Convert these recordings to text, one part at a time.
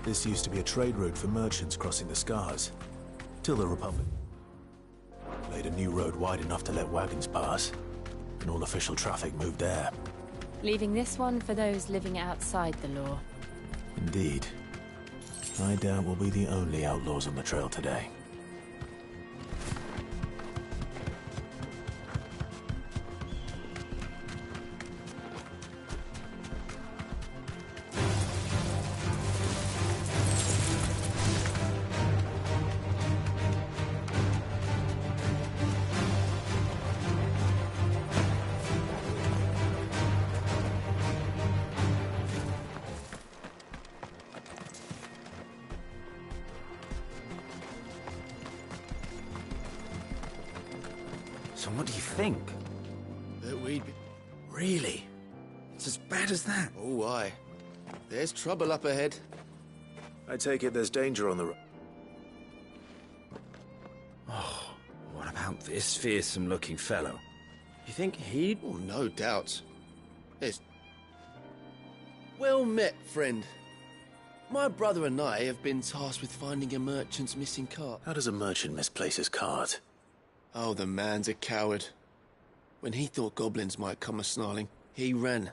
This used to be a trade route for merchants crossing the Scars, till the Republic laid a new road wide enough to let wagons pass, and all official traffic moved there. Leaving this one for those living outside the law. Indeed. I doubt we'll be the only outlaws on the trail today. So what do you think? That we'd be... Really? It's as bad as that? Oh, aye. There's trouble up ahead. I take it there's danger on the road. Oh, what about this fearsome-looking fellow? You think he'd... Oh, no doubt. It's... Well met, friend. My brother and I have been tasked with finding a merchant's missing cart. How does a merchant misplace his cart? Oh, the man's a coward. When he thought goblins might come a-snarling, he ran.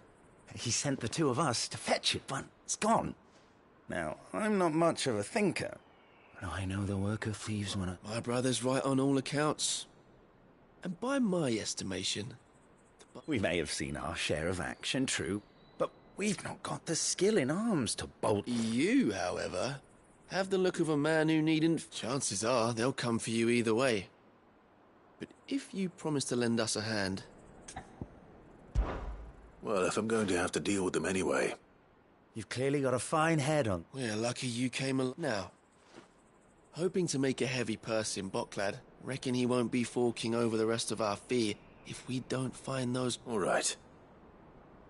He sent the two of us to fetch it, but it's gone. Now, I'm not much of a thinker, but I know the work of thieves when My brother's right on all accounts. And by my estimation... We may have seen our share of action, true, but we've not got the skill in arms to bolt... You, however, have the look of a man who needn't... Chances are they'll come for you either way. But if you promise to lend us a hand... Well, if I'm going to have to deal with them anyway... You've clearly got a fine head on... We're lucky you came along. Now, hoping to make a heavy purse in Bocklad, reckon he won't be forking over the rest of our fee if we don't find those... All right.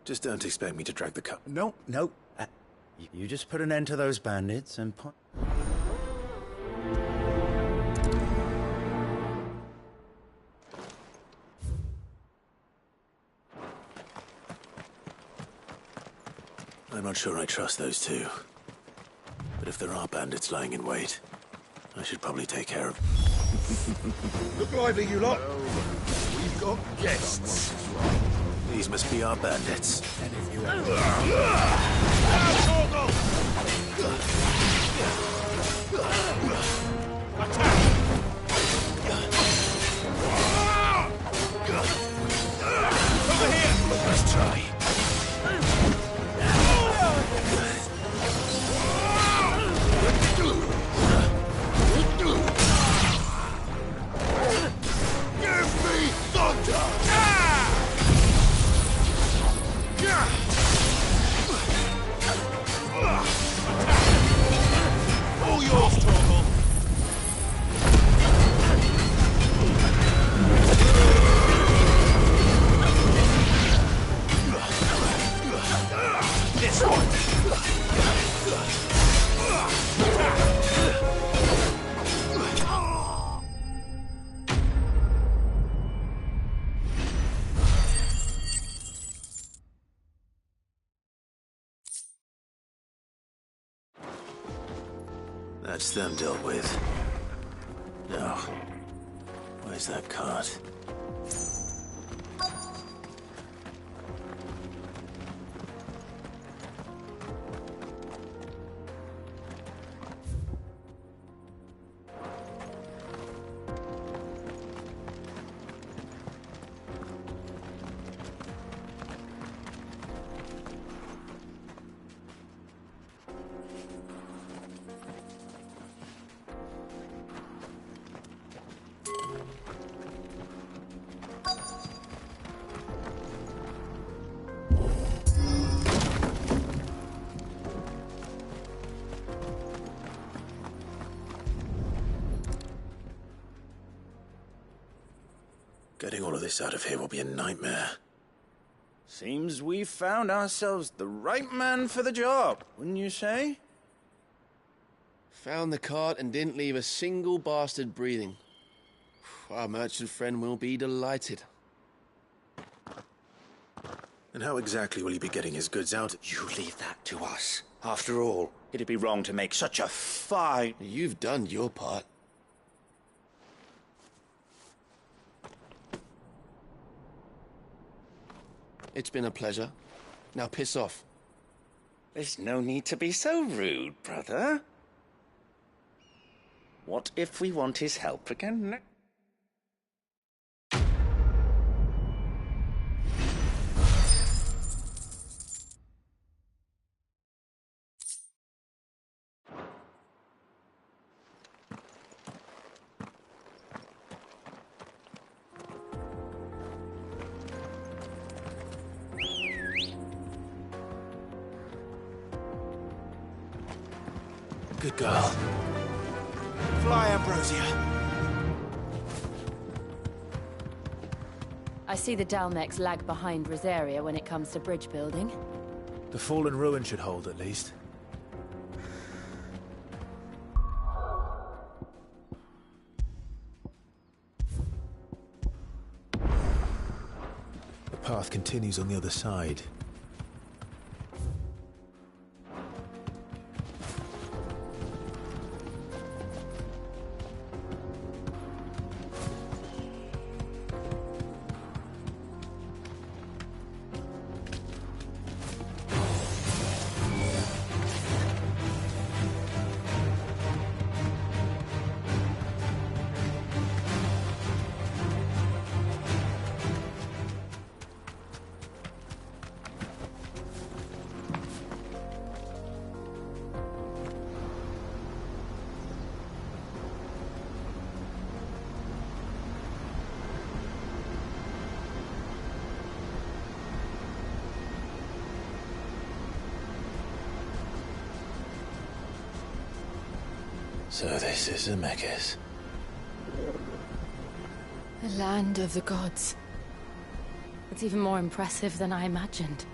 Just don't expect me to drag the cup. No. You just put an end to those bandits and... I'm not sure I trust those two. But if there are bandits lying in wait, I should probably take care of... Look lively, you lot! We've got guests. These must be our bandits. And if you Over here! Let's try. That's them dealt with. Now, where's that cart? Getting all of this out of here will be a nightmare. Seems we've found ourselves the right man for the job, wouldn't you say? Found the cart and didn't leave a single bastard breathing. Our merchant friend will be delighted. And how exactly will he be getting his goods out? You leave that to us. After all, it'd be wrong to make such a fine... You've done your part. It's been a pleasure. Now piss off. There's no need to be so rude, brother. What if we want his help again? Good girl. Fly, Ambrosia. I see the Dalmex lag behind Rosaria when it comes to bridge building. The fallen ruin should hold, at least. The path continues on the other side. So this is Zemeckis. The land of the gods. It's even more impressive than I imagined.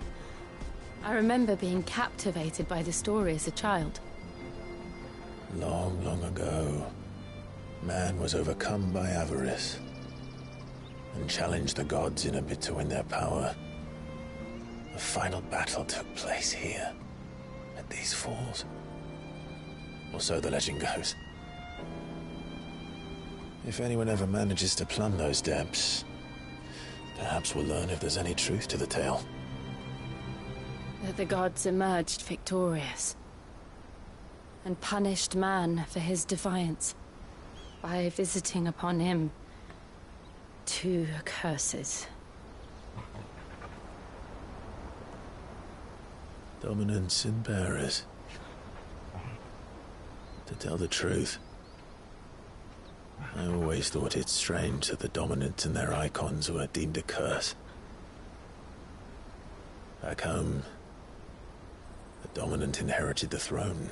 I remember being captivated by the story as a child. Long, long ago, man was overcome by avarice and challenged the gods in a bid to win their power. The final battle took place here, at these falls. Or so the legend goes. If anyone ever manages to plumb those depths, perhaps we'll learn if there's any truth to the tale. That the gods emerged victorious and punished man for his defiance by visiting upon him 2 curses. Dominance and bearers. To tell the truth, I always thought it strange that the dominant and their icons were deemed a curse. Back home, the dominant inherited the throne.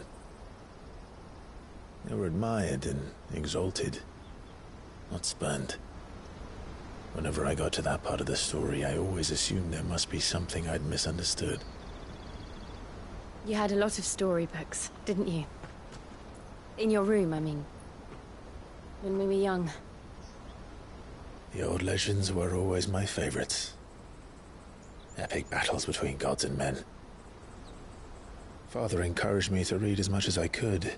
They were admired and exalted, not spurned. Whenever I got to that part of the story, I always assumed there must be something I'd misunderstood. You had a lot of storybooks, didn't you? In your room, I mean. When we were young. The old legends were always my favorites. Epic battles between gods and men. Father encouraged me to read as much as I could.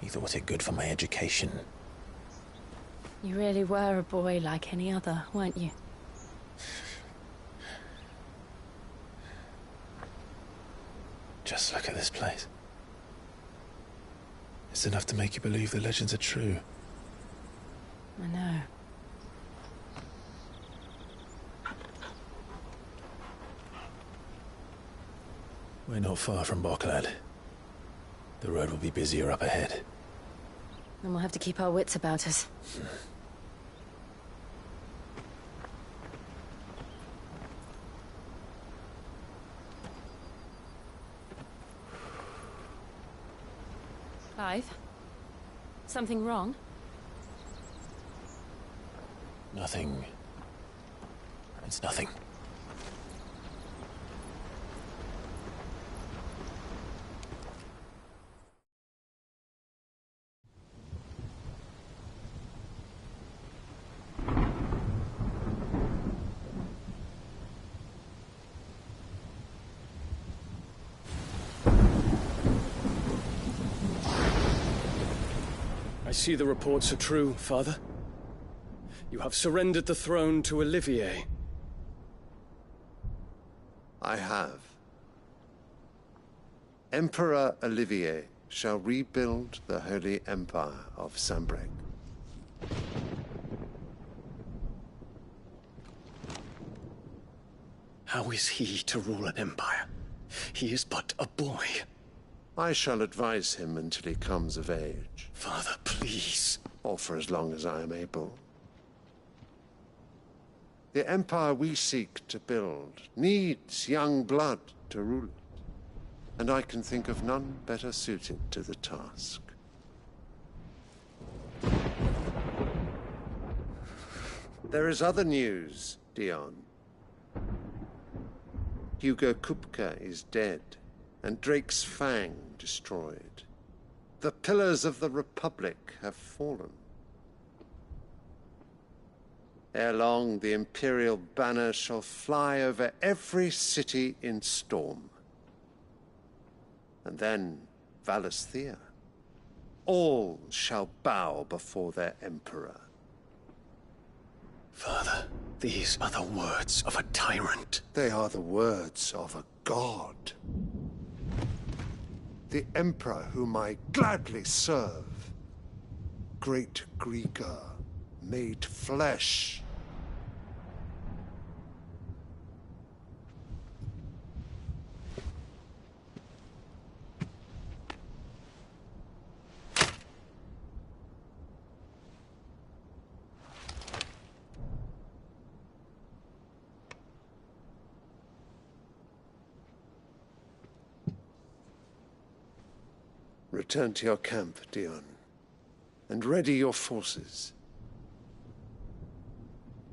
He thought it good for my education. You really were a boy like any other, weren't you? Just look at this place. It's enough to make you believe the legends are true. I know. We're not far from Boklad. The road will be busier up ahead. Then we'll have to keep our wits about us. Clive? Something wrong? Nothing. It's nothing. I see the reports are true, Father. You have surrendered the throne to Olivier. I have. Emperor Olivier shall rebuild the Holy Empire of Sambrec. How is he to rule an empire? He is but a boy. I shall advise him until he comes of age. Father, please. Or for as long as I am able. The empire we seek to build needs young blood to rule it, and I can think of none better suited to the task. There is other news, Dion. Hugo Kupka is dead, and Drake's Fang destroyed. The pillars of the Republic have fallen. Ere long, the Imperial banner shall fly over every city in Storm. And then, Valisthea. All shall bow before their Emperor. Father, these are the words of a tyrant. They are the words of a god. The Emperor whom I gladly serve. Great Greager, made flesh. Return to your camp, Dion, and ready your forces.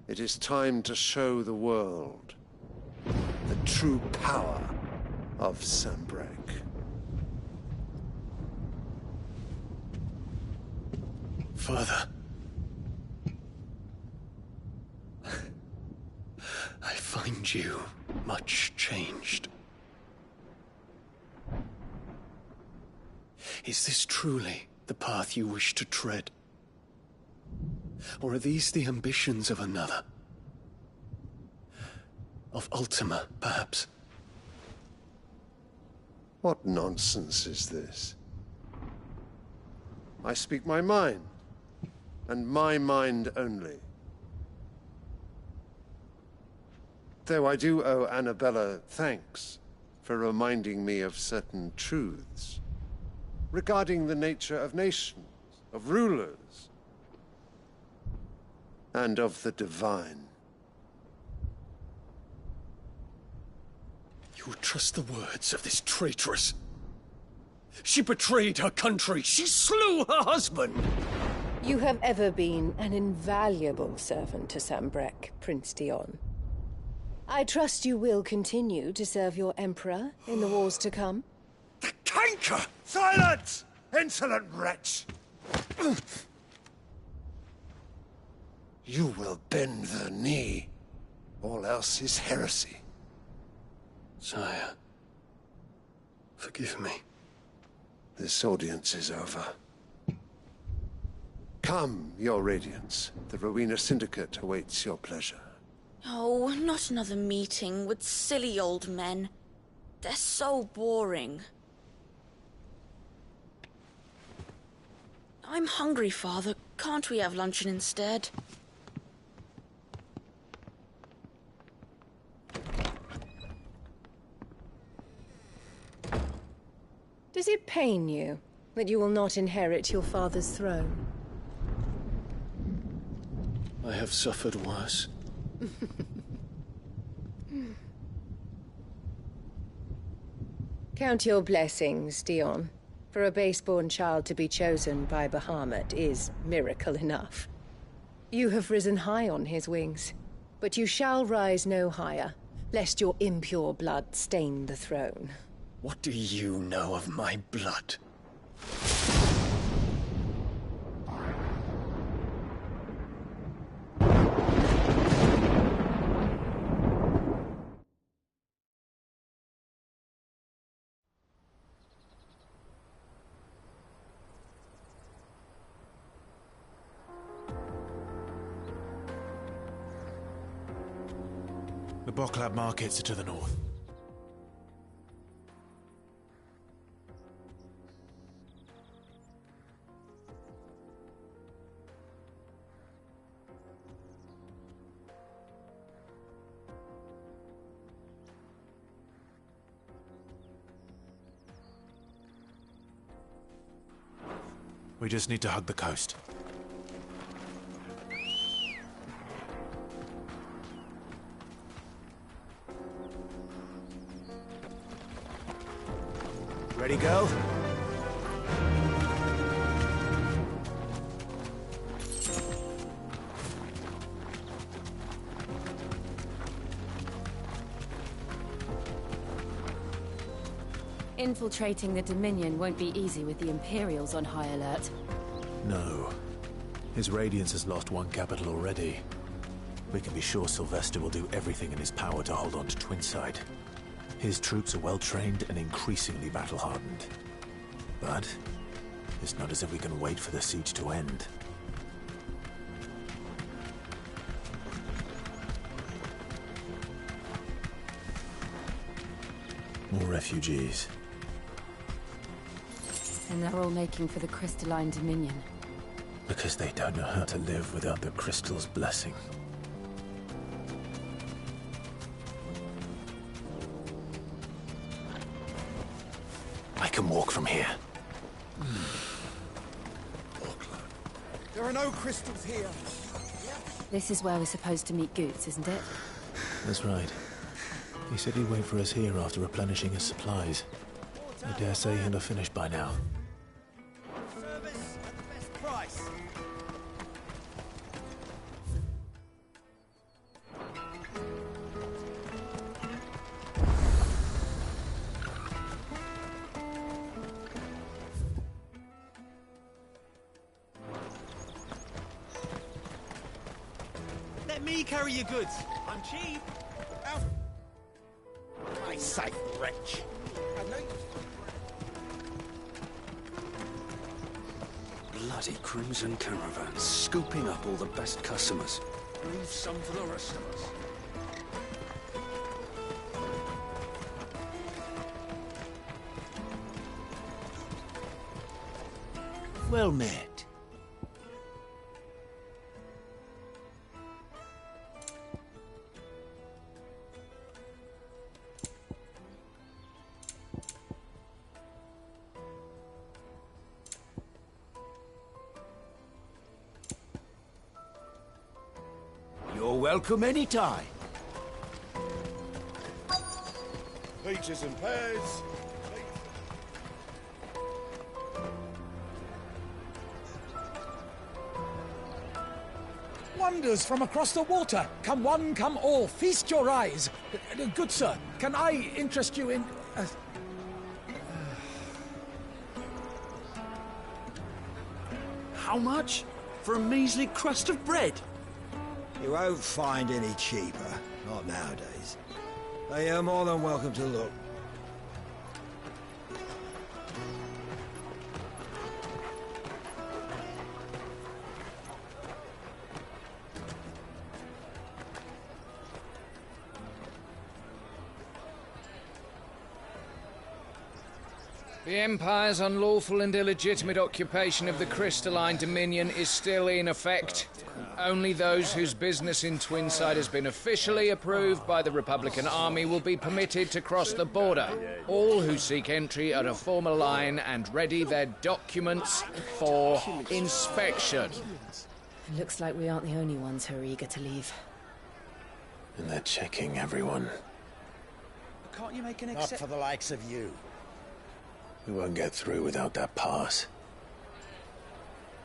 It is time to show the world the true power of Sambrec. Father. I find you much changed. Is this truly the path you wish to tread? Or are these the ambitions of another? Of Ultima, perhaps? What nonsense is this? I speak my mind, and my mind only. Though I do owe Annabella thanks for reminding me of certain truths regarding the nature of nations, of rulers, and of the divine. You would trust the words of this traitress? She betrayed her country. She slew her husband. You have ever been an invaluable servant to Sambrec, Prince Dion. I trust you will continue to serve your Emperor in the wars to come. The canker! Silence! Insolent wretch! You will bend the knee. All else is heresy. Sire, forgive me. This audience is over. Come, your Radiance. The Rowena Syndicate awaits your pleasure. Oh, not another meeting with silly old men. They're so boring. I'm hungry, Father. Can't we have luncheon instead? Does it pain you that you will not inherit your father's throne? I have suffered worse. Count your blessings, Dion. For a base-born child to be chosen by Bahamut is miracle enough. You have risen high on his wings, but you shall rise no higher, lest your impure blood stain the throne. What do you know of my blood? Boklab markets are to the north. We just need to hug the coast. Ready, go? Infiltrating the Dominion won't be easy with the Imperials on high alert. No. His Radiance has lost one capital already. We can be sure Sylvester will do everything in his power to hold on to Twinside. His troops are well-trained and increasingly battle-hardened. But it's not as if we can wait for the siege to end. More refugees. And they're all making for the Crystalline Dominion. Because they don't know how to live without the Crystal's blessing. I can walk from here. There are no crystals here. This is where we're supposed to meet Goots, isn't it? That's right. He said he'd wait for us here after replenishing his supplies. I dare say he'll have finished by now. Service at the best price. Let me carry your goods. I'm cheap. My safe wretch. Bloody Crimson Caravan, scooping up all the best customers. Leave some for the rest of us. Well met. You're welcome anytime. Peaches and pears. Wonders from across the water. Come one, come all. Feast your eyes. Good sir, can I interest you in... How much? For a measly crust of bread? You won't find any cheaper. Not nowadays. But you're more than welcome to look. The Empire's unlawful and illegitimate occupation of the Crystalline Dominion is still in effect. Only those whose business in Twinside has been officially approved by the Republican Army will be permitted to cross the border. All who seek entry are to form a line and ready their documents for inspection. It looks like we aren't the only ones who are eager to leave. And they're checking everyone. Can't you make an Not for the likes of you. We won't get through without that pass.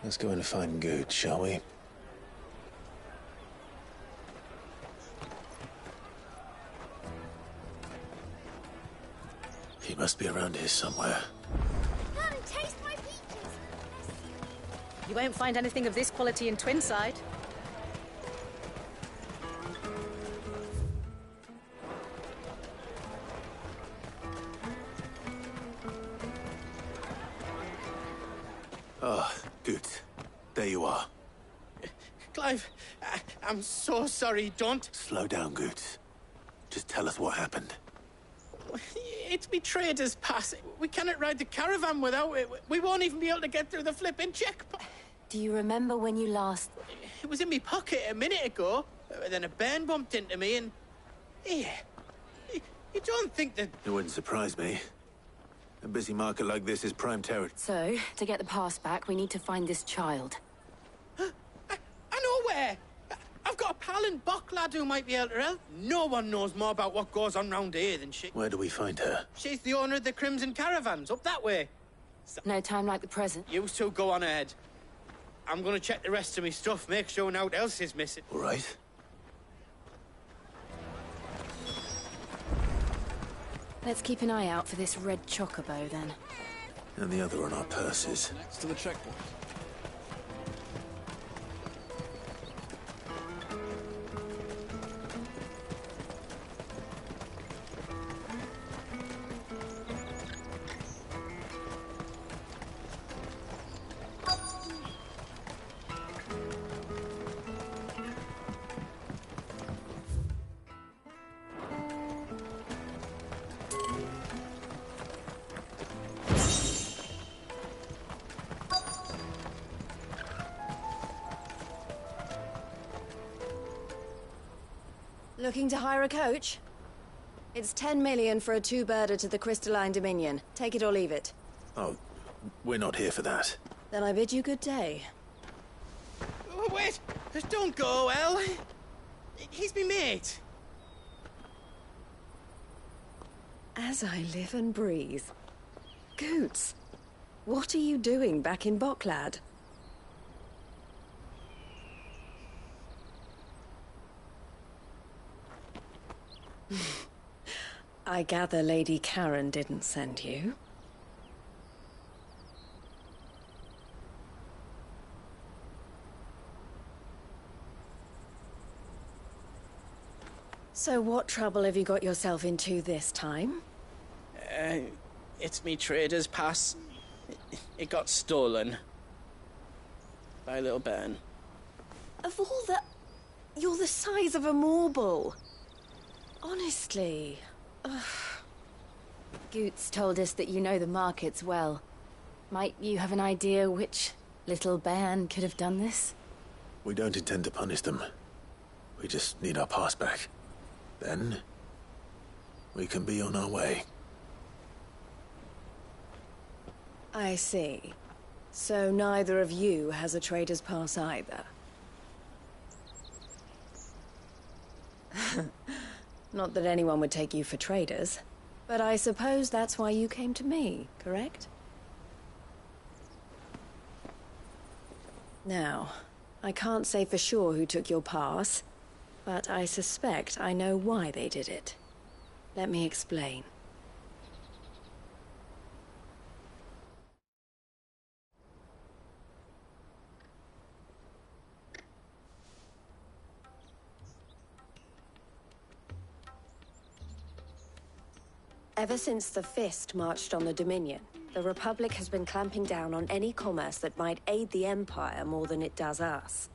Let's go in and find Good, shall we? He must be around here somewhere. Come, taste my peaches. You won't find anything of this quality in Twinside. Ah, good. There you are. Clive, I'm so sorry, don't. Slow down, Goots. Just tell us what happened. It's me trader's pass. We cannot ride the caravan without it. We won't even be able to get through the flipping checkpoint. Do you remember when you last... It was in my pocket a minute ago. Then a bairn bumped into me and... Yeah. You don't think that... It wouldn't surprise me. A busy market like this is prime territory. So, to get the pass back, we need to find this child. I know where! I've got a pal in Bock lad who might be able to help. No one knows more about what goes on round here than she. Where do we find her? She's the owner of the Crimson Caravans, up that way. So, no time like the present. You two go on ahead. I'm gonna check the rest of my stuff, make sure no one else is missing. All right. Let's keep an eye out for this red chocobo, then. And the other on our purses. Next to the checkpoint. Looking to hire a coach? It's 10 million for a two-birder to the Crystalline Dominion. Take it or leave it. Oh, we're not here for that. Then I bid you good day. Oh, wait! Don't go, El. He's me mate. As I live and breathe. Goots, what are you doing back in Bocklad? I gather Lady Karen didn't send you. So what trouble have you got yourself into this time? It's me trader's pass. It got stolen. By a little bairn. Of all the... You're the size of a marble. Honestly. Ugh. Goots told us that you know the markets well. Might you have an idea which little bairn could have done this? We don't intend to punish them. We just need our pass back. Then, we can be on our way. I see. So neither of you has a trader's pass either. Not that anyone would take you for traders, but I suppose that's why you came to me, correct? Now, I can't say for sure who took your pass, but I suspect I know why they did it. Let me explain. Ever since the Fist marched on the Dominion, the Republic has been clamping down on any commerce that might aid the Empire more than it does us.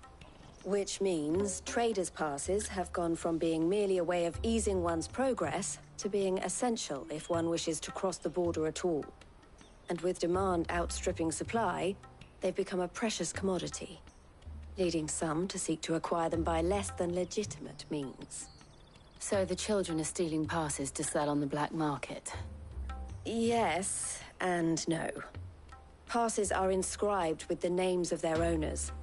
Which means traders' passes have gone from being merely a way of easing one's progress to being essential if one wishes to cross the border at all. And with demand outstripping supply, they've become a precious commodity, leading some to seek to acquire them by less than legitimate means. So the children are stealing passes to sell on the black market? Yes, and no. Passes are inscribed with the names of their owners,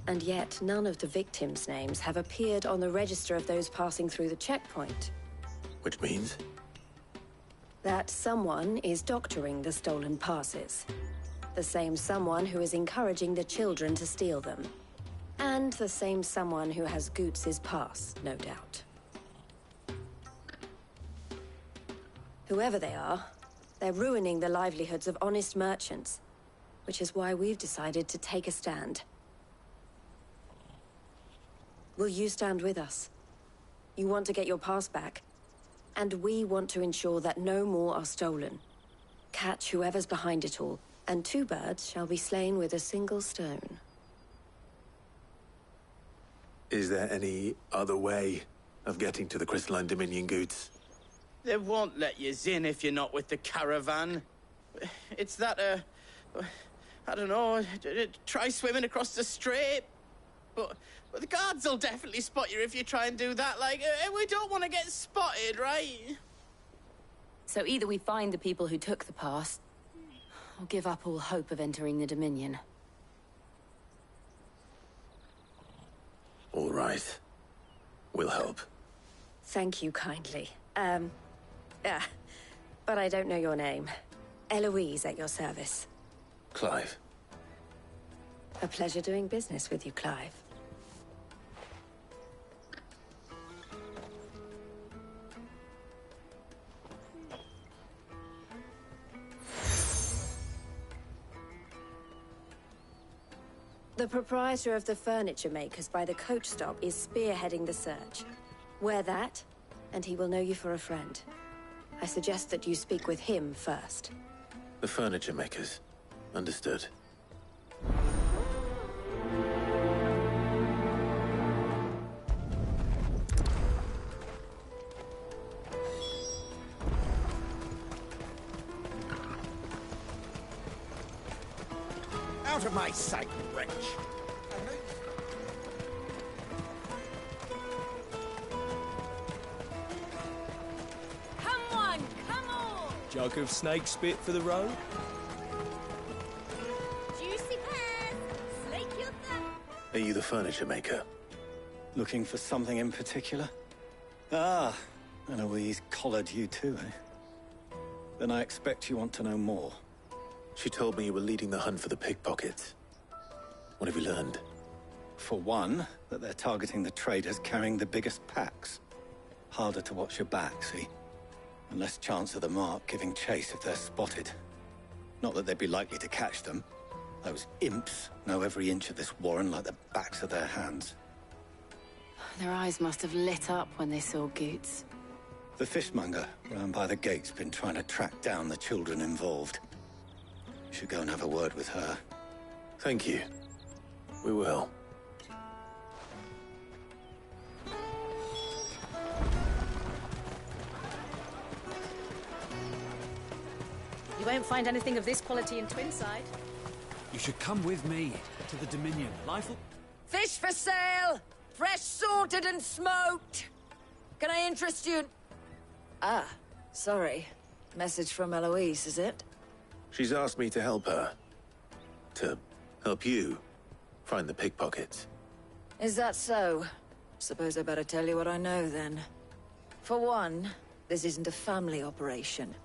and yet none of the victims' names have appeared on the register of those passing through the checkpoint. Which means? That someone is doctoring the stolen passes. The same someone who is encouraging the children to steal them. And the same someone who has Goots' pass, no doubt. Whoever they are, they're ruining the livelihoods of honest merchants, which is why we've decided to take a stand. Will you stand with us? You want to get your pass back, and we want to ensure that no more are stolen. Catch whoever's behind it all, and two birds shall be slain with a single stone. Is there any other way? of getting to the Crystalline Dominion goods? They won't let you in if you're not with the caravan. It's that, I don't know, try swimming across the strait. But the guards will definitely spot you if you try and do that. Like, we don't want to get spotted, right? So either we find the people who took the pass, or give up all hope of entering the Dominion. All right. We'll help. Thank you kindly. But I don't know your name. Eloise at your service. Clive. A pleasure doing business with you, Clive. The proprietor of the furniture makers by the coach stop is spearheading the search. Wear that, and he will know you for a friend. I suggest that you speak with him first. The furniture makers. Understood. Out of my sight, wretch! Come on, come on! Jug of snake spit for the road? Juicy pears! Slake your thirst! Are you the furniture maker? Looking for something in particular? Ah, Eloise collared you too, eh? Then I expect you want to know more. She told me you were leading the hunt for the pickpockets. What have you learned? For one, that they're targeting the traders carrying the biggest packs. Harder to watch your back, see? And less chance of the mark giving chase if they're spotted. Not that they'd be likely to catch them. Those imps know every inch of this warren like the backs of their hands. Their eyes must have lit up when they saw Goots. The fishmonger round by the gate's been trying to track down the children involved. You should go and have a word with her. Thank you. We will. You won't find anything of this quality in Twinside. You should come with me to the Dominion. Life will... Fish for sale! Fresh sorted and smoked! Can I interest you in... Ah, sorry. Message from Eloise, is it? She's asked me to help her. To help you find the pickpockets. Is that so? Suppose I better tell you what I know, then. For one, this isn't a family operation.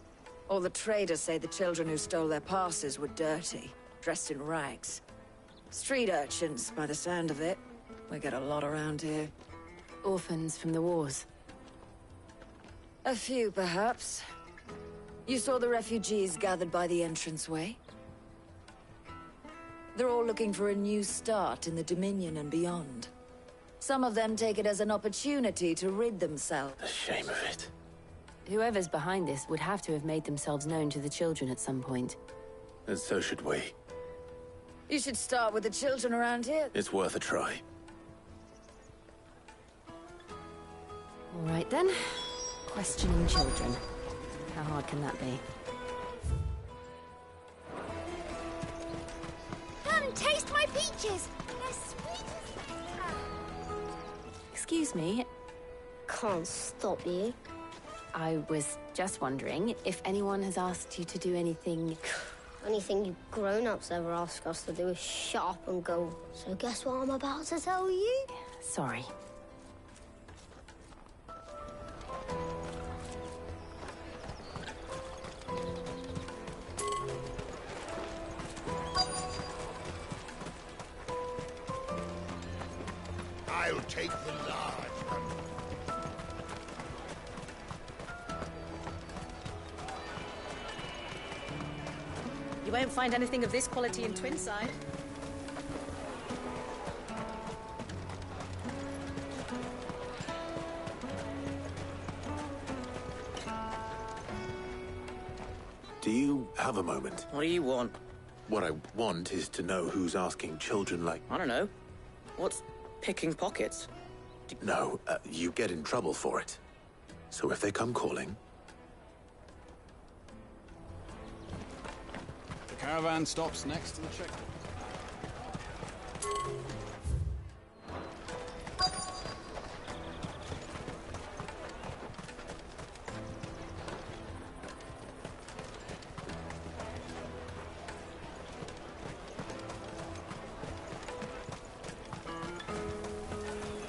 All the traders say the children who stole their passes were dirty, dressed in rags. Street urchins, by the sound of it. We get a lot around here. Orphans from the wars. A few, perhaps. You saw the refugees gathered by the entranceway? They're all looking for a new start in the Dominion and beyond. Some of them take it as an opportunity to rid themselves. The shame of it. Whoever's behind this would have to have made themselves known to the children at some point. And so should we. You should start with the children around here. It's worth a try. All right then. Questioning children. How hard can that be? Come, taste my peaches! They're sweet as nectar! Excuse me? Can't stop you. I was just wondering if anyone has asked you to do anything... Anything you grown-ups ever ask us to do is shut up and go. So guess what I'm about to tell you? Sorry. I'll take the large one. You won't find anything of this quality in Twinside. Do you have a moment? What do you want? What I want is to know who's asking children like... I don't know. What's picking pockets? No, you get in trouble for it. So if they come calling... The caravan stops next to the checkpoint.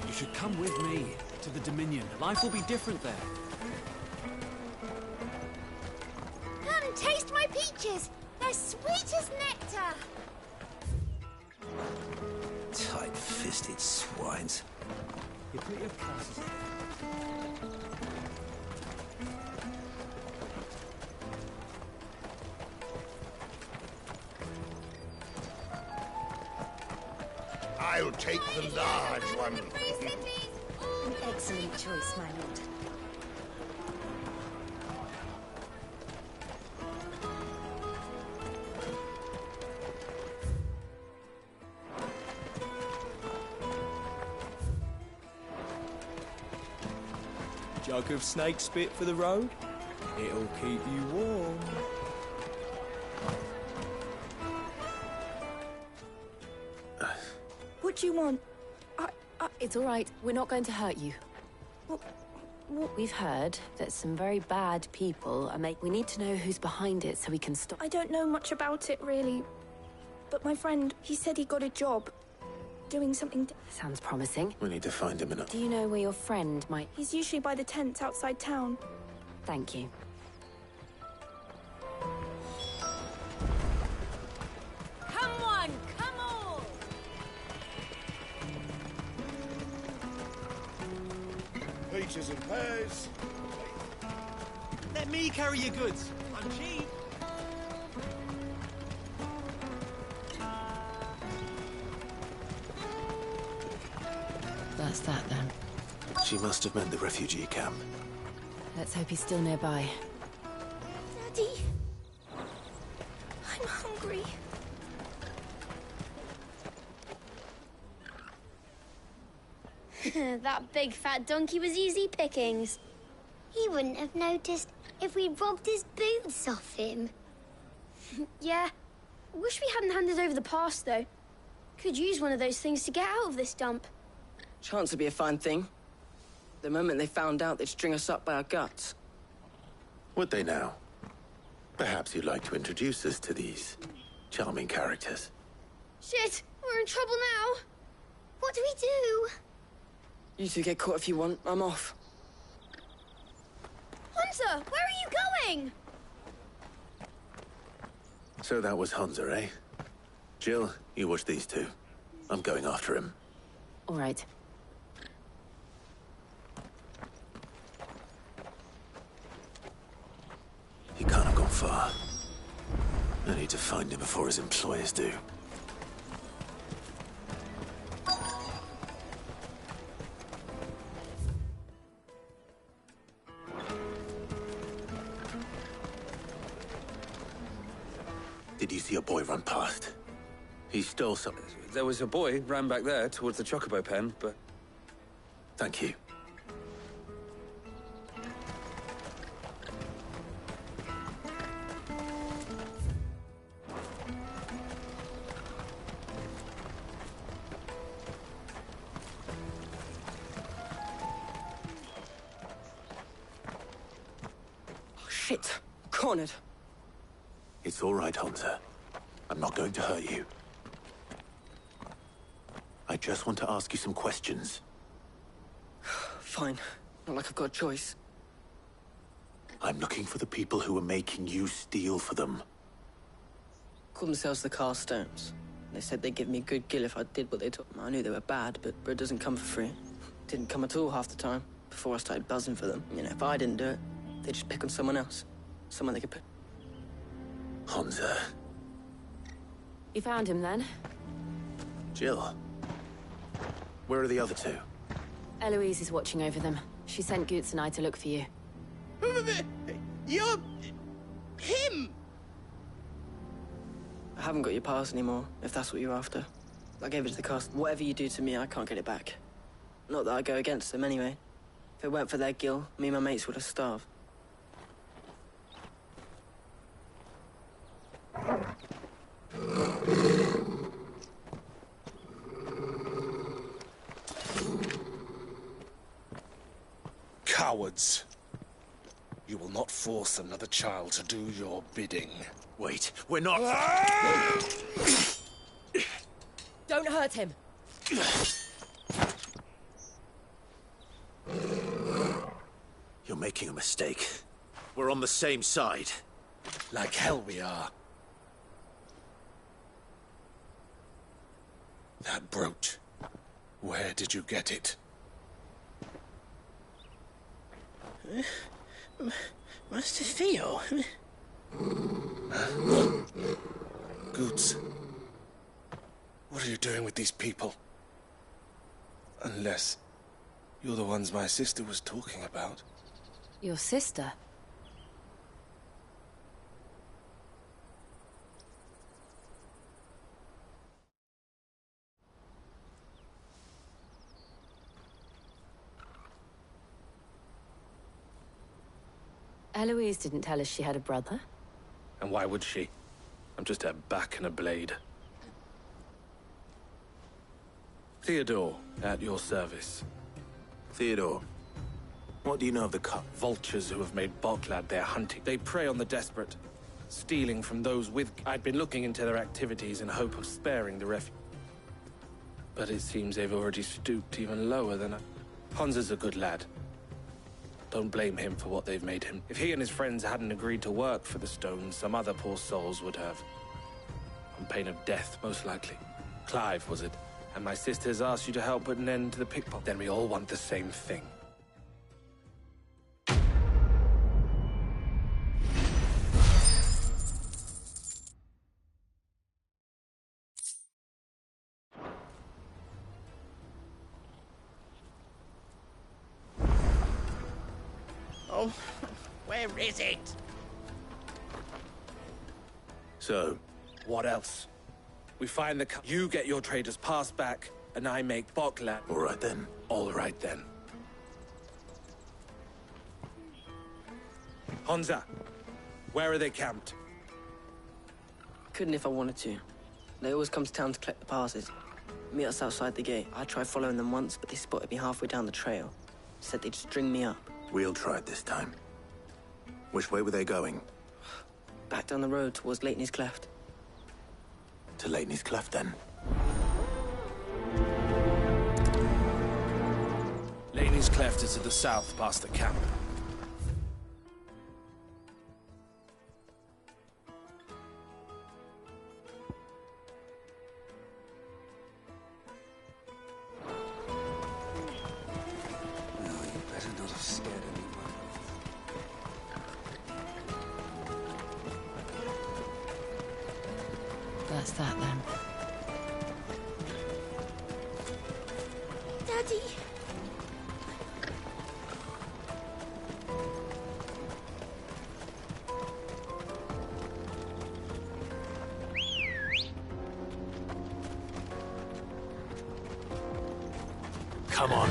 You should come with me to the Dominion. Life will be different there. Come, taste my peaches! They're sweet as nectar! Tight-fisted swines. You put your classes... I'll take the large one. An excellent choice, my lord. Jug of snake spit for the road? It'll keep you warm. What do you want? It's all right. We're not going to hurt you. What we've heard that some very bad people are making... We need to know who's behind it so we can stop... I don't know much about it, really. But my friend, he said he got a job. Doing something... Sounds promising. We need to find him in a... Do you know where your friend might... He's usually by the tents outside town. Thank you. Come on, come on! Peaches and pears. Let me carry your goods. I'm cheap. That's that, then. She must have meant the refugee camp. Let's hope he's still nearby. Daddy, I'm hungry. That big fat donkey was easy pickings. He wouldn't have noticed if we'd robbed his boots off him. Yeah. Wish we hadn't handed over the pass, though. Could use one of those things to get out of this dump. Chance would be a fine thing. The moment they found out, they'd string us up by our guts. Would they now? Perhaps you'd like to introduce us to these charming characters. Shit, we're in trouble now. What do we do? You two get caught if you want. I'm off. Hunter, where are you going? So that was Hunter, eh? Jill, you watch these two. I'm going after him. All right. He can't have gone far. I need to find him before his employers do. Did you see a boy run past? He stole something. There was a boy ran back there towards the chocobo pen, but... Thank you. Oh, shit. Cornered. It's all right, Hunter. I'm not going to hurt you. I just want to ask you some questions. Fine. Not like I've got a choice. I'm looking for the people who are making you steal for them. Call themselves the Carstones. They said they'd give me a good gill if I did what they told me. I knew they were bad, but bread doesn't come for free. Didn't come at all half the time, before I started buzzing for them. You know, if I didn't do it, they'd just pick on someone else. Someone they could pick. Hunter. You found him, then? Jill. Where are the other two? Eloise is watching over them. She sent Goots and I to look for you. You're... him! I haven't got your pass anymore, if that's what you're after. I gave it to the cast. Whatever you do to me, I can't get it back. Not that I go against them anyway. If it weren't for their guild, me and my mates would have starved. Cowards. You will not force another child to do your bidding. Wait, we're not... Don't hurt him. You're making a mistake. We're on the same side. Like hell we are. That brooch. Where did you get it? Master Theo? Goods. What are you doing with these people? Unless you're the ones my sister was talking about. Your sister? Eloise didn't tell us she had a brother. And why would she? I'm just her back and a blade. Theodore, at your service. Theodore, what do you know of the cut? Vultures who have made Boklad their hunting. They prey on the desperate, stealing from those with... I'd been looking into their activities in hope of sparing the refuge. But it seems they've already stooped even lower than a... Hansa's a good lad. Don't blame him for what they've made him. If he and his friends hadn't agreed to work for the stones, some other poor souls would have. On pain of death, most likely. Clive, was it? And my sisters asked you to help put an end to the pickpocket. Then we all want the same thing. Oh, where is it? So, what else? We find the... You get your trader's pass back, and I make Boklad. All right then. All right then. Hansa, where are they camped? Couldn't if I wanted to. They always come to town to collect the passes. Meet us outside the gate. I tried following them once, but they spotted me halfway down the trail. Said they'd string me up. We'll try it this time. Which way were they going? Back down the road towards Leighton's Cleft. To Leighton's Cleft, then. Leighton's Cleft is to the south, past the camp. That's that, then. Daddy! Come on.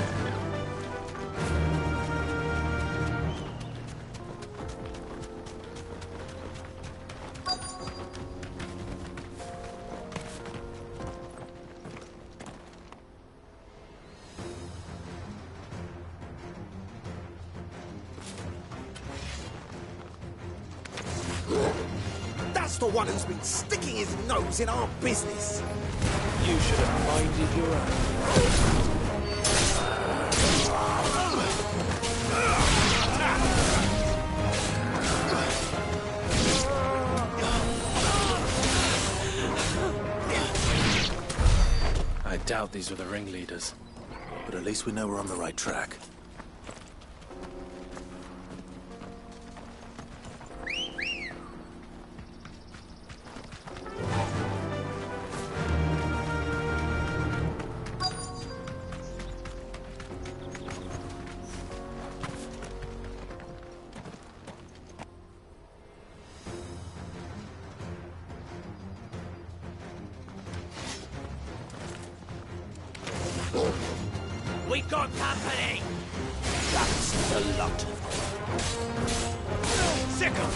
That's the one who's been sticking his nose in our business. You should have minded your own. I doubt these were the ringleaders. But at least we know we're on the right track. We We got company! That's the lot. Sick 'em!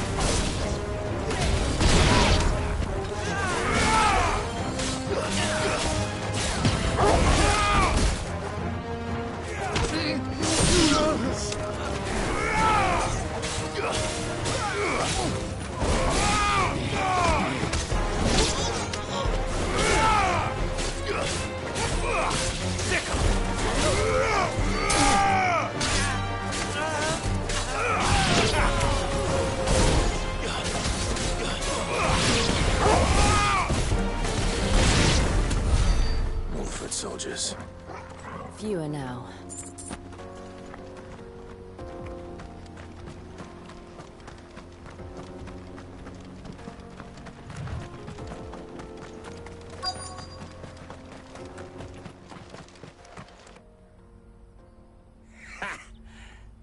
Soldiers. Fewer now.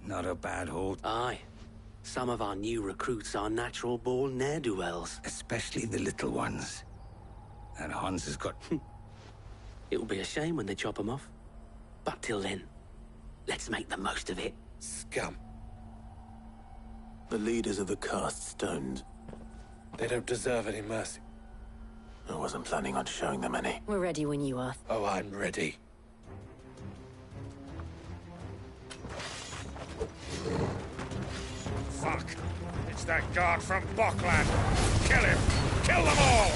Not a bad haul. Aye. Some of our new recruits are natural-born ne'er-do-wells. Especially the little ones. And Hans has got... It'll be a shame when they chop them off. But till then, let's make the most of it. Scum. The leaders of the cast stones. They don't deserve any mercy. I wasn't planning on showing them any. We're ready when you are. Oh, I'm ready. Fuck! It's that guard from Bockland! Kill him! Kill them all!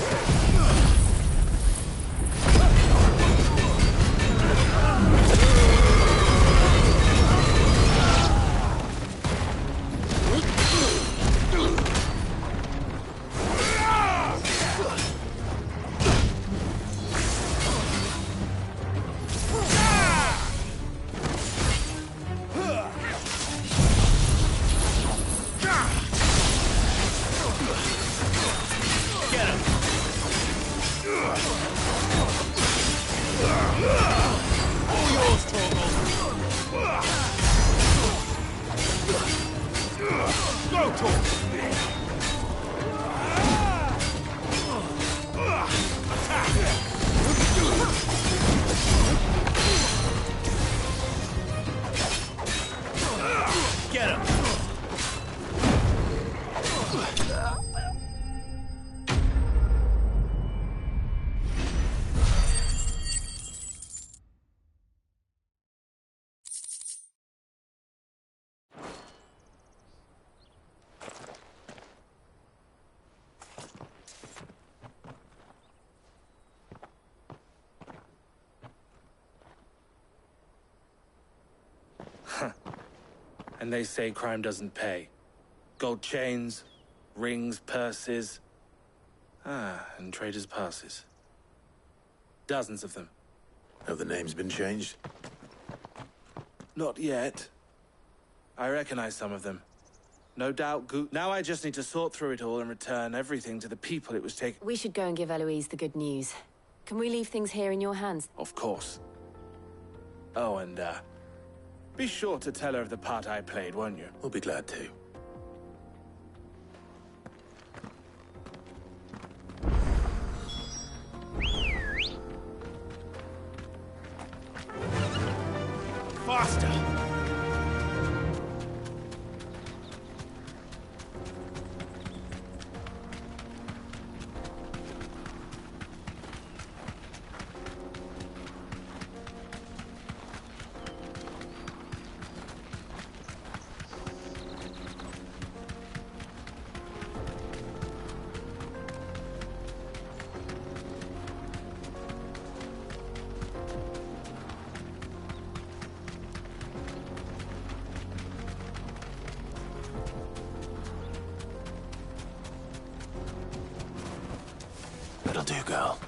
And they say crime doesn't pay. Gold chains, rings, purses. And traders' passes. Dozens of them. Have the names been changed? Not yet. I recognize some of them. No doubt Now I just need to sort through it all and return everything to the people it was taken. We should go and give Eloise the good news. Can we leave things here in your hands? Of course. Oh, and, be sure to tell her of the part I played, won't you? We'll be glad to. Faster! That'll do, girl.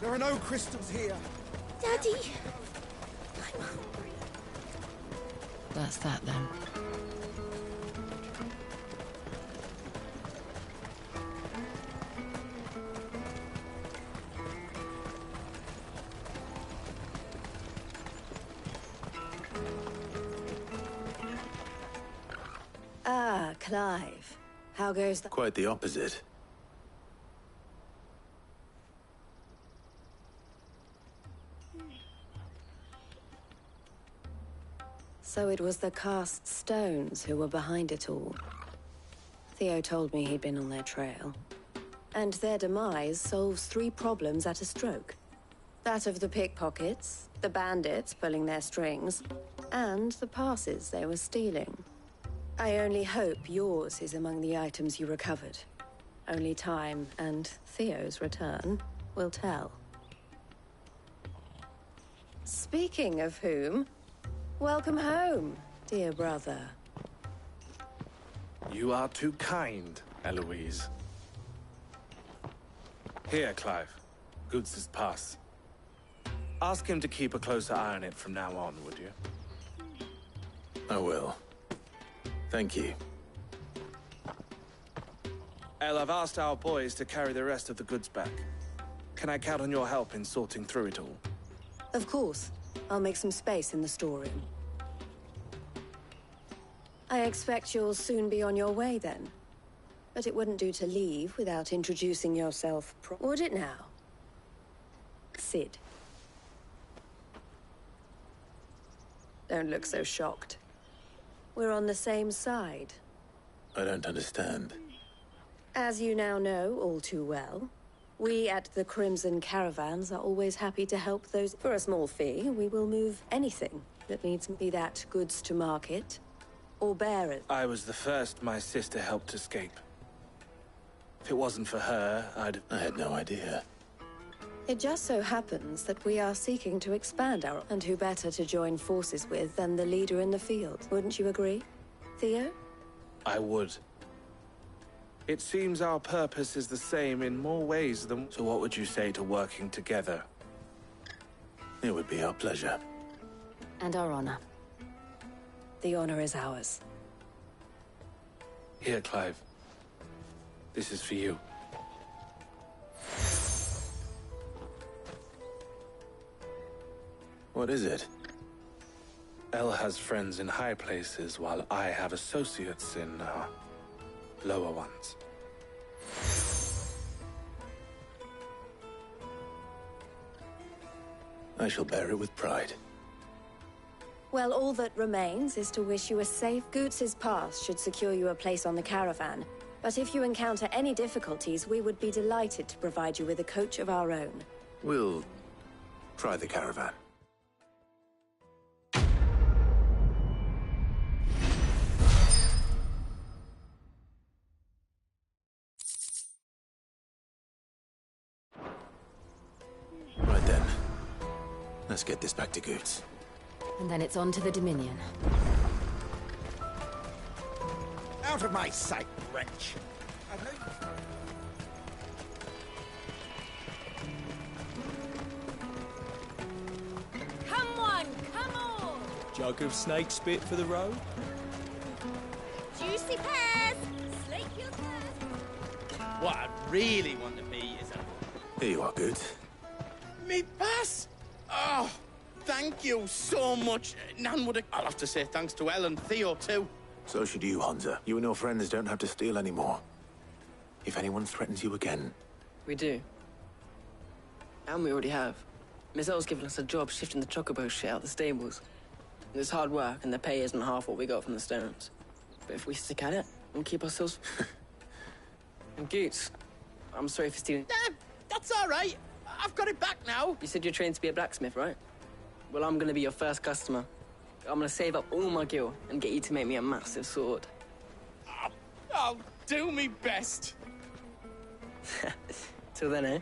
There are no crystals here. Daddy! That's that then. Ah, Clive. How goes that? Quite the opposite. So it was the cast stones who were behind it all. Theo told me he'd been on their trail. And their demise solves 3 problems at a stroke. That of the pickpockets, the bandits pulling their strings, and the passes they were stealing. I only hope yours is among the items you recovered. Only time and Theo's return will tell. Speaking of whom, welcome home, dear brother. You are too kind, Eloise. Here, Clive. Goods' pass. Ask him to keep a closer eye on it from now on, would you? I will. Thank you. El, I've asked our boys to carry the rest of the goods back. Can I count on your help in sorting through it all? Of course. I'll make some space in the storeroom. I expect you'll soon be on your way then. But it wouldn't do to leave without introducing yourself, would it now? Sid. Don't look so shocked. We're on the same side. I don't understand. As you now know all too well, we at the Crimson Caravans are always happy to help those. For a small fee, we will move anything that needs, be that goods to market or bearers. I was the first my sister helped escape. If it wasn't for her, I had no idea. It just so happens that we are seeking to expand our... And who better to join forces with than the leader in the field? Wouldn't you agree, Theo? I would. It seems our purpose is the same in more ways than... So what would you say to working together? It would be our pleasure. And our honor. The honor is ours. Here, Clive. This is for you. What is it? El has friends in high places, while I have associates in, lower ones. I shall bear it with pride. Well, all that remains is to wish you a safe... Goots' pass should secure you a place on the caravan. But if you encounter any difficulties, we would be delighted to provide you with a coach of our own. We'll try the caravan. Right then. Let's get this back to Goots. And then it's on to the Dominion. Out of my sight, wretch! Come on, come on! Jug of snake spit for the road? Juicy pears! Slake your thirst! What I really want to be is a... Here you are, Goots. Me pass! Oh, thank you so much. Nan would have... I'll have to say thanks to El and Theo, too. So should you, Hansa. You and your friends don't have to steal anymore. If anyone threatens you again... We do. And we already have. Miss L's given us a job shifting the chocobo shit out the stables. It's hard work, and the pay isn't half what we got from the stones. But if we stick at it and keep ourselves... And Goots, I'm sorry for stealing... That's all right. I've got it back now. You said you're trained to be a blacksmith, right? Well, I'm gonna be your first customer. I'm gonna save up all my gil and get you to make me a massive sword. I'll do me best. Till then, eh?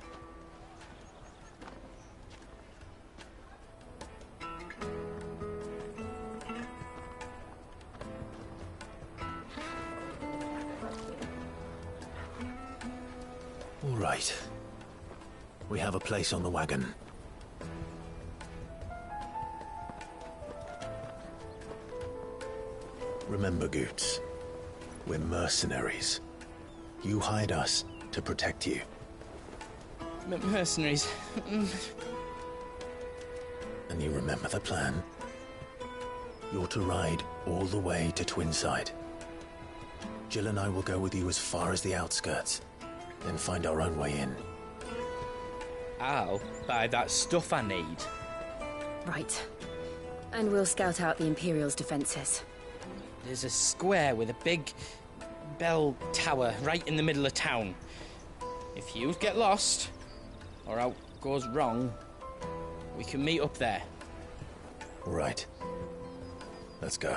All right. We have a place on the wagon. Remember, Goots, we're mercenaries. You hide us to protect you. Mercenaries. And you remember the plan? You're to ride all the way to Twinside. Jill and I will go with you as far as the outskirts, then find our own way in. I'll buy that stuff I need. Right. And we'll scout out the Imperial's defenses. There's a square with a big bell tower right in the middle of town. If you get lost, or out goes wrong, we can meet up there. Right. Let's go.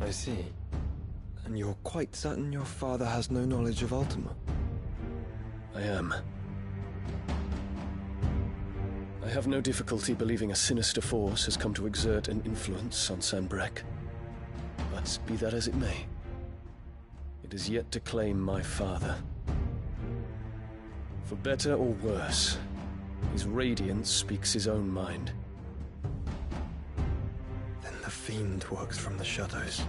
I see. And you're quite certain your father has no knowledge of Ultima? I am. I have no difficulty believing a sinister force has come to exert an influence on Sanbreque. But be that as it may, it is yet to claim my father. For better or worse, his radiance speaks his own mind. Then the fiend works from the shadows.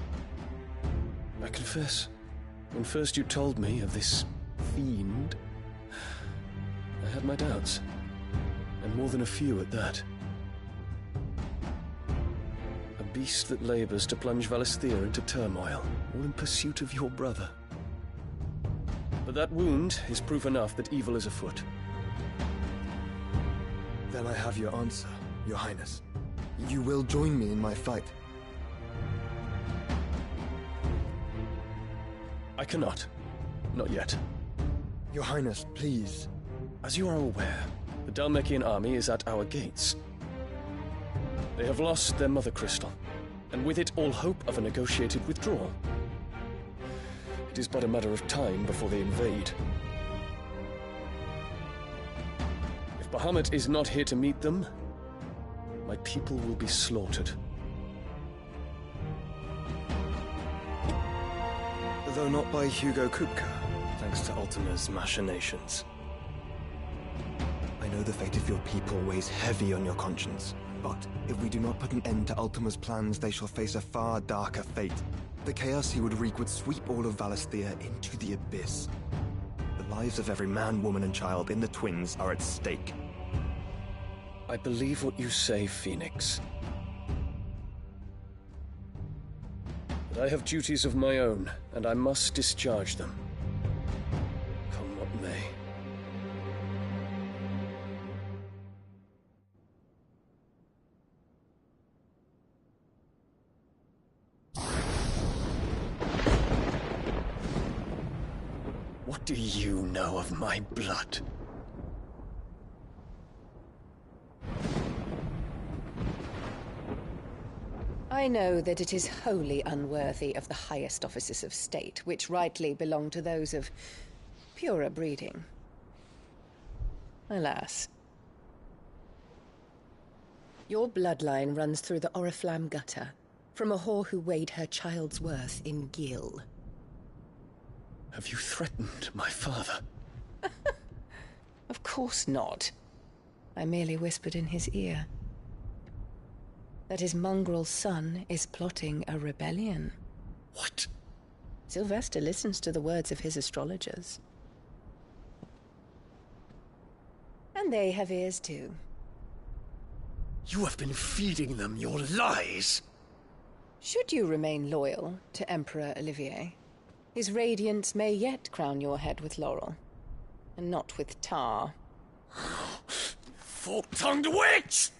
I confess, when first you told me of this fiend, I had my doubts, and more than a few at that. A beast that labors to plunge Valisthea into turmoil, all in pursuit of your brother. But that wound is proof enough that evil is afoot. Then I have your answer, Your Highness. You will join me in my fight. I cannot. Not yet. Your Highness, please. As you are aware, the Dhalmekian army is at our gates. They have lost their mother crystal, and with it all hope of a negotiated withdrawal. It is but a matter of time before they invade. If Bahamut is not here to meet them, my people will be slaughtered. Though not by Hugo Kupka, thanks to Ultima's machinations. I know the fate of your people weighs heavy on your conscience, but if we do not put an end to Ultima's plans, they shall face a far darker fate. The chaos he would wreak would sweep all of Valisthea into the abyss. The lives of every man, woman, and child in the Twins are at stake. I believe what you say, Phoenix. But I have duties of my own, and I must discharge them. Come what may. What do you know of my blood? I know that it is wholly unworthy of the highest offices of state, which rightly belong to those of purer breeding. Alas. Your bloodline runs through the Oriflamme gutter, from a whore who weighed her child's worth in gil. Have you threatened my father? Of course not. I merely whispered in his ear that his mongrel son is plotting a rebellion. What? Sylvester listens to the words of his astrologers. And they have ears too. You have been feeding them your lies! Should you remain loyal to Emperor Olivier, his radiance may yet crown your head with laurel, and not with tar. Fork-tongued witch!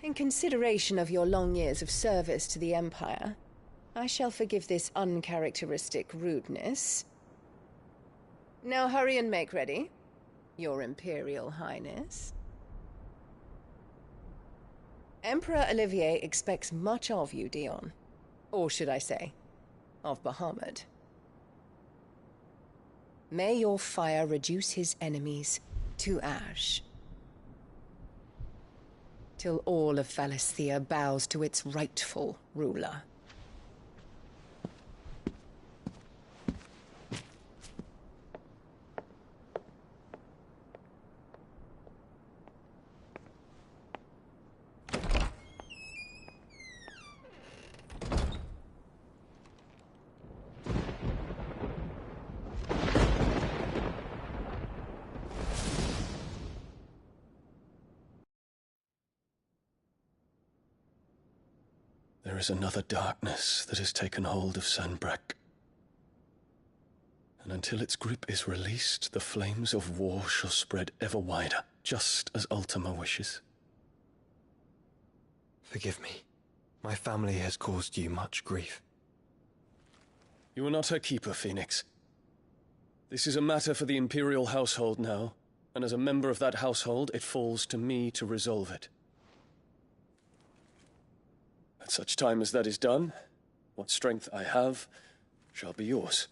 In consideration of your long years of service to the Empire, I shall forgive this uncharacteristic rudeness. Now hurry and make ready, Your Imperial Highness. Emperor Olivier expects much of you, Dion. Or should I say, of Bahamut. May your fire reduce his enemies to ash, till all of Valisthea bows to its rightful ruler. There is another darkness that has taken hold of Sanbreque. And until its grip is released, the flames of war shall spread ever wider, just as Ultima wishes. Forgive me. My family has caused you much grief. You are not her keeper, Phoenix. This is a matter for the Imperial household now, and as a member of that household, it falls to me to resolve it. At such time as that is done, what strength I have shall be yours.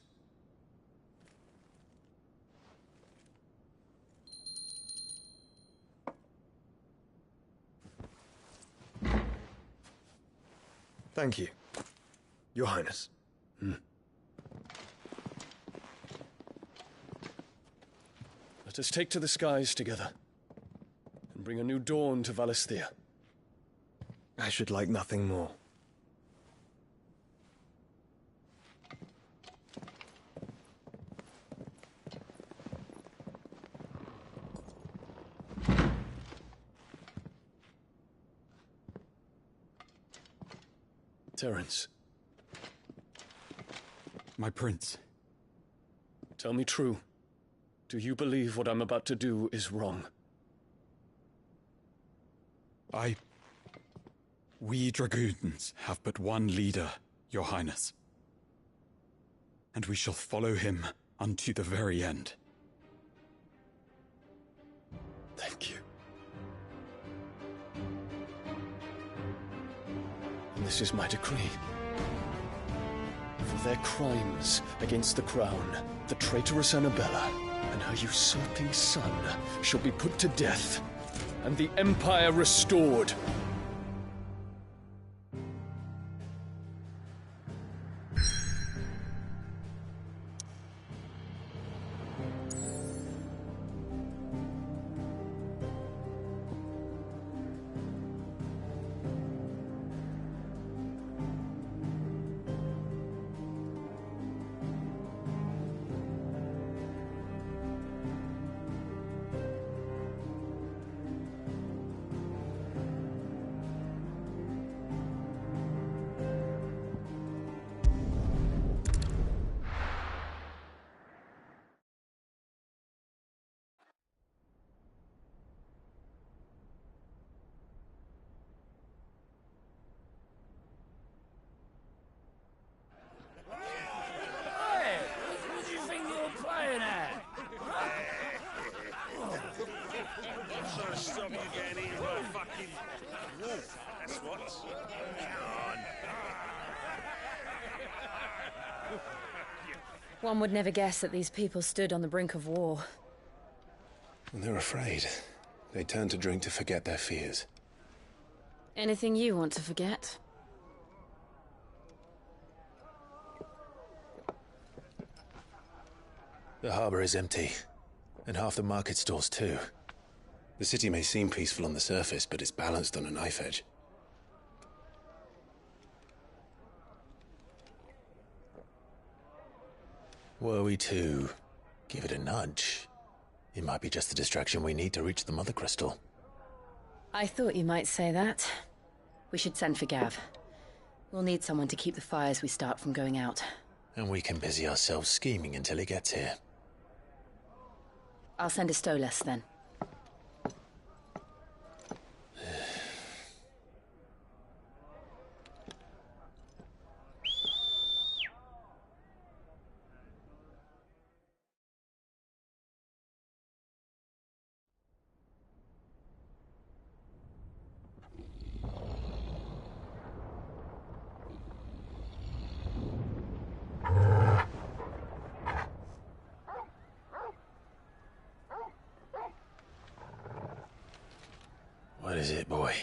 Thank you, Your Highness. Let us take to the skies together, and bring a new dawn to Valisthea. I should like nothing more. Terence. My prince. Tell me true. Do you believe what I'm about to do is wrong? We dragoons have but one leader, Your Highness. And we shall follow him unto the very end. Thank you. And this is my decree. For their crimes against the crown, the traitorous Annabella and her usurping son shall be put to death, and the Empire restored. One would never guess that these people stood on the brink of war. And they're afraid. They turn to drink to forget their fears. Anything you want to forget? The harbor is empty, and half the market stalls too. The city may seem peaceful on the surface, but it's balanced on a knife edge. Were we to give it a nudge, it might be just the distraction we need to reach the Mother Crystal. I thought you might say that. We should send for Gav. We'll need someone to keep the fires we start from going out. And we can busy ourselves scheming until he gets here. I'll send a Stolas then. What is it, boy?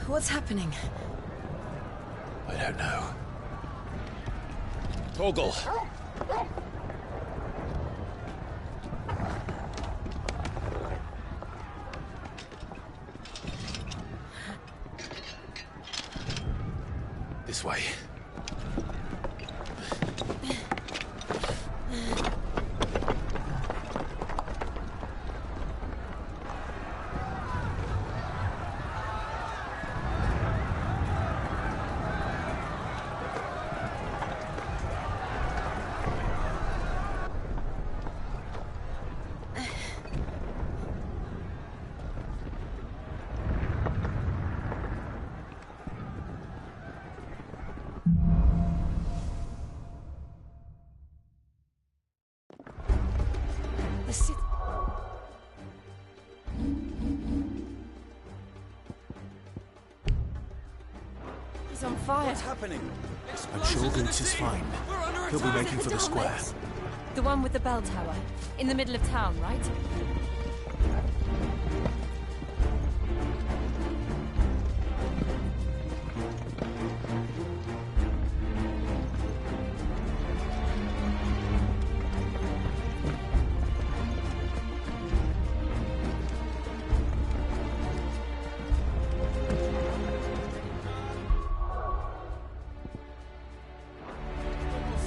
What's happening? I don't know. Torgal! This way. The city... He's on fire. What's happening? I'm sure Goots is fine. He'll be making for the square. The one with the bell tower. In the middle of town, right?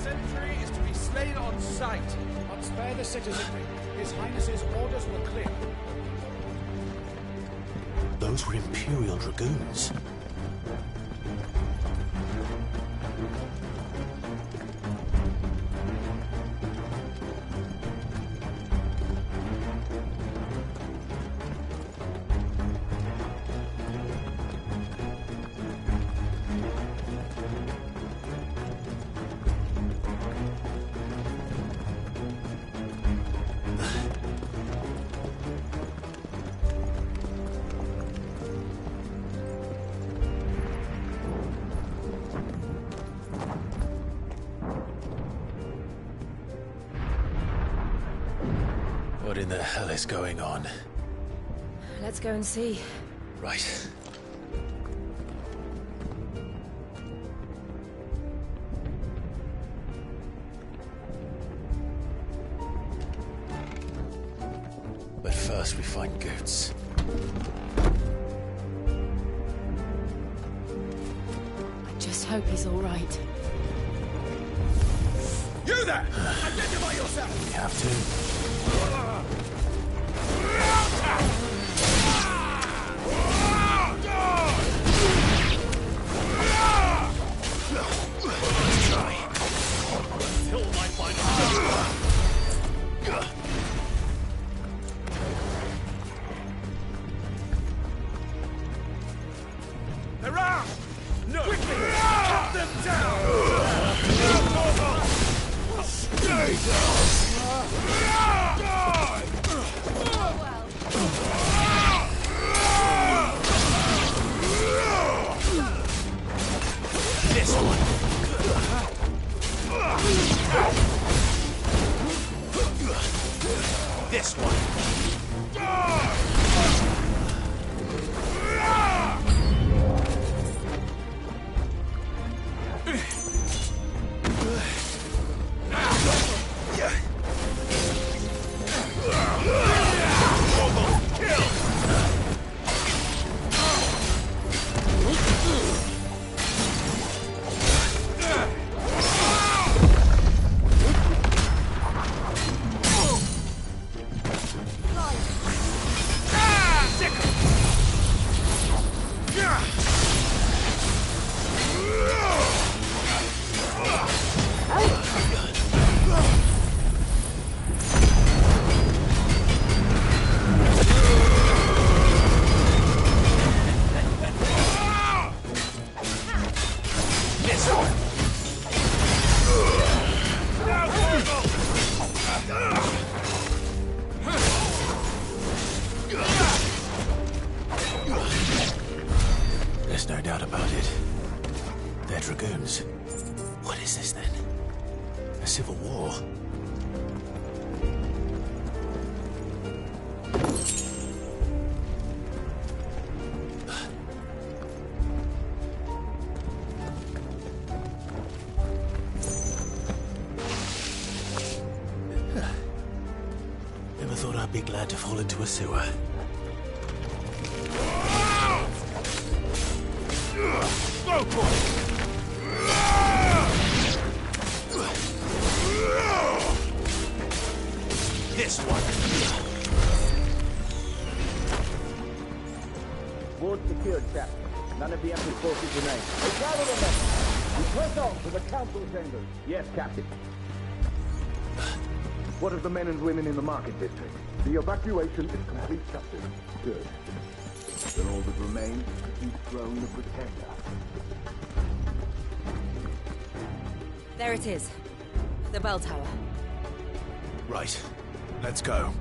Sentry is to be slain on sight. But spare the citizenry. His Highness's orders were clear. Those were Imperial Dragoons. What in the hell is going on? Let's go and see. Right. But first we find Goots. I just hope he's all right. You there! Identify yourself! We have to. They're out! No! Quickly! Cut them down! Stay This one. This one. There's no doubt about it. They're Dragoons. What is this then? A civil war? thought I'd be glad to fall into a sewer. Go for it! This one. Ward secured, Captain. None of the Emperor's forces remain. We gather the men. We press on to the council chambers. Yes, Captain. What of the men and women in the market district? The evacuation is complete, Captain. Good. Then all that remains is to dethrone the Pretender. There it is. The bell tower. Right. Let's go.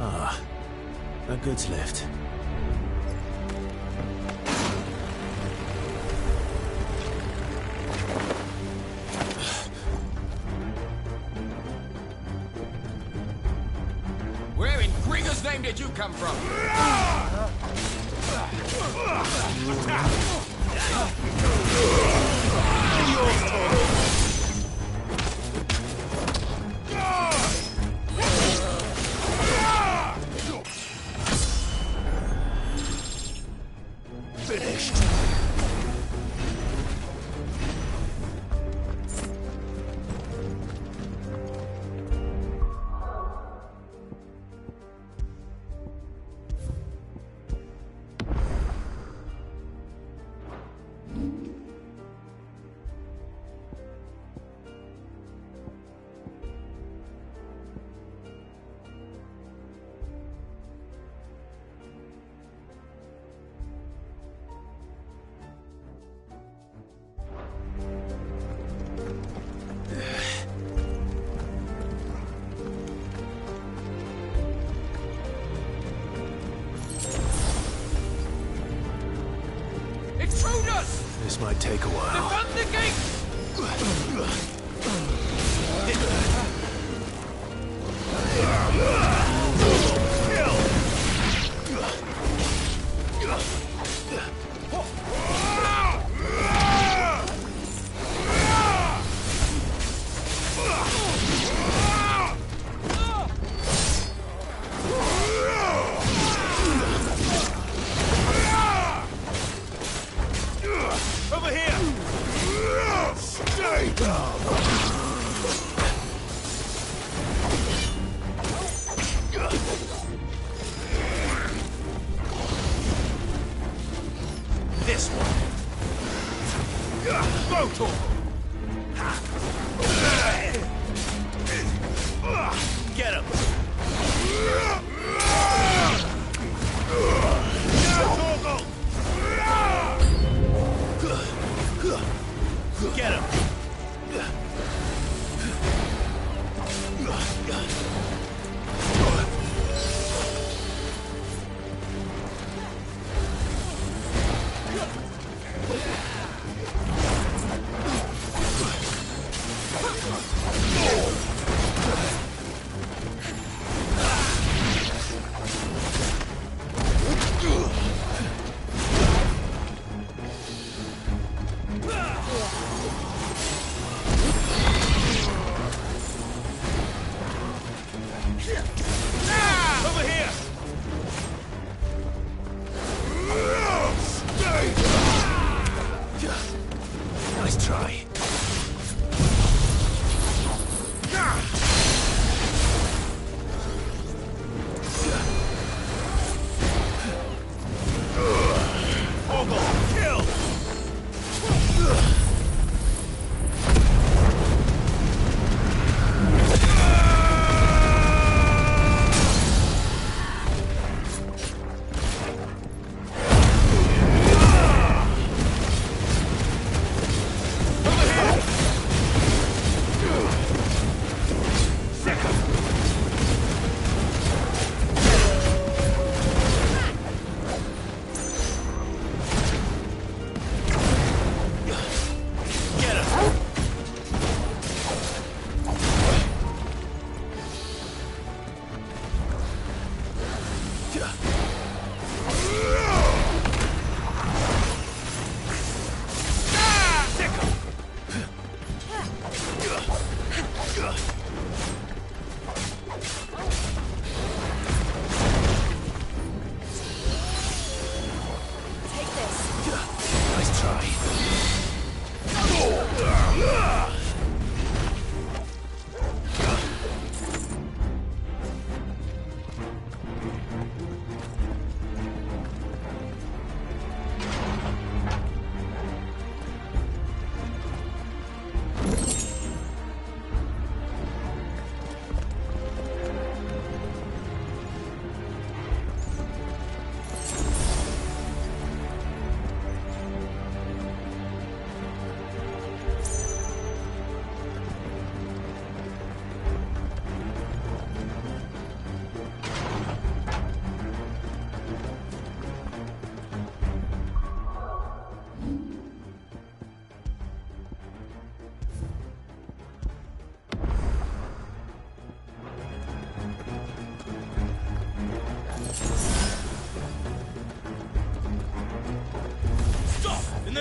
Ah, a goods lift. Where in Gregor's name did you come from? Finished. Intruders! This might take a while. Defend the gate! Over here! Stay down!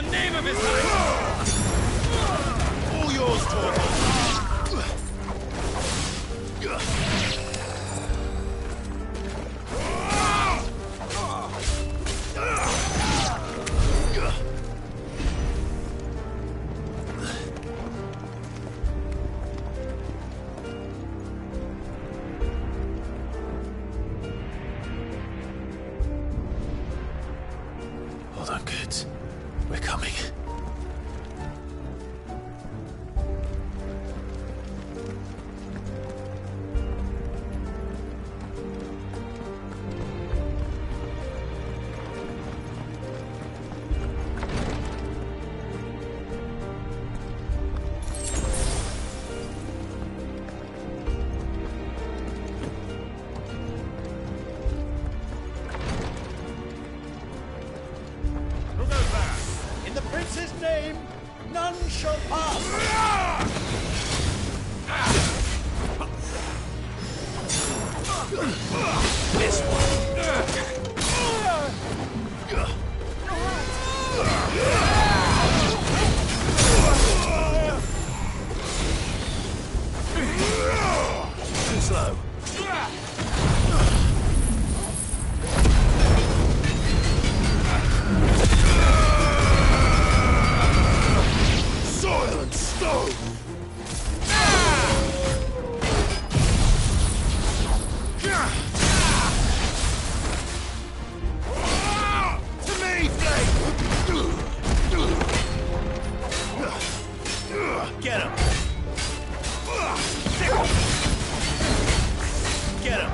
the name of his life! All yours, Torvald! Hold on, kids. We're coming. In the prince's name, none shall pass! This one. Too slow. Soil and stone! To me, Flame! Get him. Get him.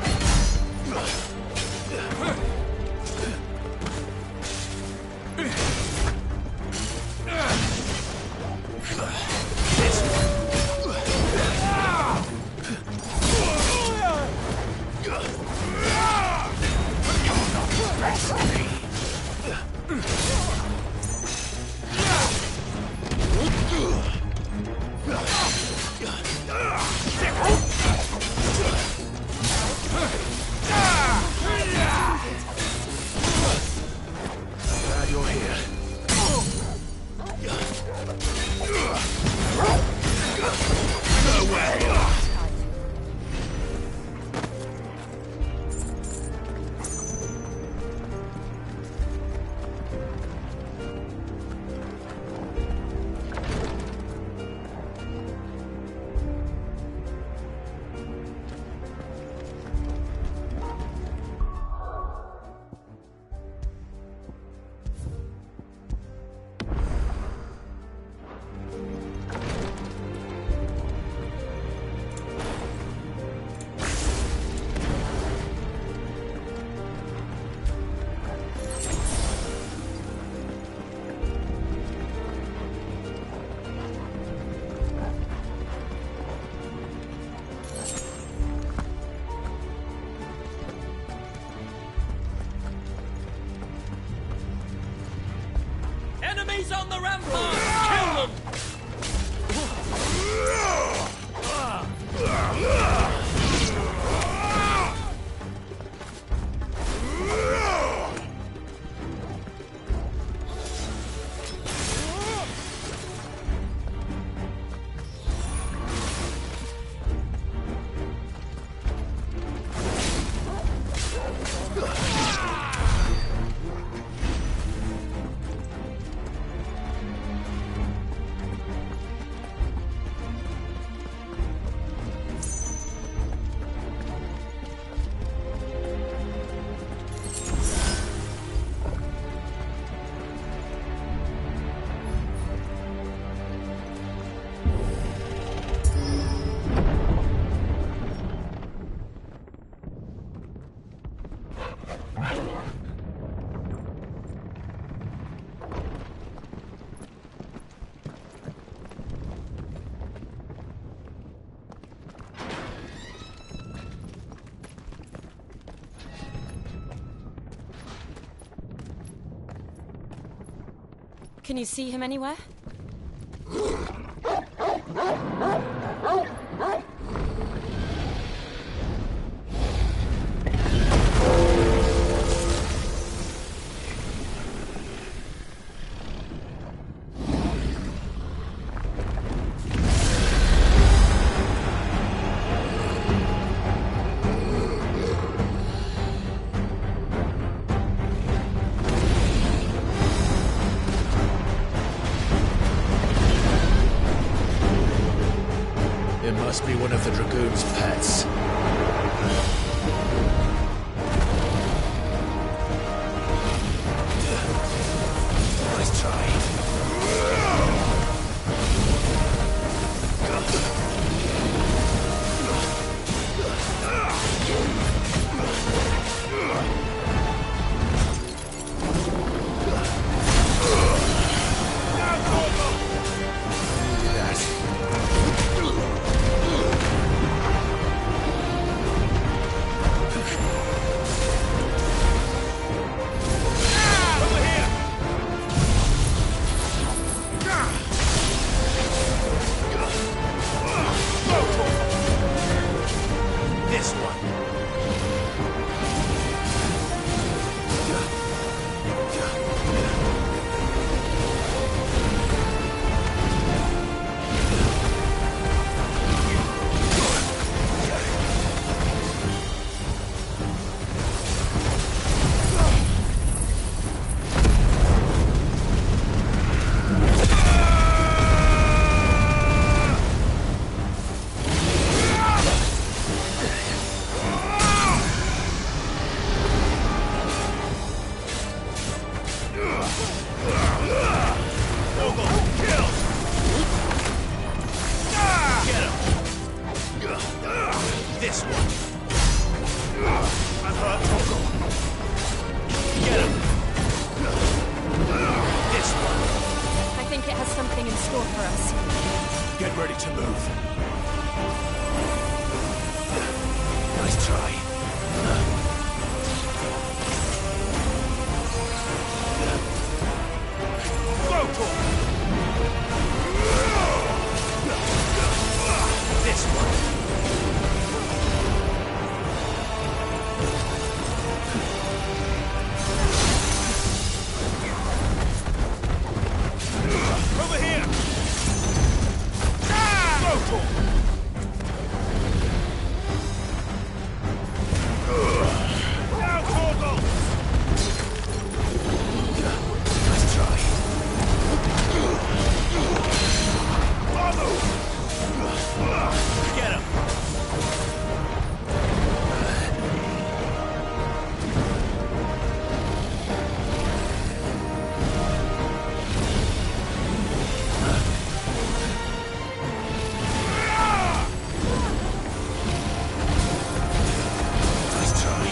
Glad you're here. Nowhere. Enemies on the rampart! Kill them! Can you see him anywhere? must be one of the Dragoon's pets. Nice try. This one. This one. I'm hurt. Get him. This one. I think it has something in store for us. Get ready to move. Nice try. This one. Over here! Nice try. Get him! Nice try.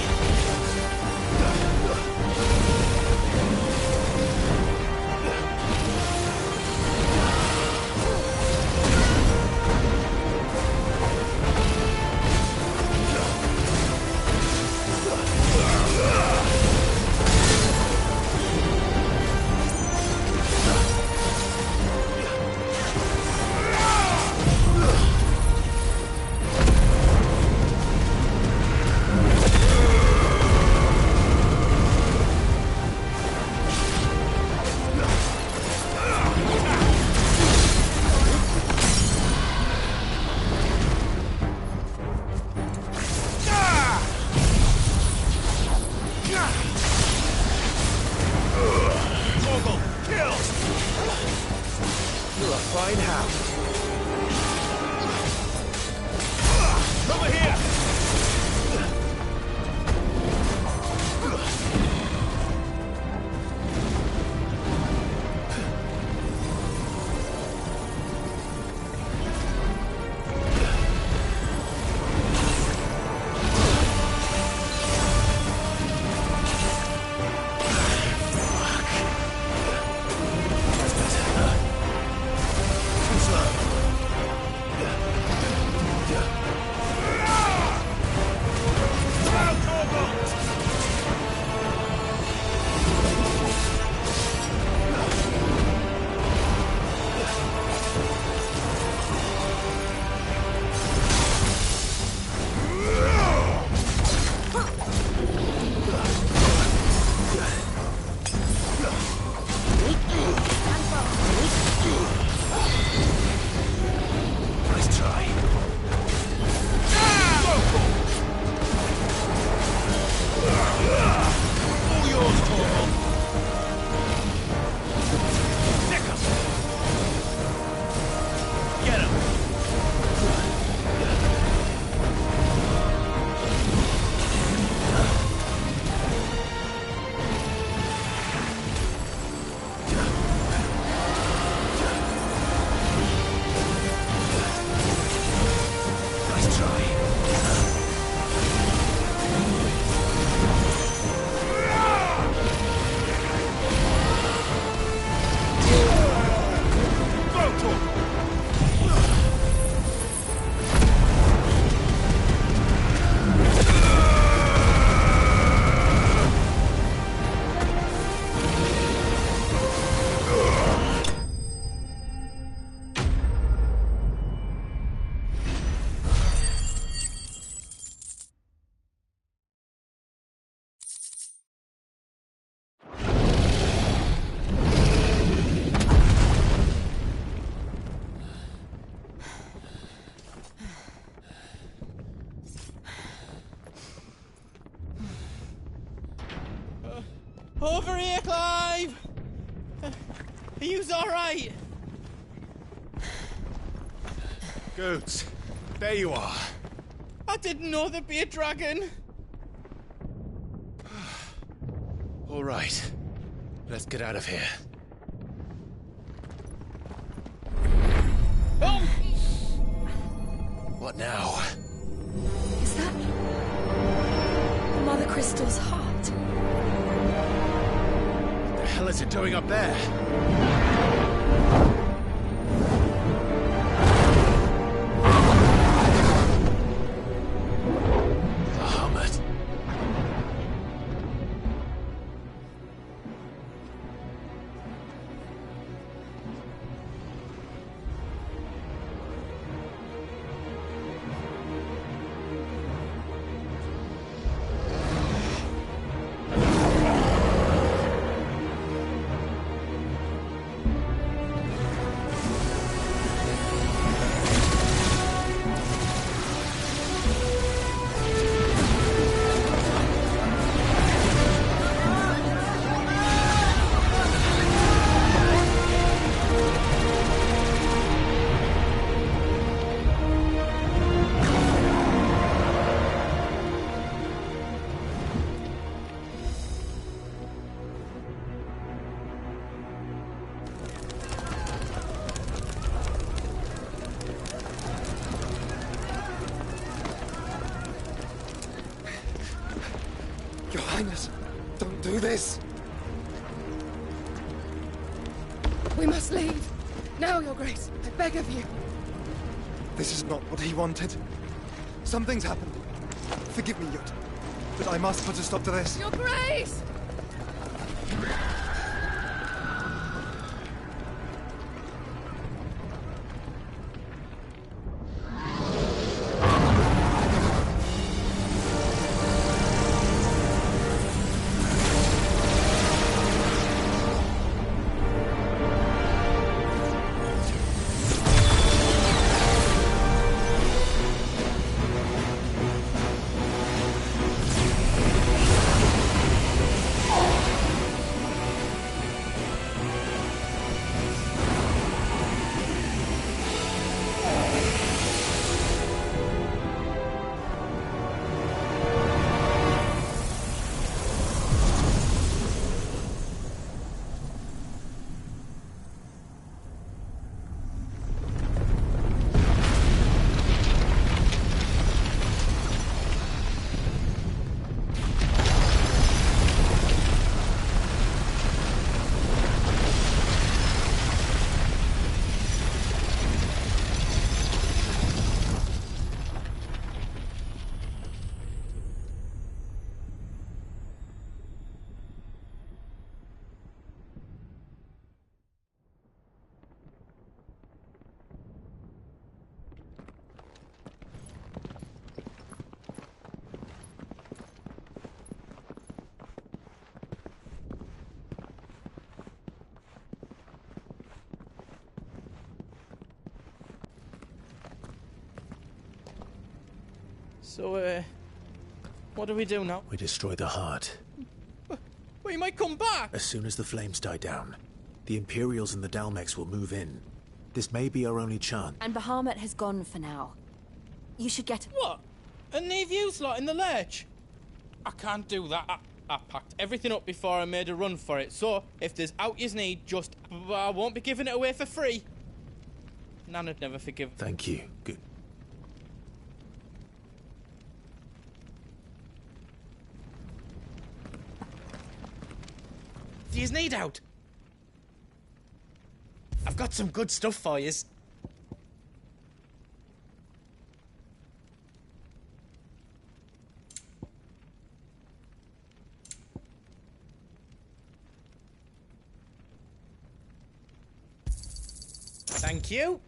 Torgal, kills! You're a fine hound. Over here! Too slow. Over here, Clive! Are you alright? Goods, there you are. I didn't know there'd be a dragon. All right, let's get out of here. Oh! What now? Is that Mother Crystal's heart? What the hell is it doing up there? Your Highness, don't do this. We must leave. Now, Your Grace. I beg of you. This is not what he wanted. Something's happened. Forgive me, Yut, but I must put a stop to this. Your Grace! So, what do we do now? We destroy the heart. Well, he might come back! As soon as the flames die down, the Imperials and the Dalmex will move in. This may be our only chance. And Bahamut has gone for now. You should get... What? And leave you lot in the lurch? I can't do that. I packed everything up before I made a run for it, so if there's out you need, I won't be giving it away for free. Nana'd never forgive. Thank you. Good. Do you need out? I've got some good stuff for yous. Thank you.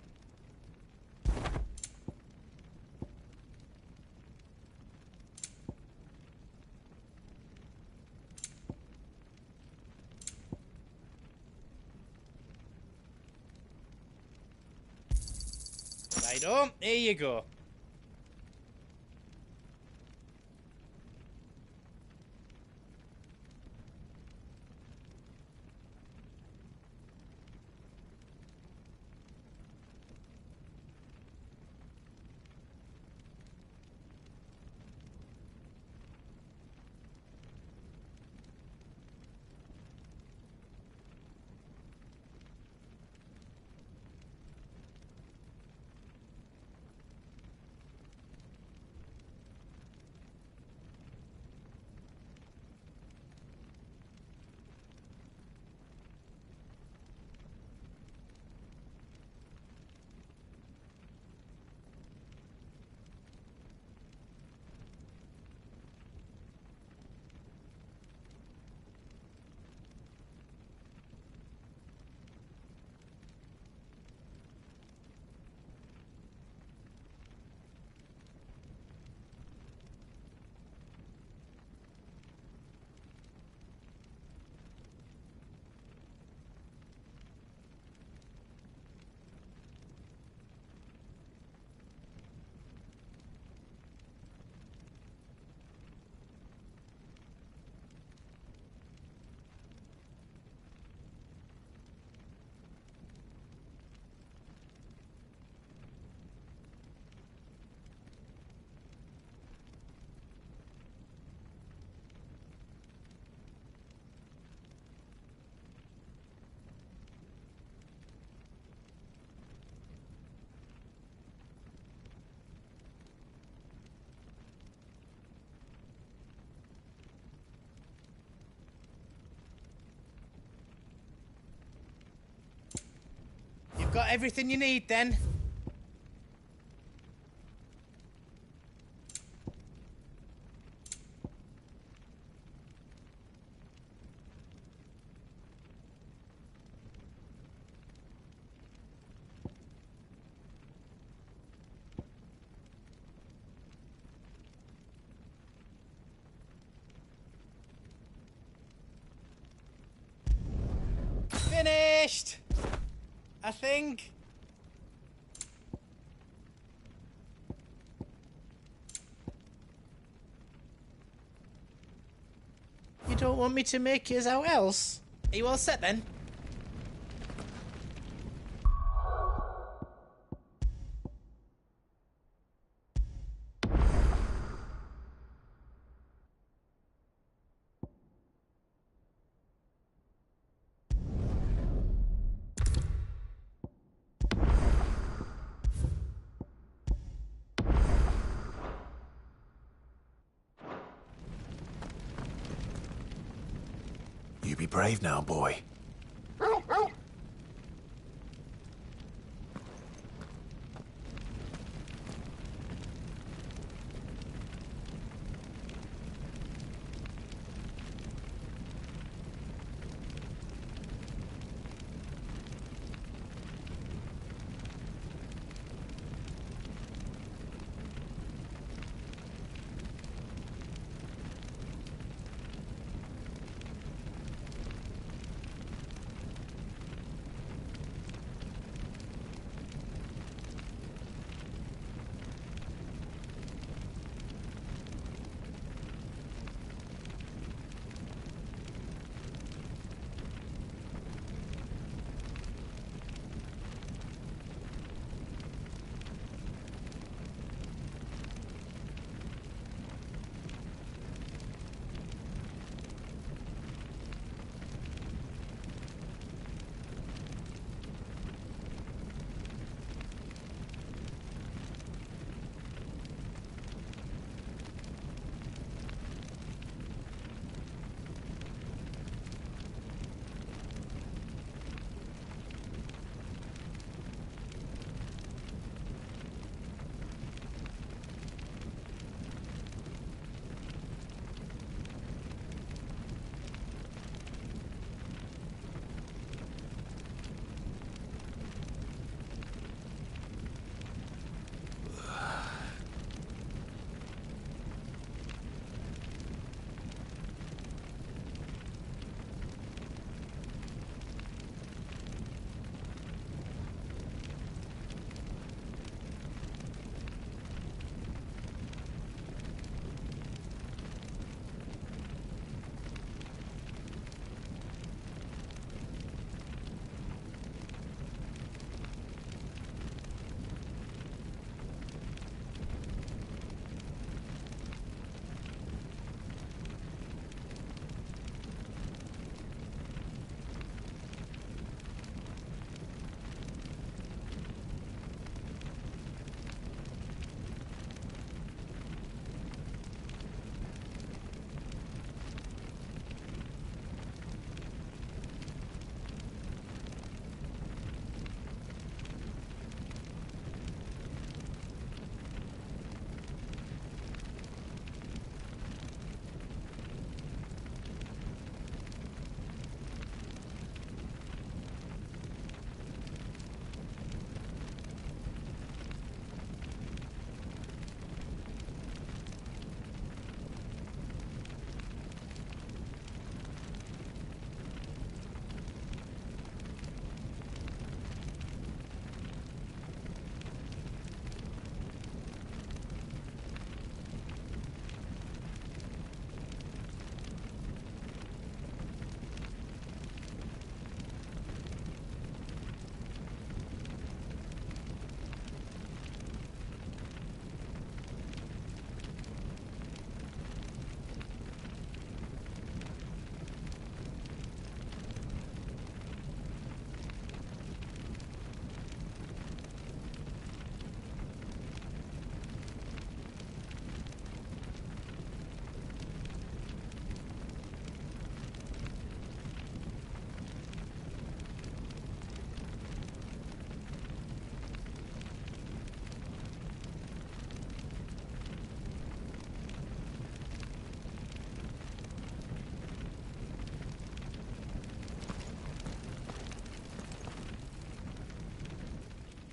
Righto, here you go. got everything you need then? Finished! I think. You don't want me to make yours out else? Are you all set then? You be brave now, boy.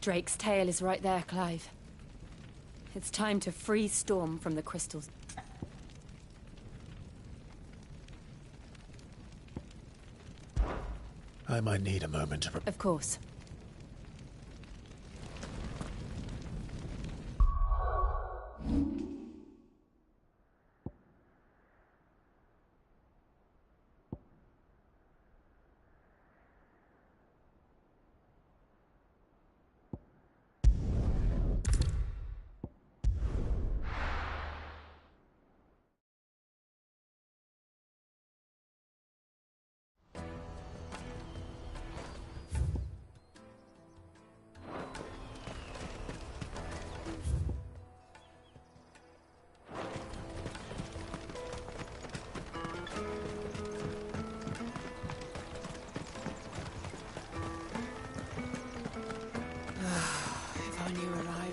Drake's tail is right there, Clive. It's time to free Storm from the crystals. I might need a moment to... Of course.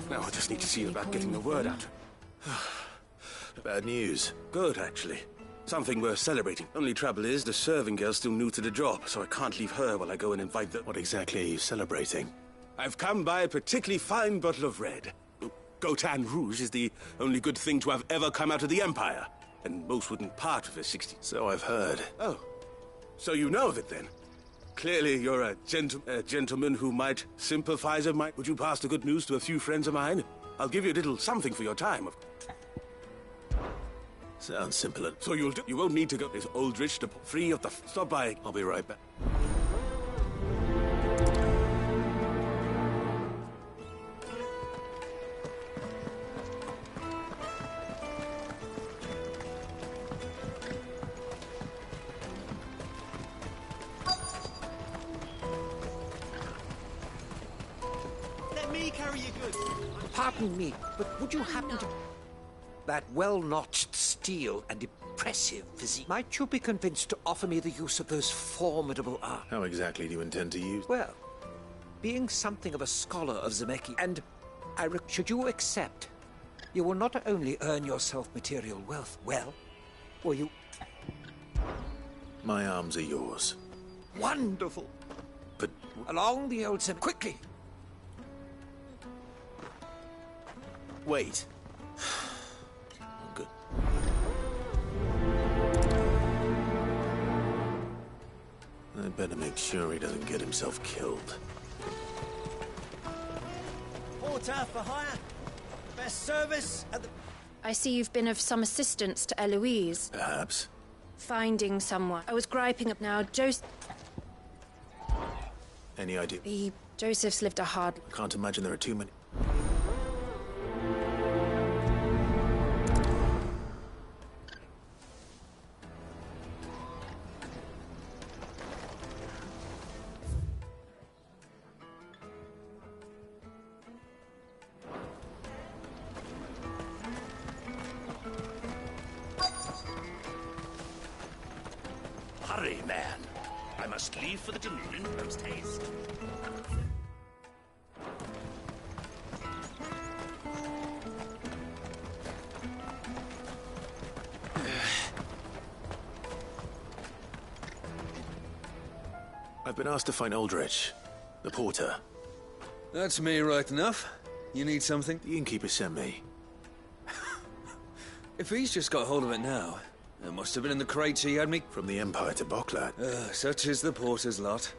Now I just need to see about getting the word out. Bad news. Good, actually. Something worth celebrating. Only trouble is, the serving girl's still new to the job, so I can't leave her while I go and invite the... What exactly are you celebrating? I've come by a particularly fine bottle of red. Gotan Rouge is the only good thing to have ever come out of the Empire. And most wouldn't part with a 60. So I've heard. Oh. So you know of it, then? Clearly, you're a gentleman who might sympathize of mine. Would you pass the good news to a few friends of mine? I'll give you a little something for your time. Sounds simple. So you won't need to go to Aldrich to free of the... Stop by. I'll be right back. Pardon me, but would you happen to... That well-notched steel and impressive physique. Might you be convinced to offer me the use of those formidable arms? How exactly do you intend to use... Well, being something of a scholar of Zemeki, and should you accept, you will not only earn yourself material wealth, well, or you... My arms are yours. Wonderful! But... Along the old Zem... Quickly! Wait. Good. I'd better make sure he doesn't get himself killed. Porter for hire. Best service at the... I see you've been of some assistance to Eloise. Perhaps. Finding someone. I was griping up now. Any idea? Joseph's lived a hard... I can't imagine there are too many... Hurry, man. I must leave for the Dominion post haste. I've been asked to find Aldrich, the porter. That's me right enough. You need something? The innkeeper sent me. If he's just got hold of it now, it must have been in the crates he had me... From the Empire to Boklad. Such is the porter's lot.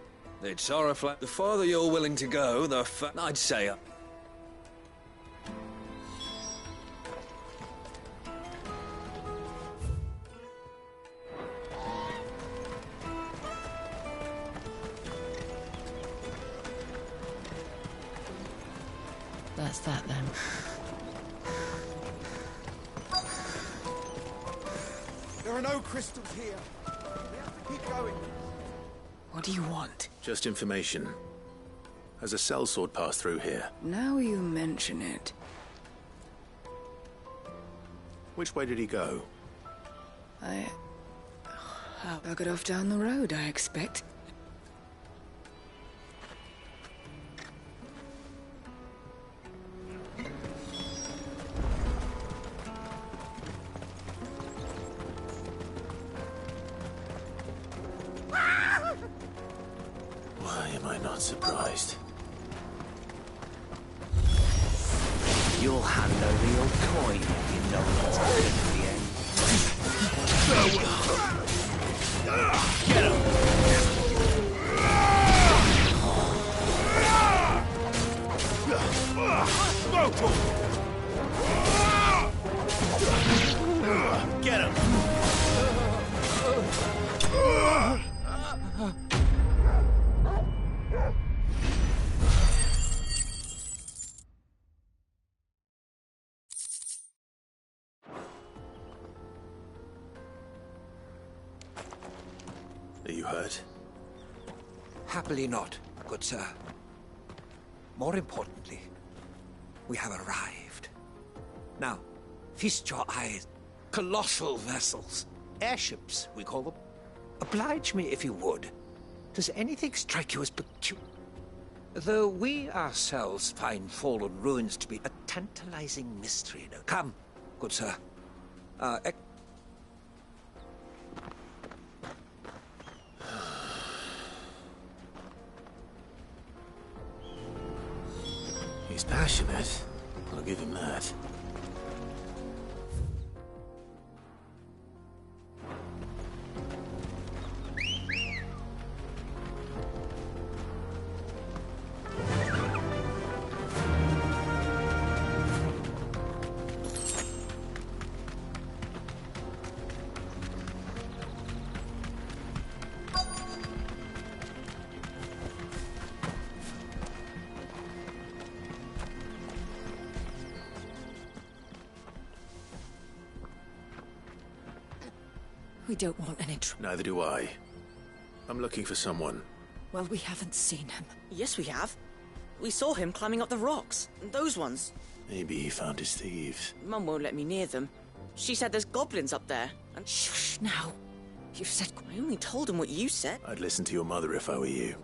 It's horrifying. The farther you're willing to go, the I'd say up. That's that, then. There are no crystals here. We have to keep going. What do you want? Just information. Has a sellsword passed through here? Now you mention it. Which way did he go? I'll get off down the road, I expect. Why am I not surprised? You'll hand over your coin if you know what's good at the end. Get him! Get him! Are you hurt? Happily not, good sir. More importantly, we have arrived. Now, feast your eyes. Colossal vessels. Airships, we call them. Oblige me if you would. Does anything strike you as peculiar? Though we ourselves find fallen ruins to be a tantalizing mystery. Now, come, good sir. He's passionate. I'll give him that. We don't want any Neither do I. I'm looking for someone. Well, we haven't seen him. Yes, we have. We saw him climbing up the rocks. Those ones. Maybe he found his thieves. Mum won't let me near them. She said there's goblins up there. And shush now. You said... I only told him what you said. I'd listen to your mother if I were you.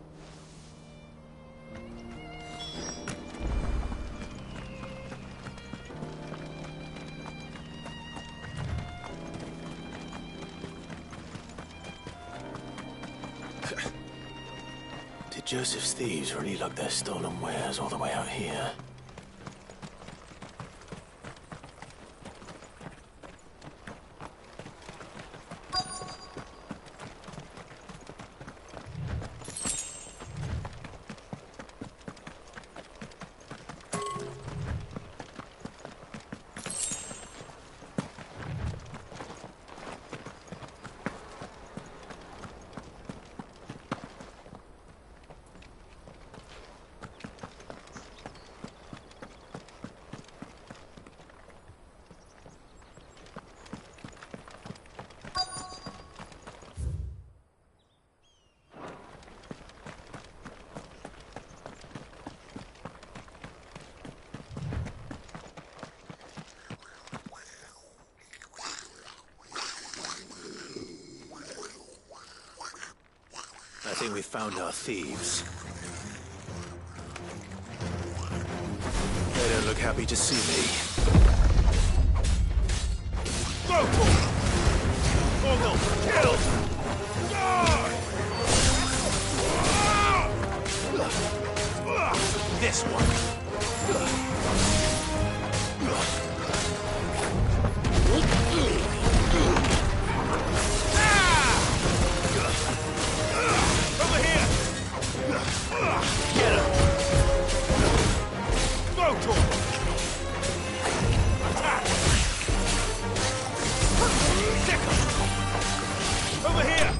Did Joseph's thieves really lug their stolen wares all the way out here? I think we found our thieves. They don't look happy to see me. Go for it! Mogul, kill! This one. Over here! Get him! Go to him! Attack! Stick him! Over here!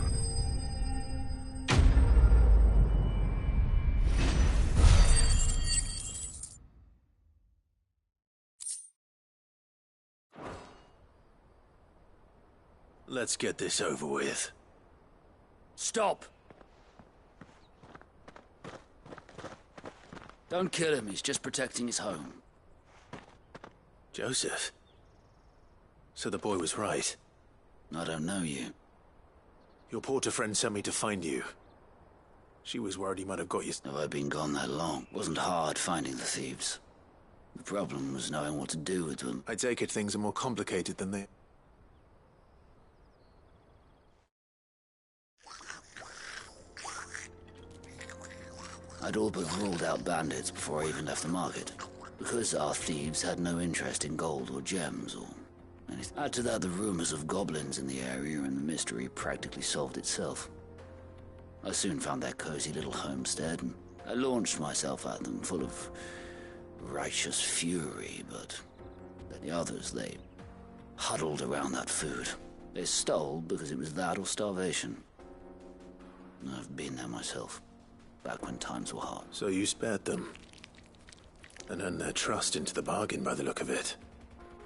Let's get this over with. Stop! Don't kill him, he's just protecting his home. Joseph? So the boy was right. I don't know you. Your porter friend sent me to find you. She was worried he might have got you. Have I been gone that long? It wasn't hard finding the thieves. The problem was knowing what to do with them. I take it things are more complicated than they... I'd all but ruled out bandits before I even left the market. Because our thieves had no interest in gold or gems or anything. Add to that the rumors of goblins in the area, and the mystery practically solved itself. I soon found their cozy little homestead, and I launched myself at them, full of righteous fury, but the others, they huddled around that food. They stole because it was that or starvation. I've been there myself, back when times were hard. So you spared them, and earned their trust into the bargain by the look of it.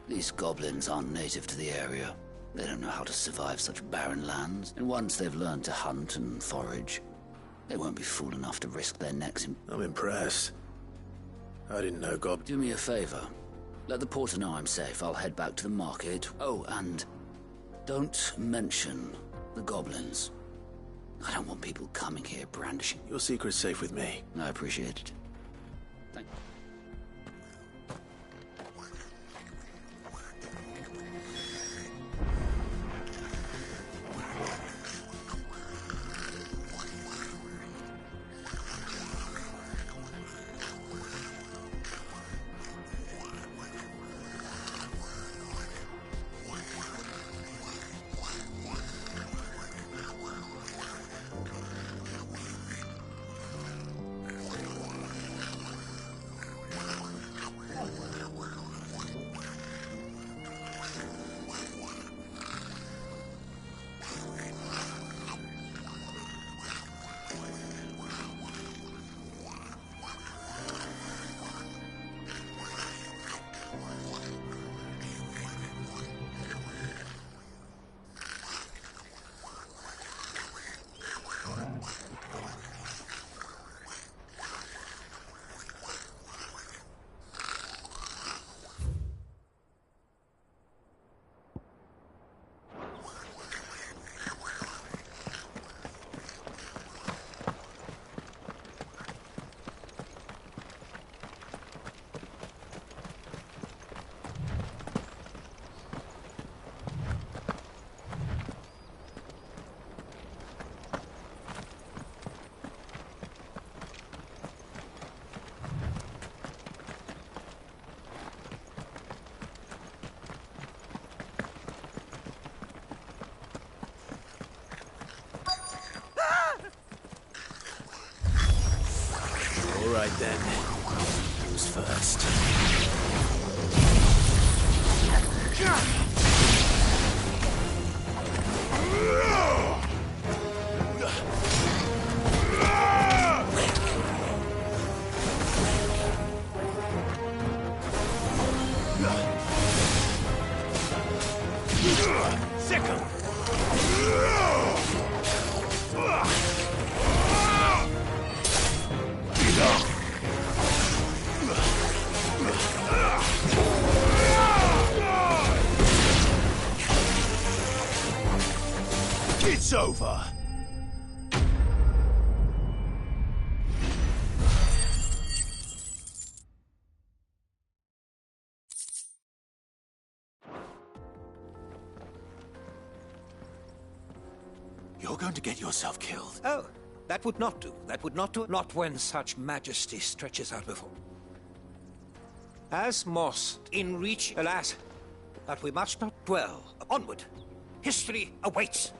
These goblins aren't native to the area. They don't know how to survive such barren lands, and once they've learned to hunt and forage, they won't be fool enough to risk their necks in... I'm impressed. I didn't know Do me a favor. Let the porter know I'm safe. I'll head back to the market. Oh, and don't mention the goblins. I don't want people coming here brandishing... Your secret's safe with me. I appreciate it. Thank you. All right then. Who's first? It's over. You're going to get yourself killed. Oh, that would not do. That would not do. Not when such majesty stretches out before. As moss in reach, alas, but we must not dwell. Onward. History awaits.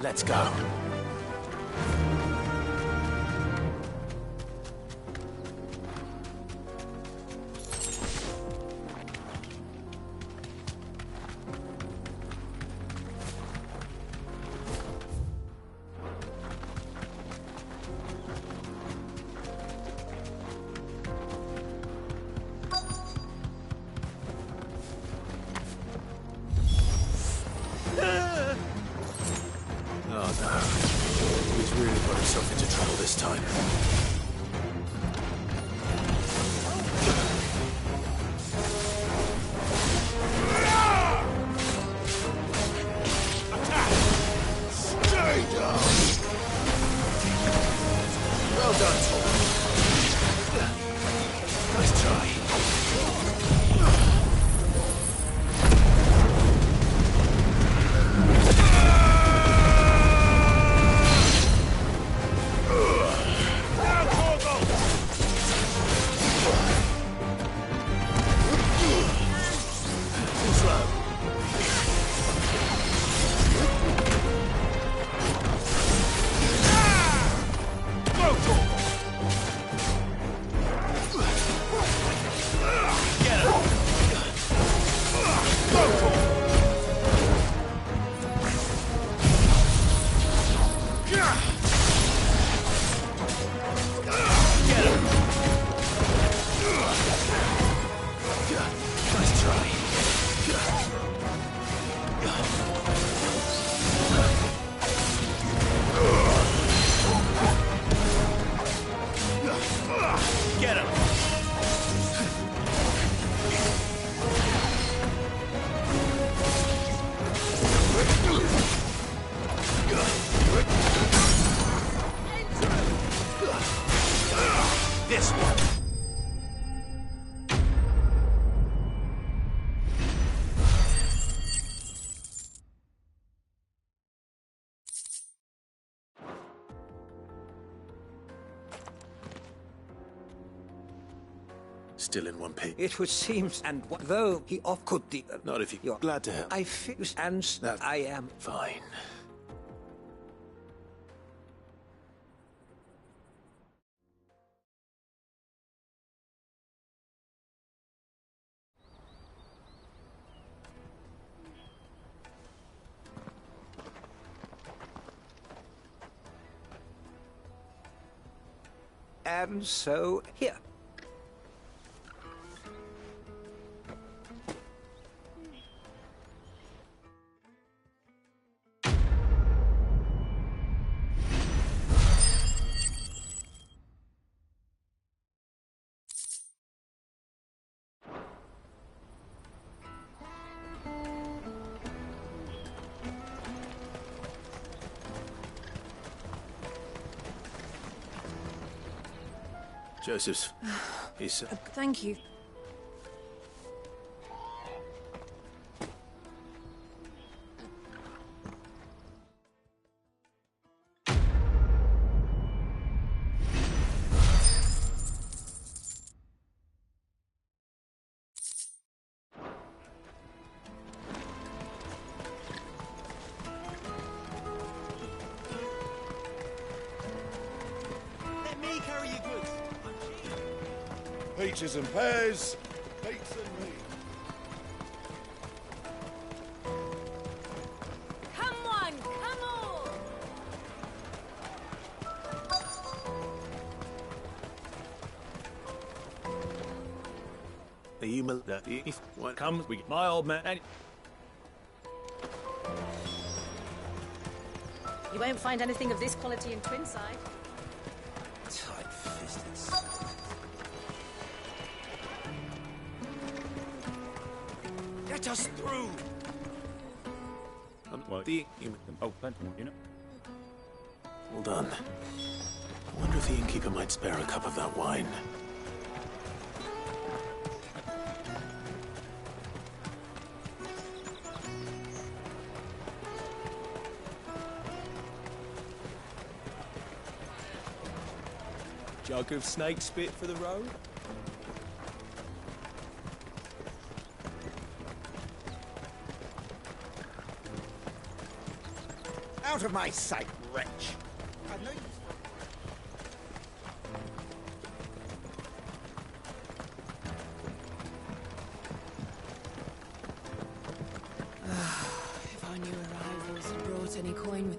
Let's go. Well done, Tom. This one. Still in one piece. It would seem, and though he off could the... Not if you're glad to help. I feel, and that I am... Fine. And so, here. Joseph's... he's... Thank you. Let me carry your goods. Peaches and pears, beets and meat. Come on, come on! Are you if what Comes, we get my old man and... You won't find anything of this quality in Twinside. Tight-fisted. Get us through. you know. Well done. I wonder if the innkeeper might spare a cup of that wine. Jug of snake spit for the road? Out of my sight, wretch. I know you... If our new arrivals had brought any coin with...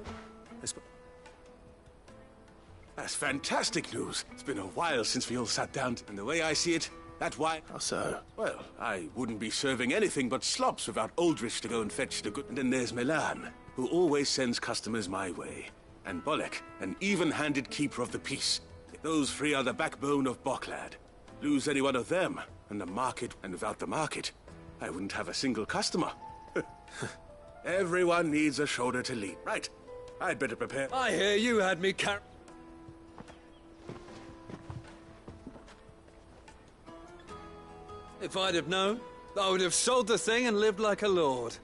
That's fantastic news. It's been a while since we all sat down, and the way I see it, that wine... How so? Well, I wouldn't be serving anything but slops without Aldrich to go and fetch the good... And then there's Milan, who always sends customers my way. And Bolek, an even-handed keeper of the peace. Those three are the backbone of Boklad. Lose any one of them, and the market... And without the market, I wouldn't have a single customer. Everyone needs a shoulder to lean. Right. I'd better prepare... I hear you had me If I'd have known, I would have sold the thing and lived like a lord.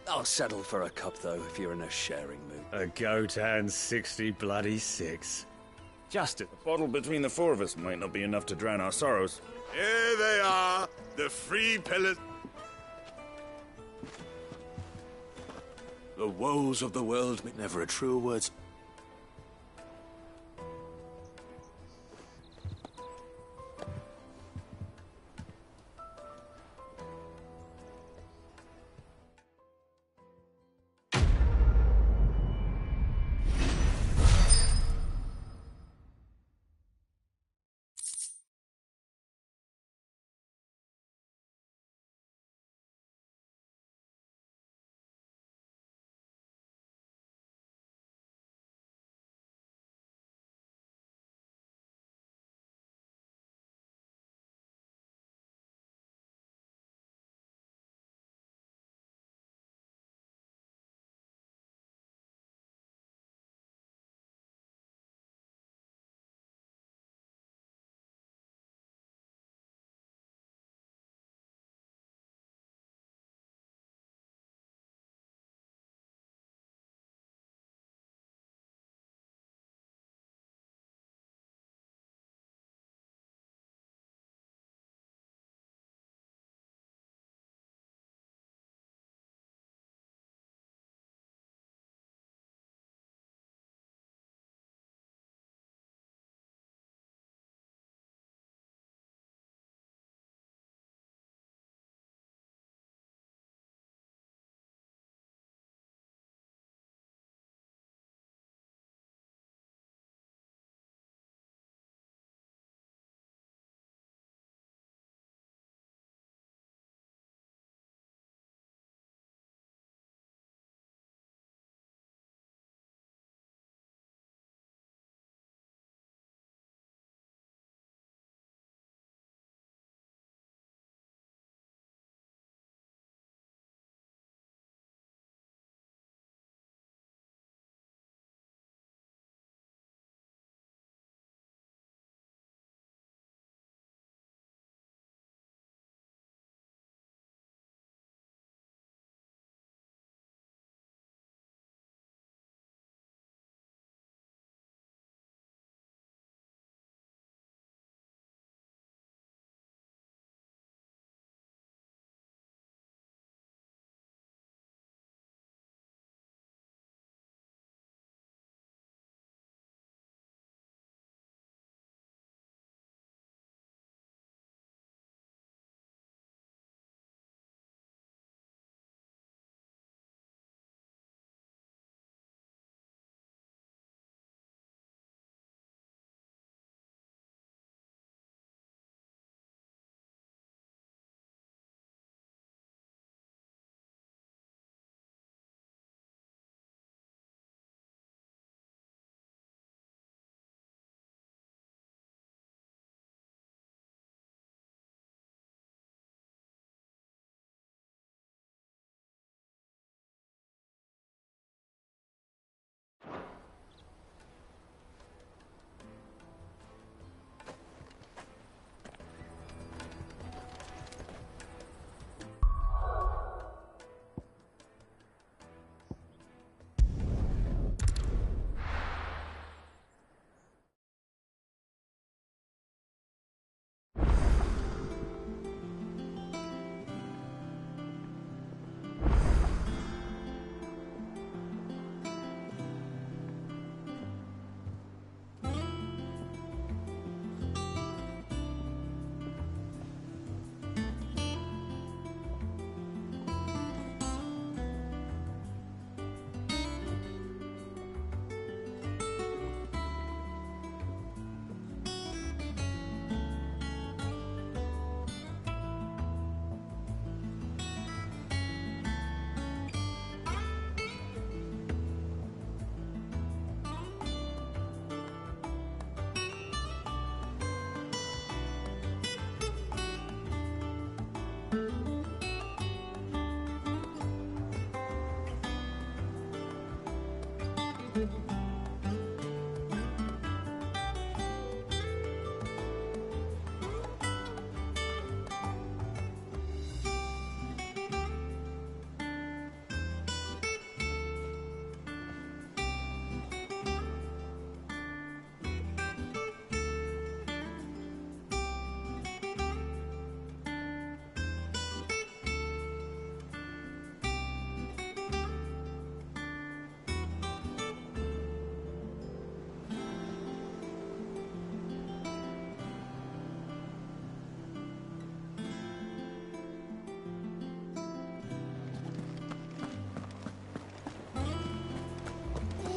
I'll settle for a cup, though, if you're in a sharing mood. A goat and 60 bloody 6. Just it. A bottle between the four of us might not be enough to drown our sorrows. Here they are, the free pillars. The woes of the world... Never a truer words.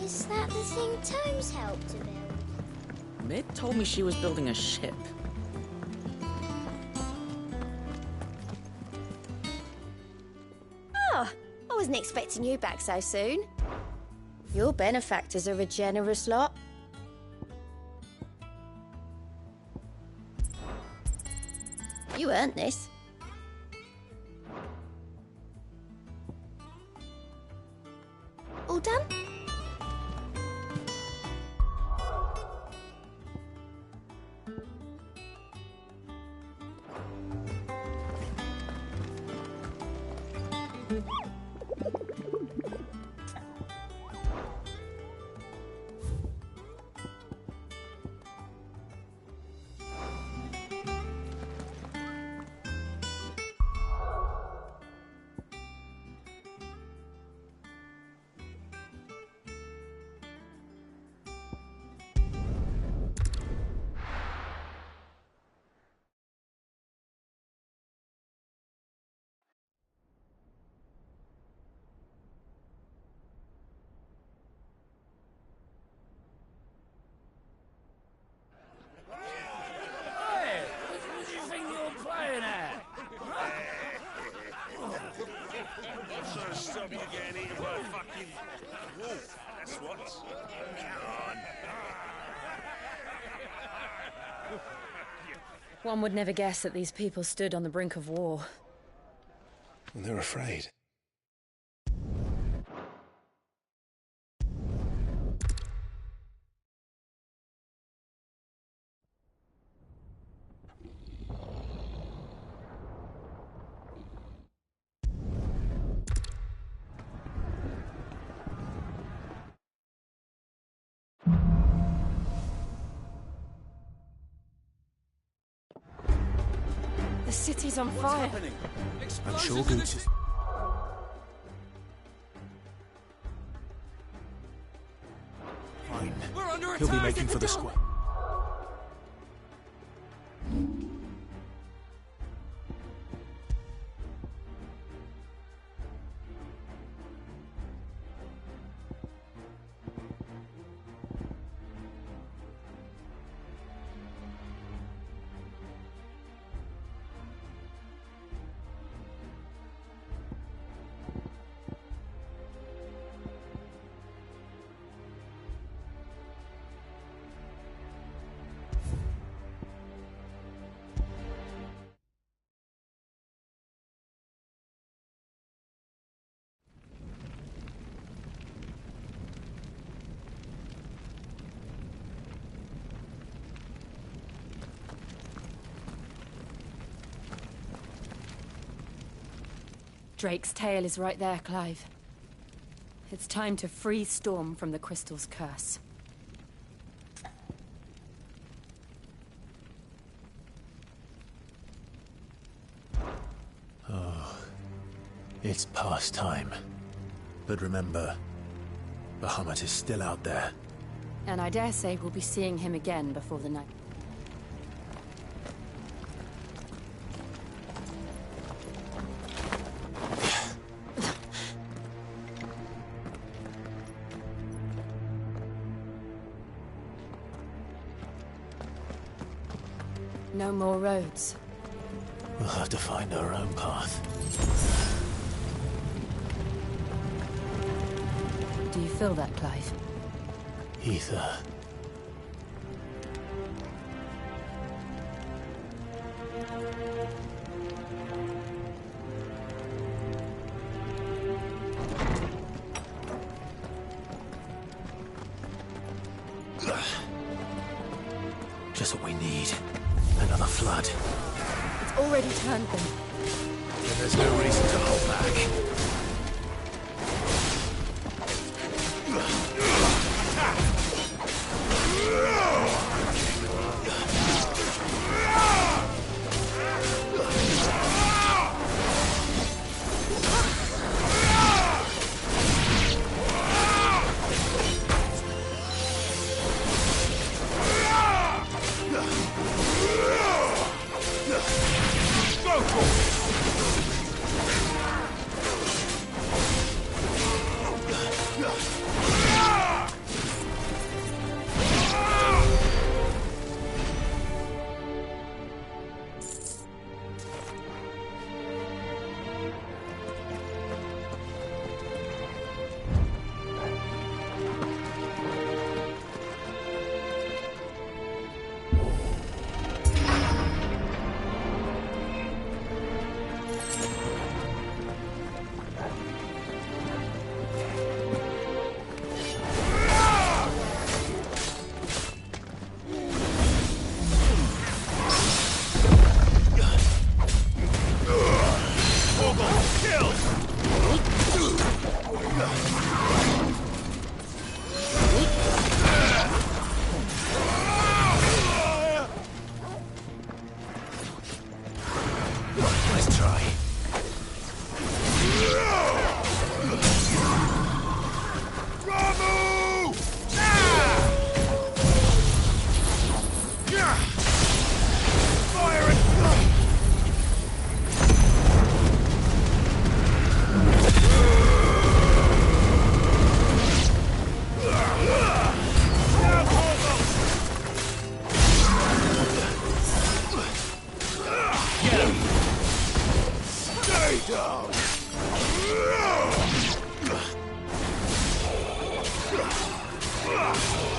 Is that the thing Tomes helped to build? Mid told me she was building a ship. Ah, I wasn't expecting you back so soon. Your benefactors are a generous lot. You earned this. All done? Hey, what do you think you're playing at? I'm trying to stop you getting eaten by a fucking wolf. That's what. Come on. One would never guess that these people stood on the brink of war. And they're afraid. The city's on fire. I'm sure Gooch is... Fine. He'll be making for the square. Drake's tail is right there, Clive. It's time to free Storm from the Crystal's curse. Oh, it's past time. But remember, Bahamut is still out there. And I dare say we'll be seeing him again before the night. No more roads. We'll have to find our own path. Do you feel that, Clive? Ether. Just what we need. Another flood. It's already turned them. Then there's no reason to hold back.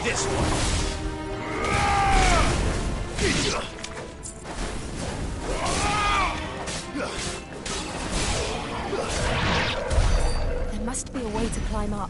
this one! There must be a way to climb up.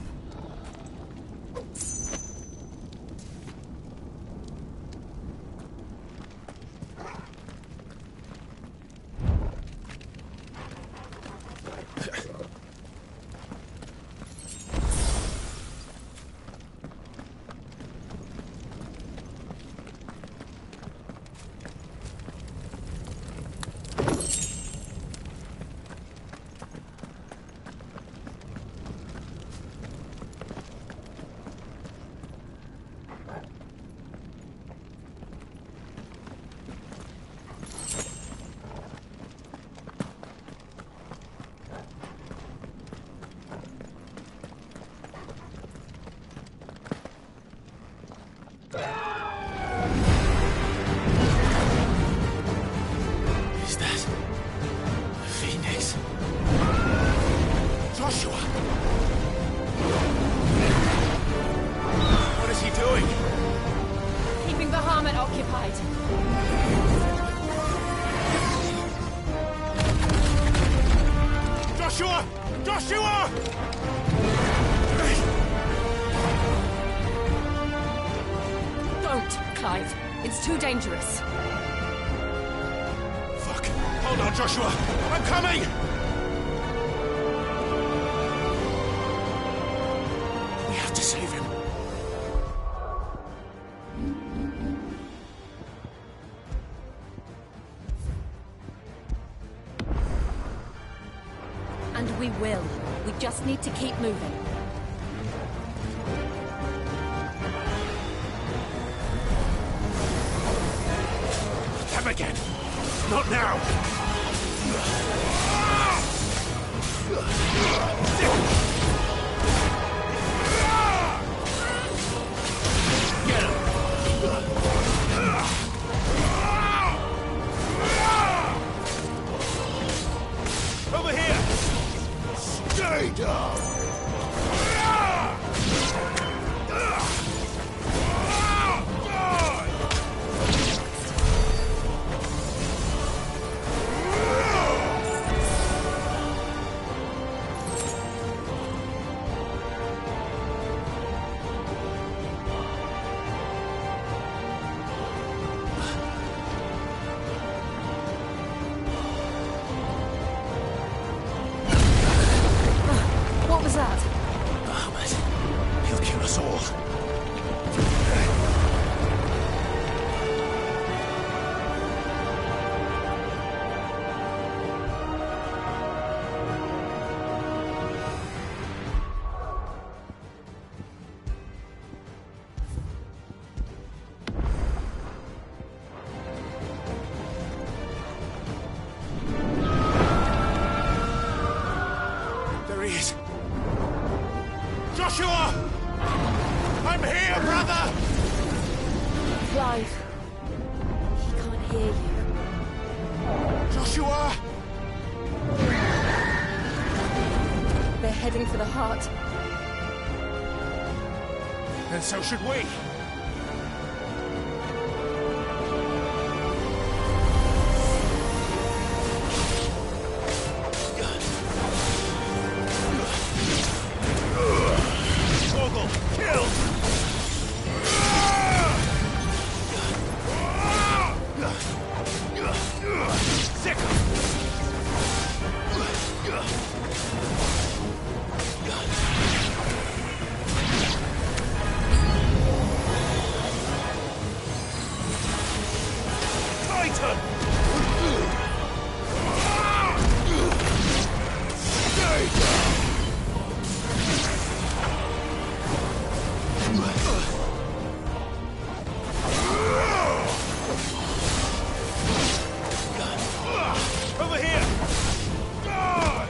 Is that a phoenix? Joshua! What is he doing? Keeping the Bahamut occupied. Joshua! Joshua! Don't, Clive. It's too dangerous. Fuck. Hold on, Joshua. I'm coming! We have to save him. And we will. We just need to keep moving. Come again. Not now. Get him. Over here. Stay down. What was that? Bahamut. He'll kill us all. There he is. Joshua! I'm here, brother! Clive. He can't hear you. Joshua! They're heading for the heart. And so should we. Vogel, killed! Titan! Stay down! Over here! Die!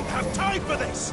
don't have time for this!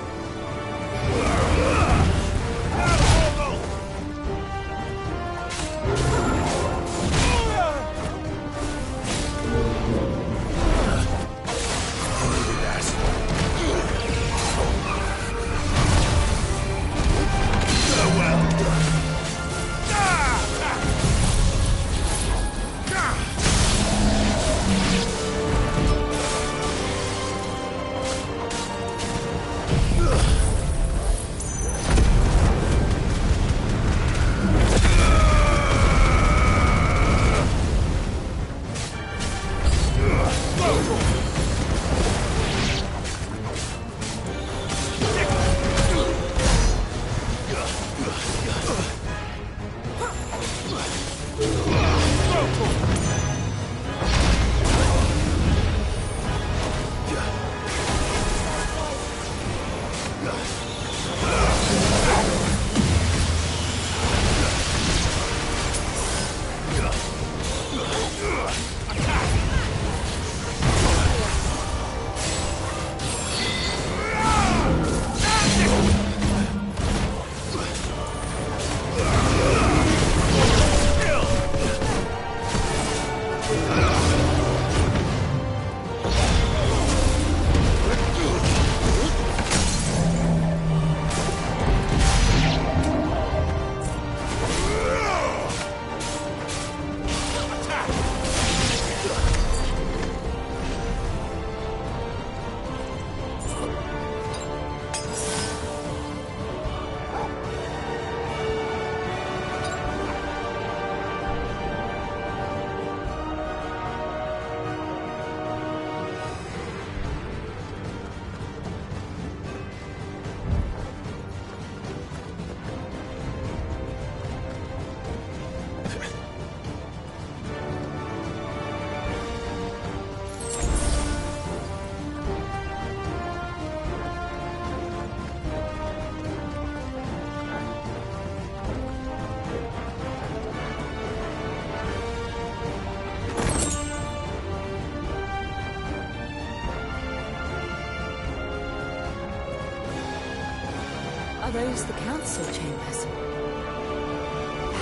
Are those the council chambers?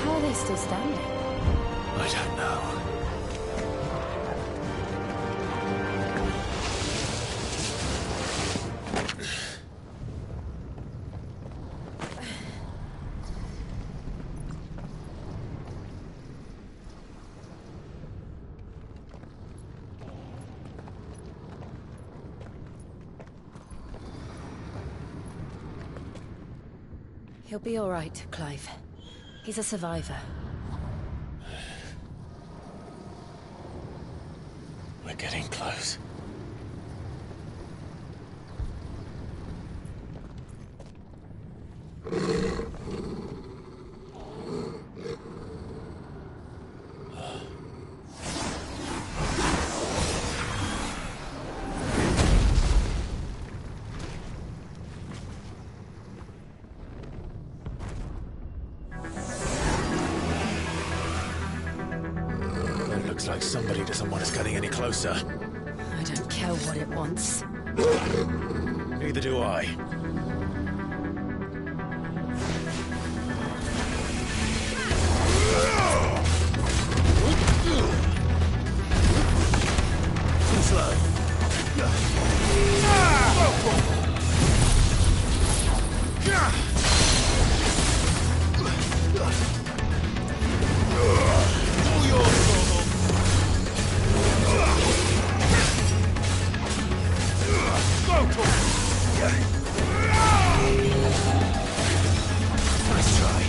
How are they still standing? I don't know. He'll be all right, Clive. He's a survivor. We're getting close. Looks like somebody doesn't want us getting any closer. I don't care what it wants. Neither do I. Too slow. All yours, nice try.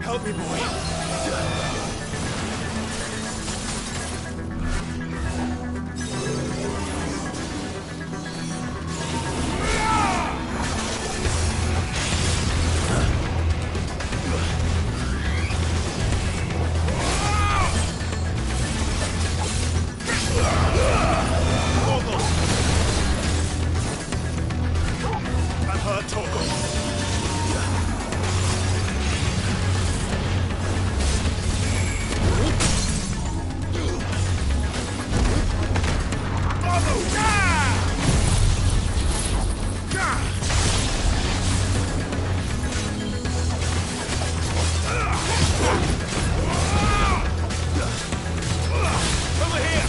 Help me, boy. I'm hurt, Torgal. Over here!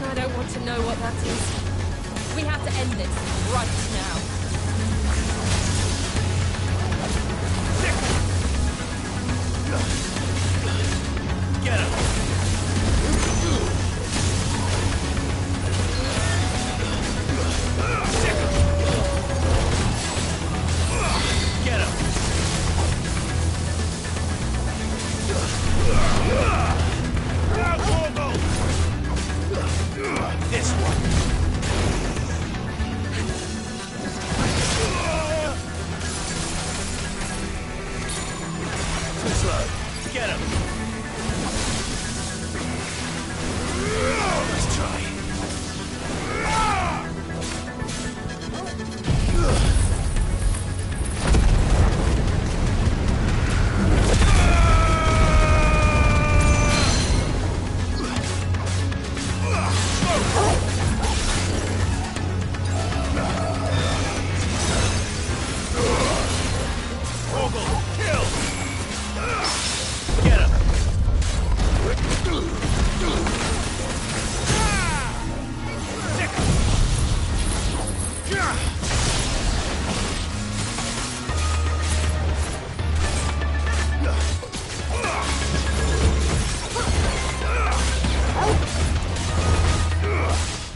I don't want to know what that is. We have to end this right now. Get him! Get him! Now, Torgal! This one! Too slow. Get him! Let's try. Torgal, kill! Get him!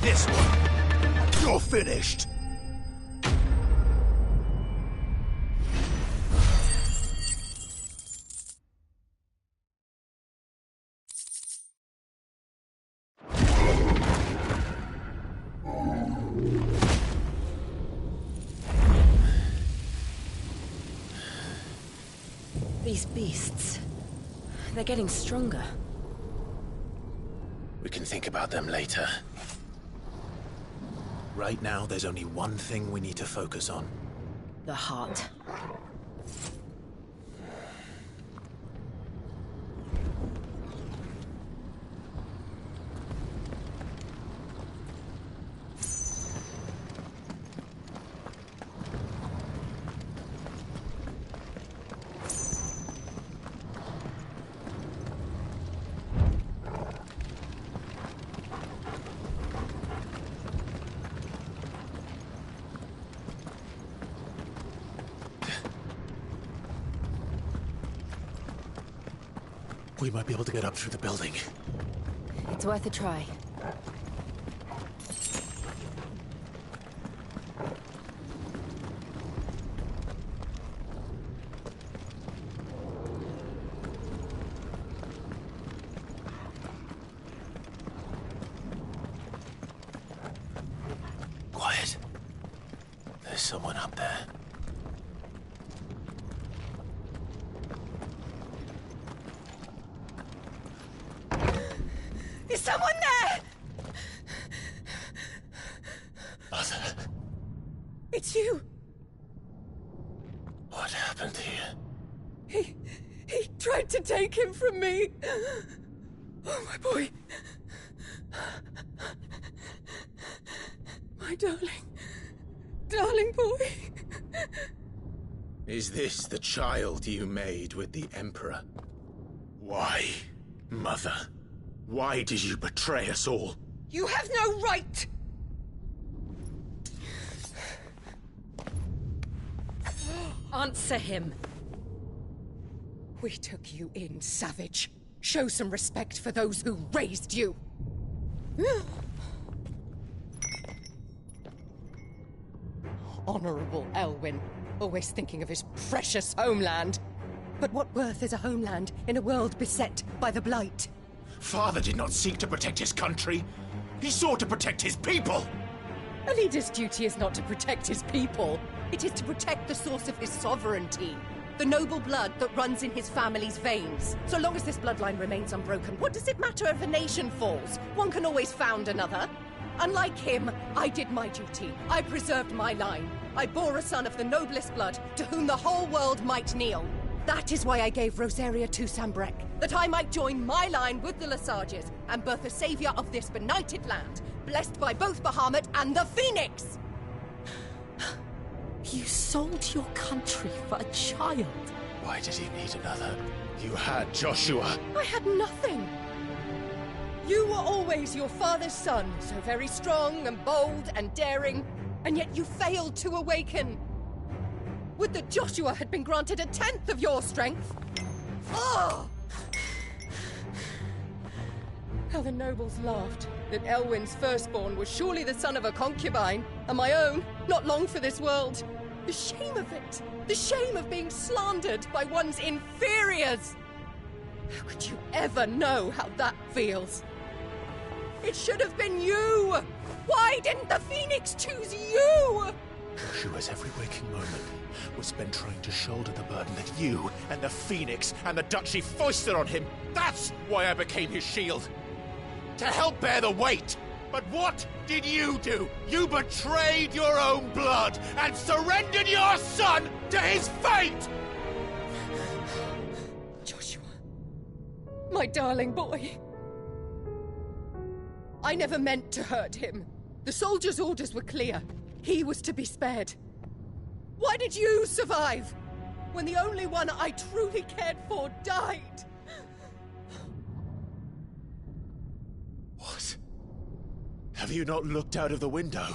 This one. You're finished. These beasts. They're getting stronger. We can think about them later. Right now, there's only one thing we need to focus on. The heart. We might be able to get up through the building. It's worth a try. Quiet. There's someone up there. Is someone there? Mother, It's you. what happened here? He tried to take him from me. Oh, my boy. My darling boy. Is this the child you made with the Emperor? Why, Mother? Why did you betray us all? You have no right. Answer him. We took you in, savage. Show some respect for those who raised you. Honorable Elwyn, always thinking of his precious homeland. But what worth is a homeland in a world beset by the Blight? Father did not seek to protect his country. He sought to protect his people. A leader's duty is not to protect his people. It is to protect the source of his sovereignty. The noble blood that runs in his family's veins. So long as this bloodline remains unbroken, what does it matter if a nation falls? One can always found another. Unlike him, I did my duty. I preserved my line. I bore a son of the noblest blood, to whom the whole world might kneel. That is why I gave Rosaria to Sambrek, that I might join my line with the Lesages and birth a savior of this benighted land, blessed by both Bahamut and the Phoenix! You sold your country for a child. Why did he need another? You had Joshua. I had nothing. You were always your father's son, so very strong and bold and daring, and yet you failed to awaken. Would that Joshua had been granted 1/10 of your strength? Oh! How the nobles laughed that Elwyn's firstborn was surely the son of a concubine, and my own, not long for this world. The shame of it! The shame of being slandered by one's inferiors! How could you ever know how that feels? It should have been you! Why didn't the Phoenix choose you? Joshua's every waking moment was spent trying to shoulder the burden that you and the Phoenix and the Duchy foisted on him. That's why I became his shield. To help bear the weight. But what did you do? You betrayed your own blood and surrendered your son to his fate! Joshua. My darling boy. I never meant to hurt him. The soldiers' orders were clear. He was to be spared. Why did you survive when the only one I truly cared for died? What? Have you not looked out of the window?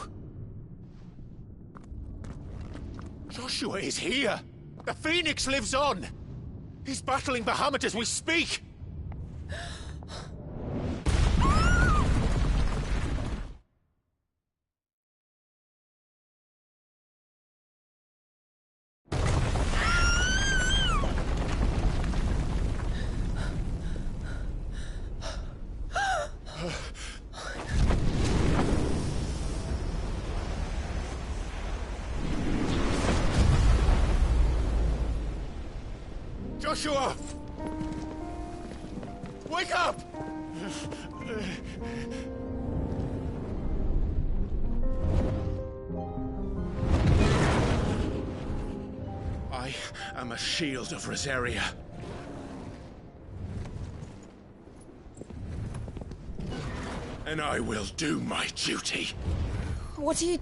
Joshua is here! The Phoenix lives on! He's battling Bahamut as we speak! Joshua! Wake up! I am a shield of Rosaria. And I will do my duty. What are you...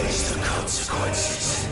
face the consequences.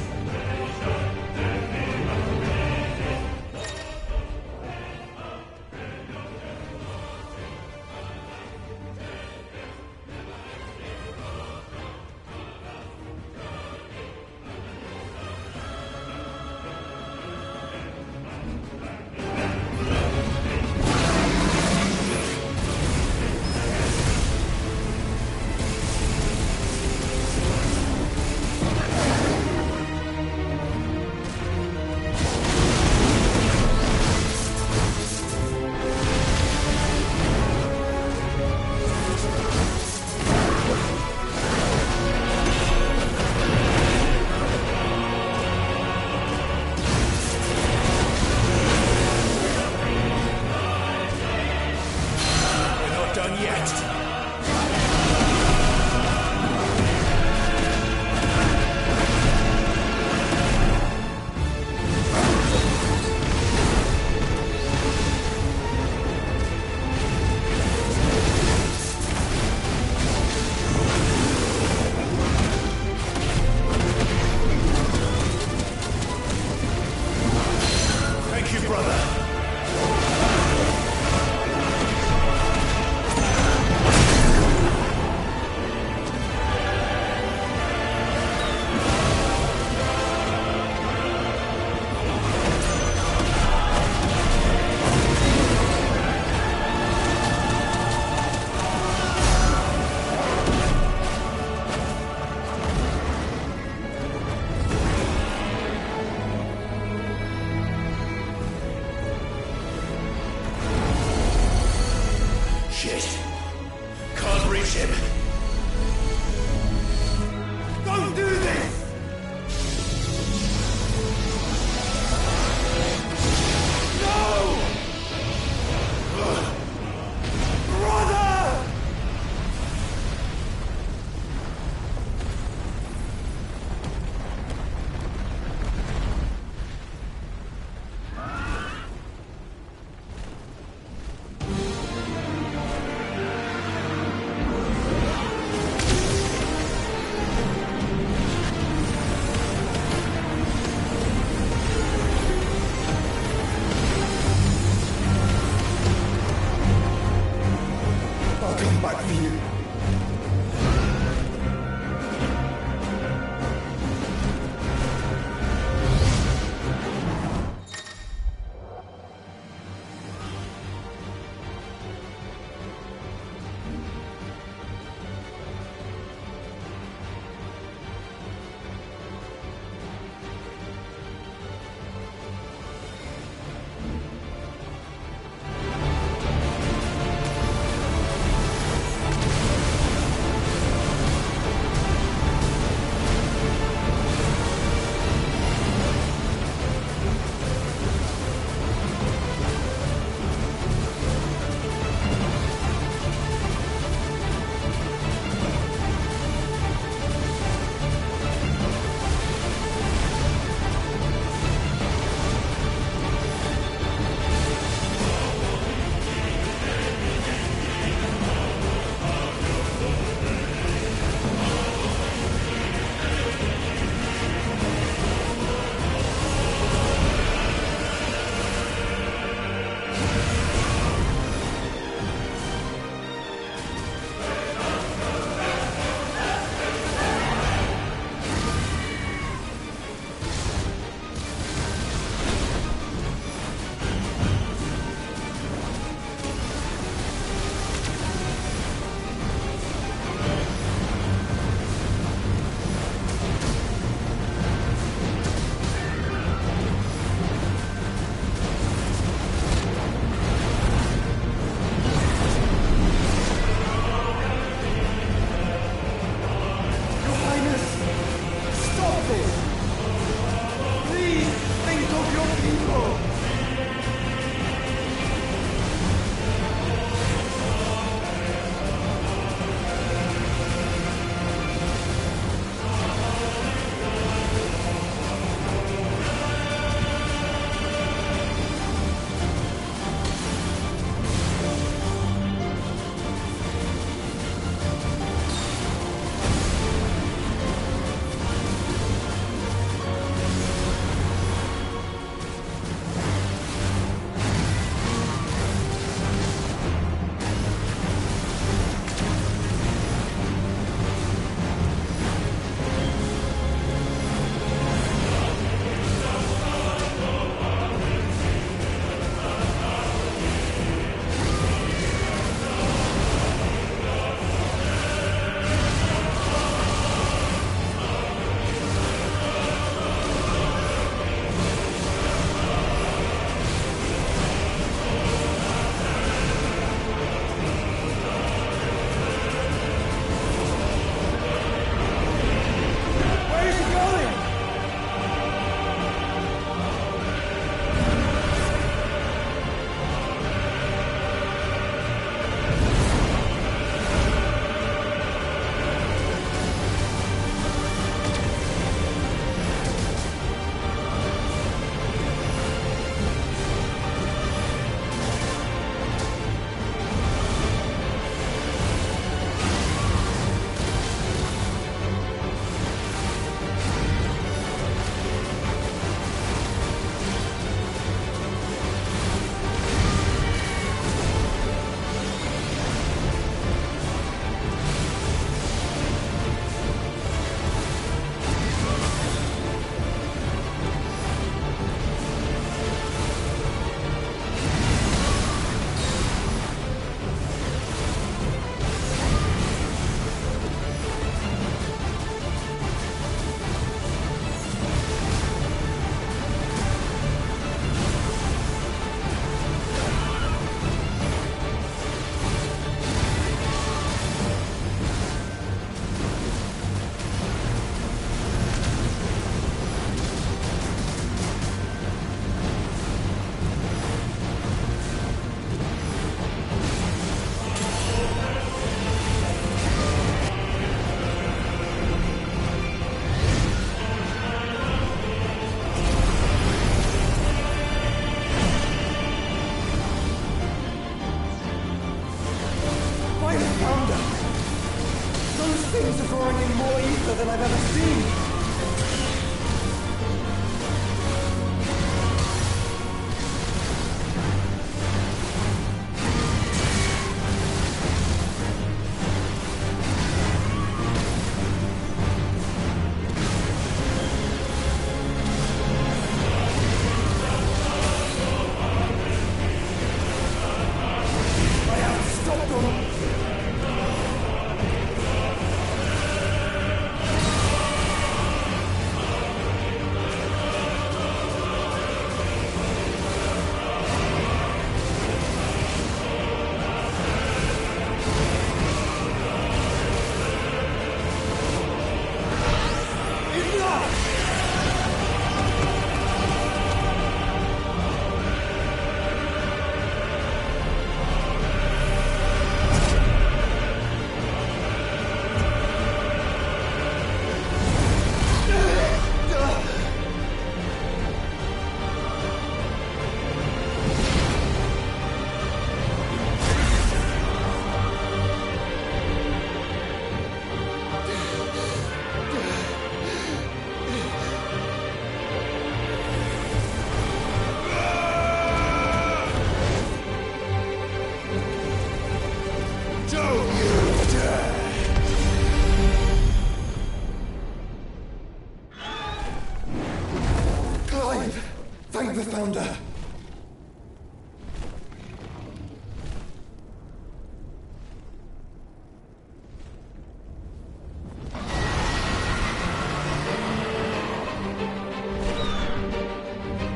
Find the Founder!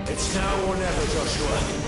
It's now or never, Joshua.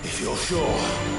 If you're sure.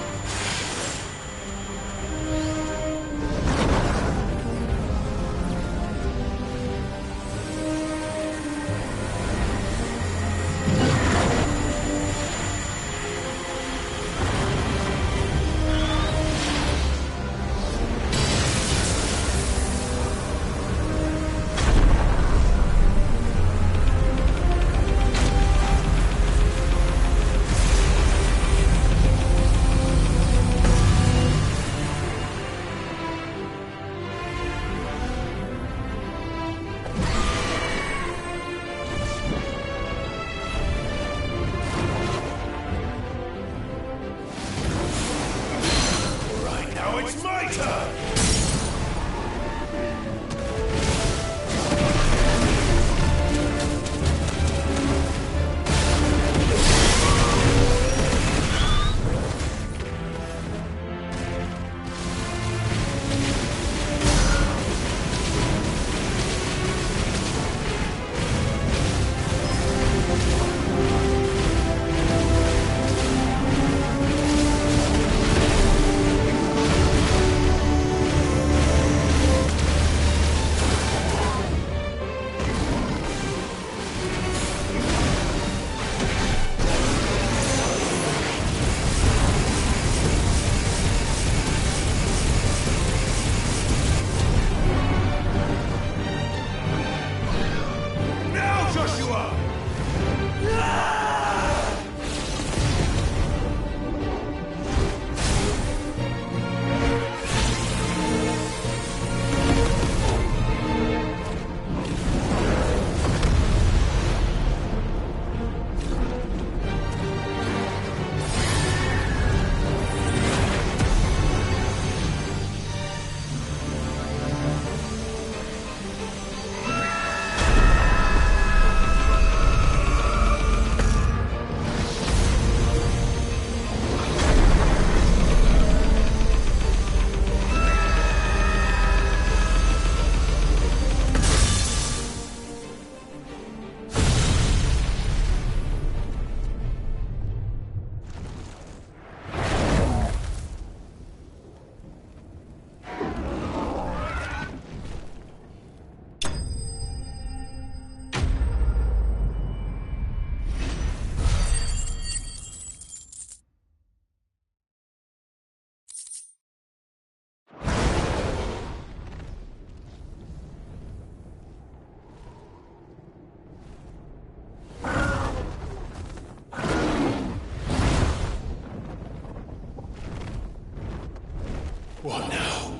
What now?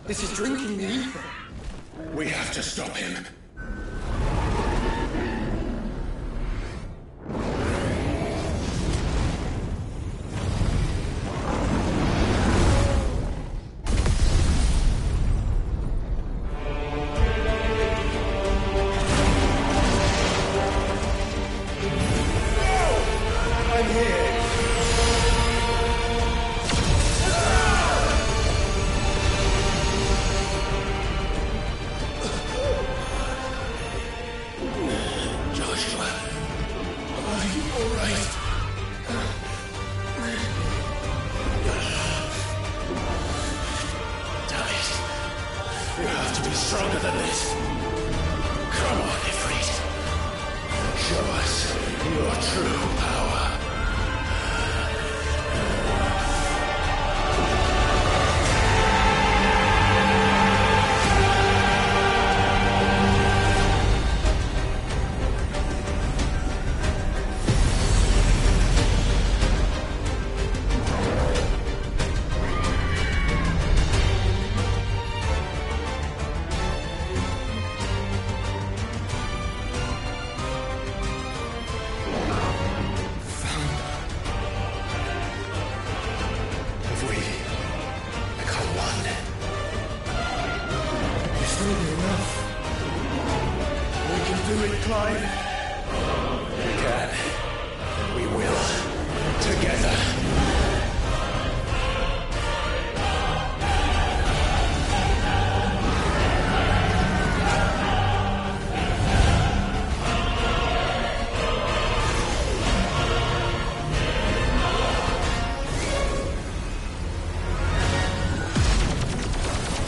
This is drinking the ether. We have to stop him. Stronger than this. Come on, Ifrit. Show us your true power.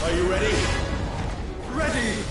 Are you ready? Ready!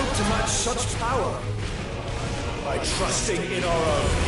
To match such power by trusting in our own.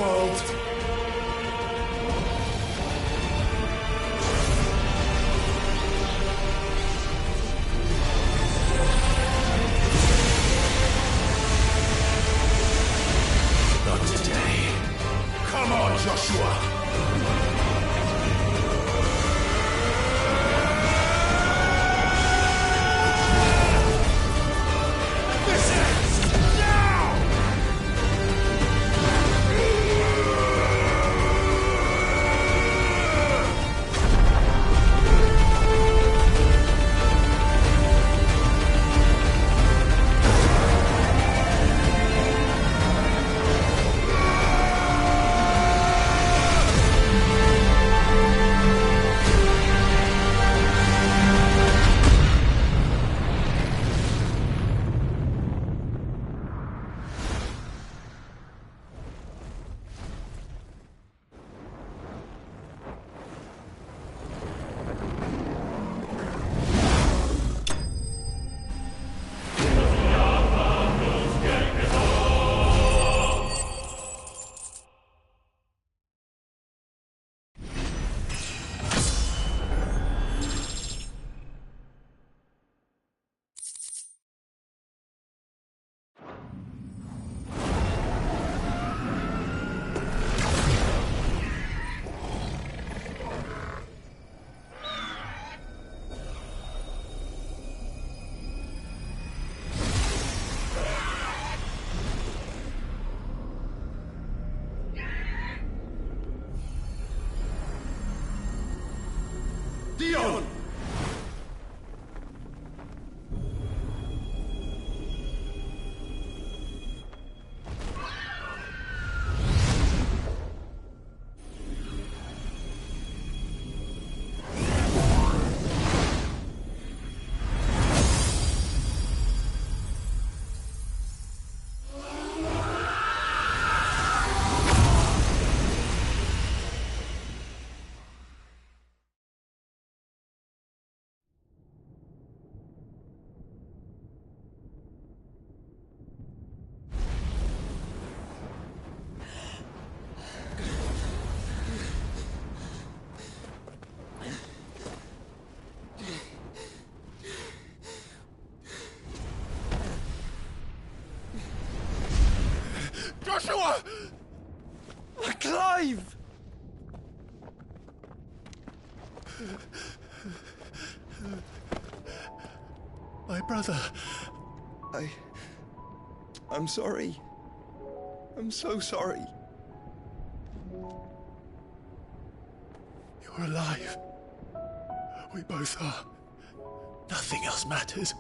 world. Not today. Come on, Joshua! Dion! Joshua! Clive! My brother. I'm sorry. I'm so sorry. You're alive. We both are. Nothing else matters.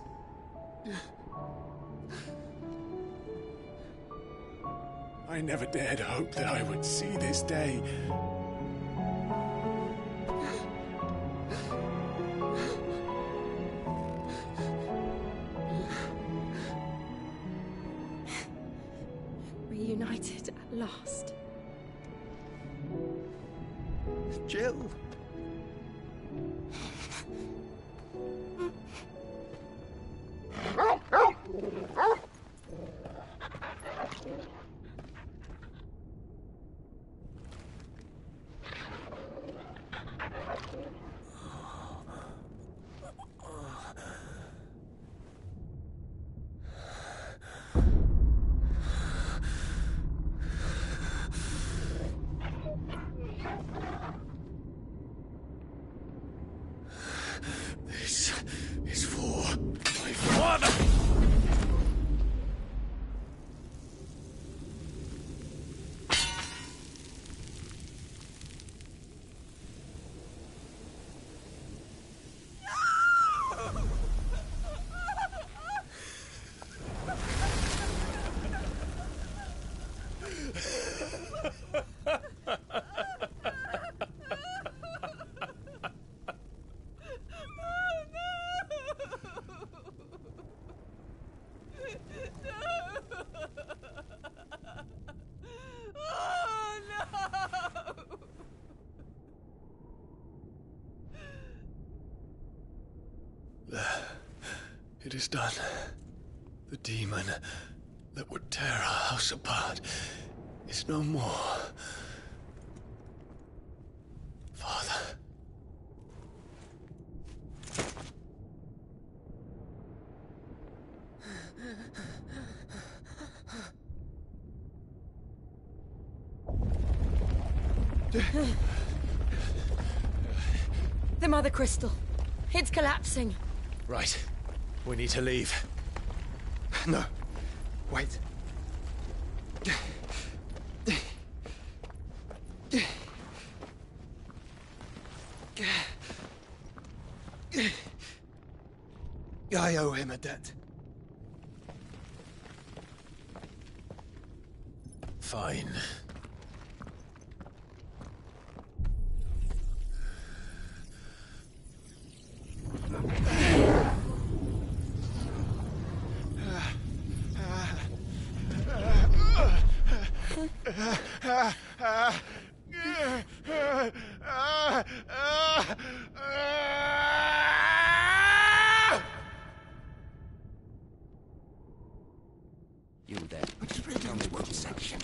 I never dared hope that I would see this day. Reunited at last. Jill. This is for my father! It is done. The demon that would tear our house apart is no more. Father. The Mother Crystal. It's collapsing. Right. We need to leave. No. Wait. I owe him a debt. Fine. You there. Tell me what section.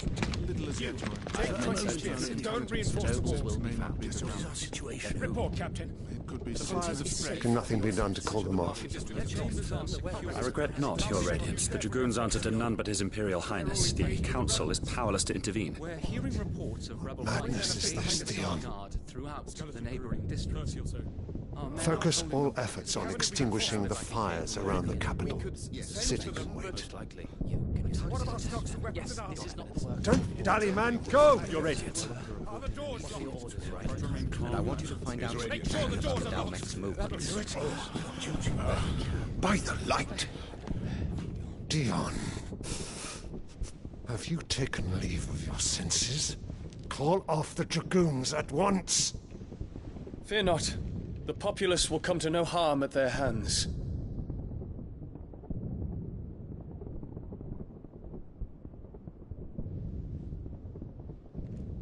Little as you. Take 20 spears. Don't reinforce the walls. What is our situation? Report, Captain. It could be Can nothing be done to call them off? I regret not, Your Radiance. The Dragoons answer to none but His Imperial Highness. The Council is powerless to intervene. We're hearing reports of rebel Madness is this, Theon. throughout the neighboring districts. Focus all efforts on extinguishing the fires around the capital. The city can wait. Don't dally, man. Go! Your Radiance. And I want you to find out Make sure the doors are locked. next movements. By the light! Dion. Have you taken leave of your senses? Call off the Dragoons at once! Fear not. The populace will come to no harm at their hands.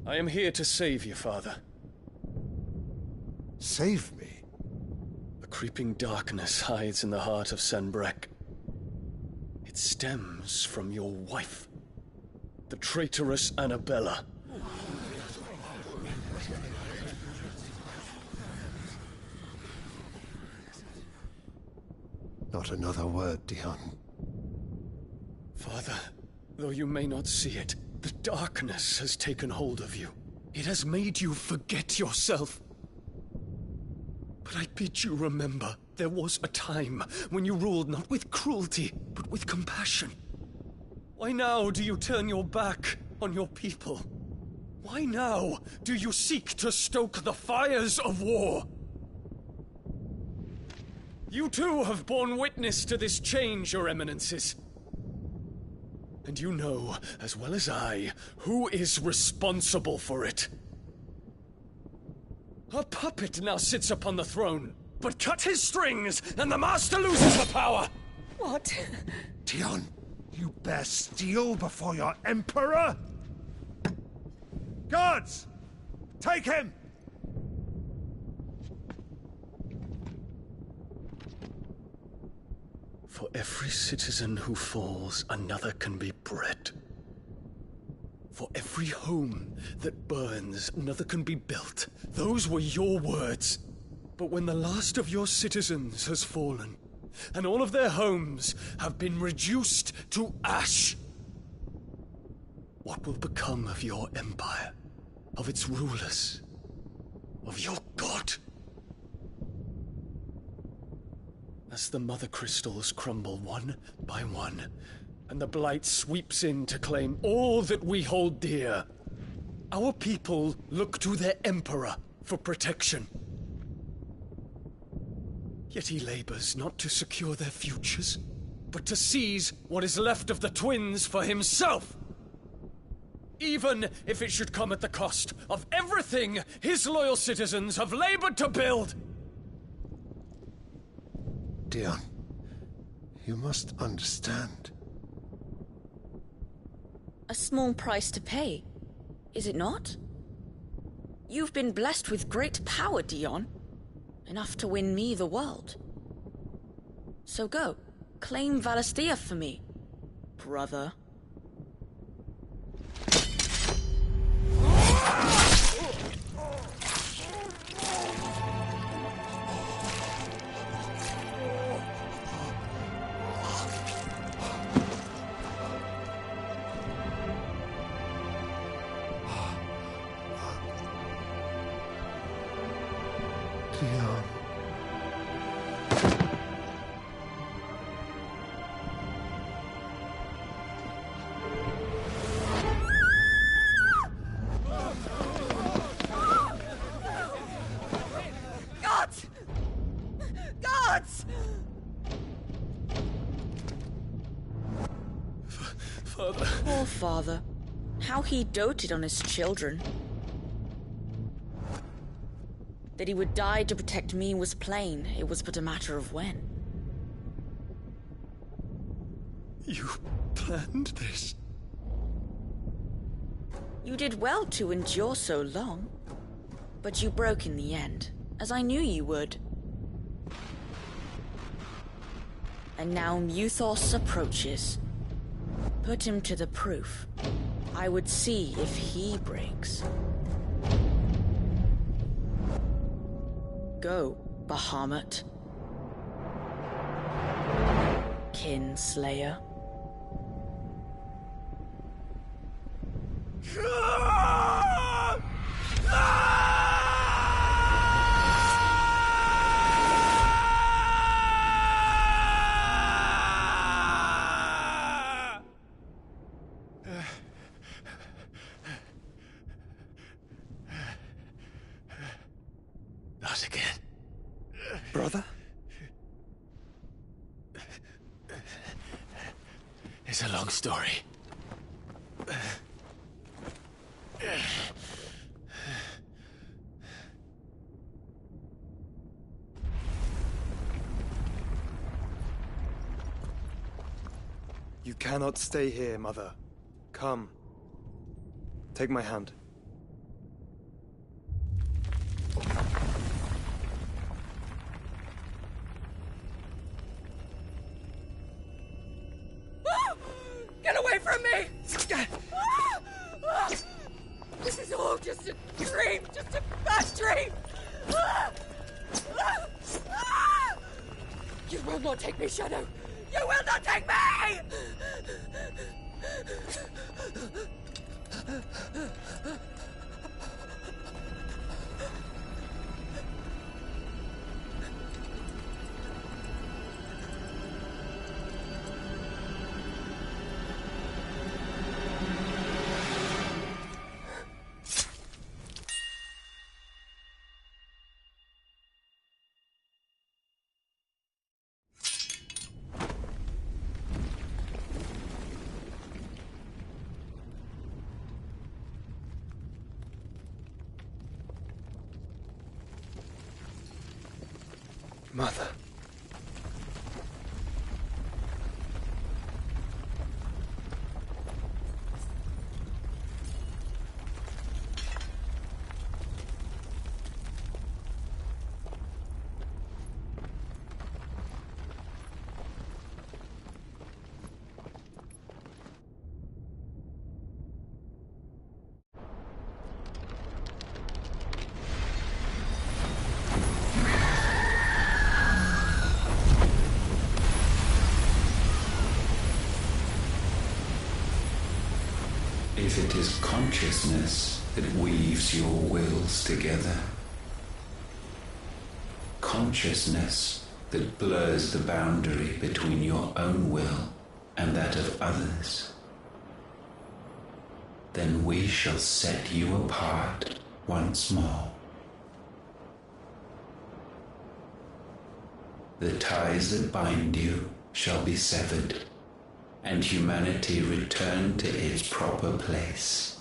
I am here to save you, Father. Save me? A creeping darkness hides in the heart of Sanbreque. It stems from your wife, the traitorous Annabella. Not another word, Dion. Father, though you may not see it, the darkness has taken hold of you. It has made you forget yourself. But I bid you remember, there was a time when you ruled not with cruelty, but with compassion. Why now do you turn your back on your people? Why now do you seek to stoke the fires of war? You too have borne witness to this change, Your Eminences. And you know, as well as I, who is responsible for it. A puppet now sits upon the throne, but cut his strings, and the Master loses the power! What? Dion, you bear steel before your Emperor? Guards! Take him! For every citizen who falls, another can be bred. For every home that burns, another can be built. Those were your words. But when the last of your citizens has fallen, and all of their homes have been reduced to ash, what will become of your empire, of its rulers, of your god? As the Mother Crystals crumble one by one, and the Blight sweeps in to claim all that we hold dear, our people look to their Emperor for protection. Yet he labors not to secure their futures, but to seize what is left of the twins for himself. Even if it should come at the cost of everything his loyal citizens have labored to build. Dion, you must understand. A small price to pay, is it not? You've been blessed with great power, Dion. Enough to win me the world. So go, claim Valisthea for me, brother. gods! Father. Poor father. How he doted on his children. That he would die to protect me was plain. It was but a matter of when. You planned this? You did well to endure so long. But you broke in the end, as I knew you would. And now Muthos approaches. Put him to the proof. I would see if he breaks. Go, Bahamut. Kinslayer. Not again. Brother? It's a long story. You cannot stay here, Mother. Come. Take my hand. Get away from me! This is all just a dream, just a bad dream! You will not take me, Shadow! You will not take me! Mother. If it is consciousness that weaves your wills together, consciousness that blurs the boundary between your own will and that of others, then we shall set you apart once more. The ties that bind you shall be severed, and humanity return to its proper place.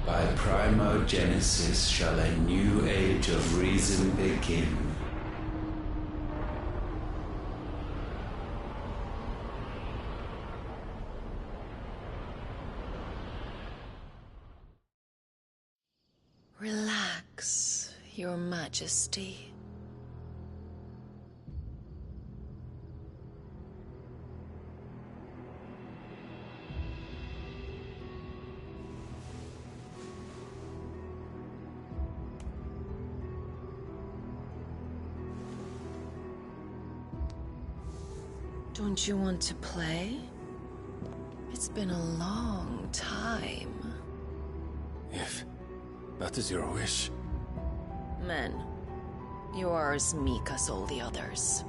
By primogenesis shall a new age of reason begin. Relax, Your Majesty. Don't you want to play? It's been a long time. If that is your wish. Men, you are as meek as all the others.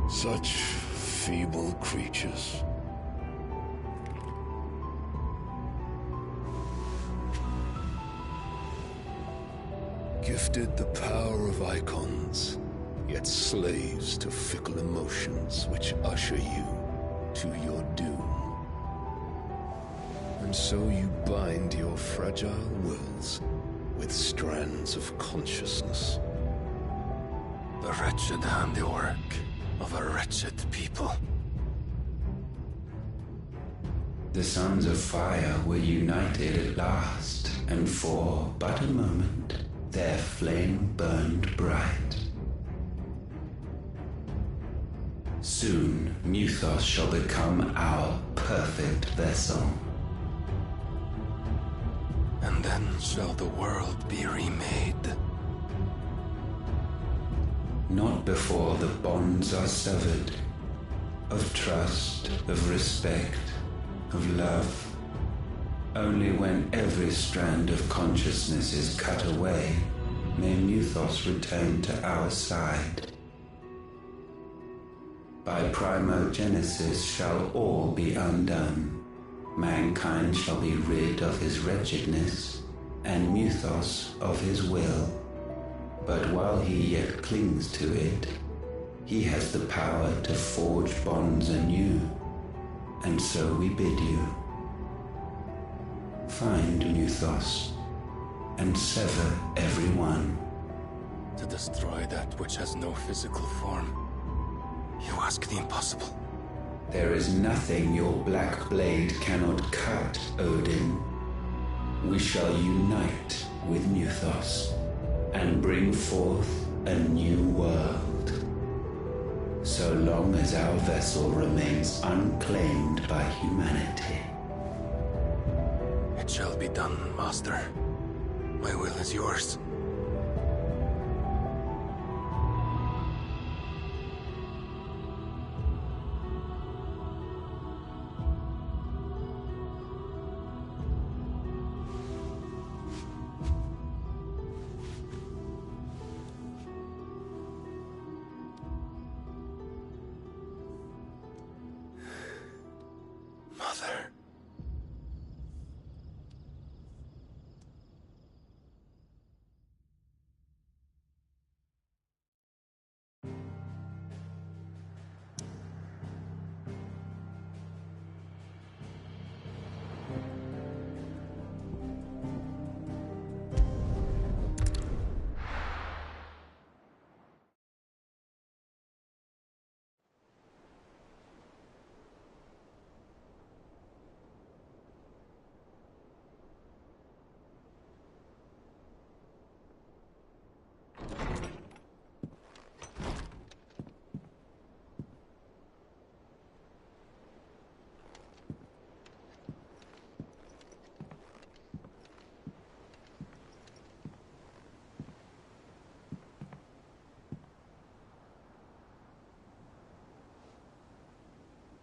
Such feeble creatures. Gifted the power of icons, yet slaves to fickle emotions which usher you to your doom. And so you bind your fragile wills with strands of consciousness. The wretched handiwork of a wretched people. The Sons of Fire were united at last, and for but a moment, their flame burned bright. Soon, Muthos shall become our perfect vessel. And then shall the world be remade. Not before the bonds are severed, of trust, of respect, of love. Only when every strand of consciousness is cut away, may Muthos return to our side. By primogenesis shall all be undone. Mankind shall be rid of his wretchedness, and Muthos of his will. But while he yet clings to it, he has the power to forge bonds anew. And so we bid you, find Muthos, and sever every one. To destroy that which has no physical form, you ask the impossible. There is nothing your black blade cannot cut, Odin. We shall unite with Muthos, and bring forth a new world. So long as our vessel remains unclaimed by humanity. It shall be done, Master. My will is yours. Mother.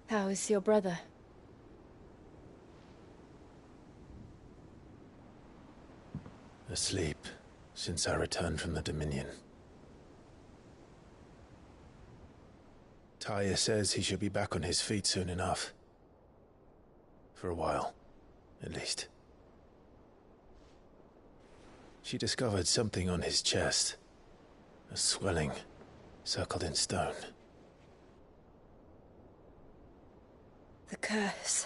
How is your brother? Asleep since I returned from the Dominion. Taya says he should be back on his feet soon enough. For a while, at least. She discovered something on his chest. A swelling, circled in stone. The curse.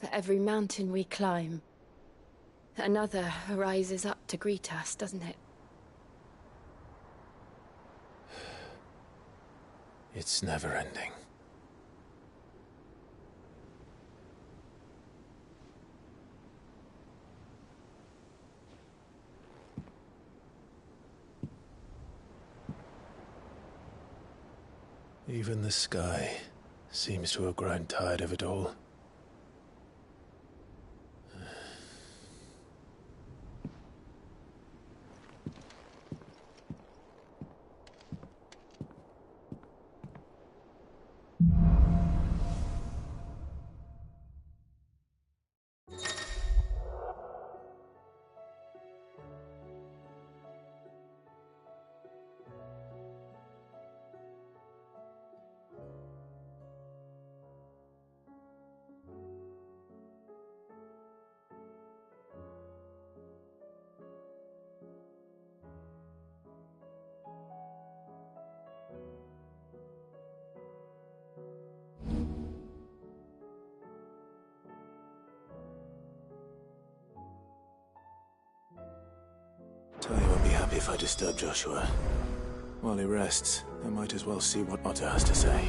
For every mountain we climb, another rises up to greet us, doesn't it? It's never ending. Even the sky seems to have grown tired of it all. happy if I disturb Joshua. While he rests, I might as well see what Otto has to say.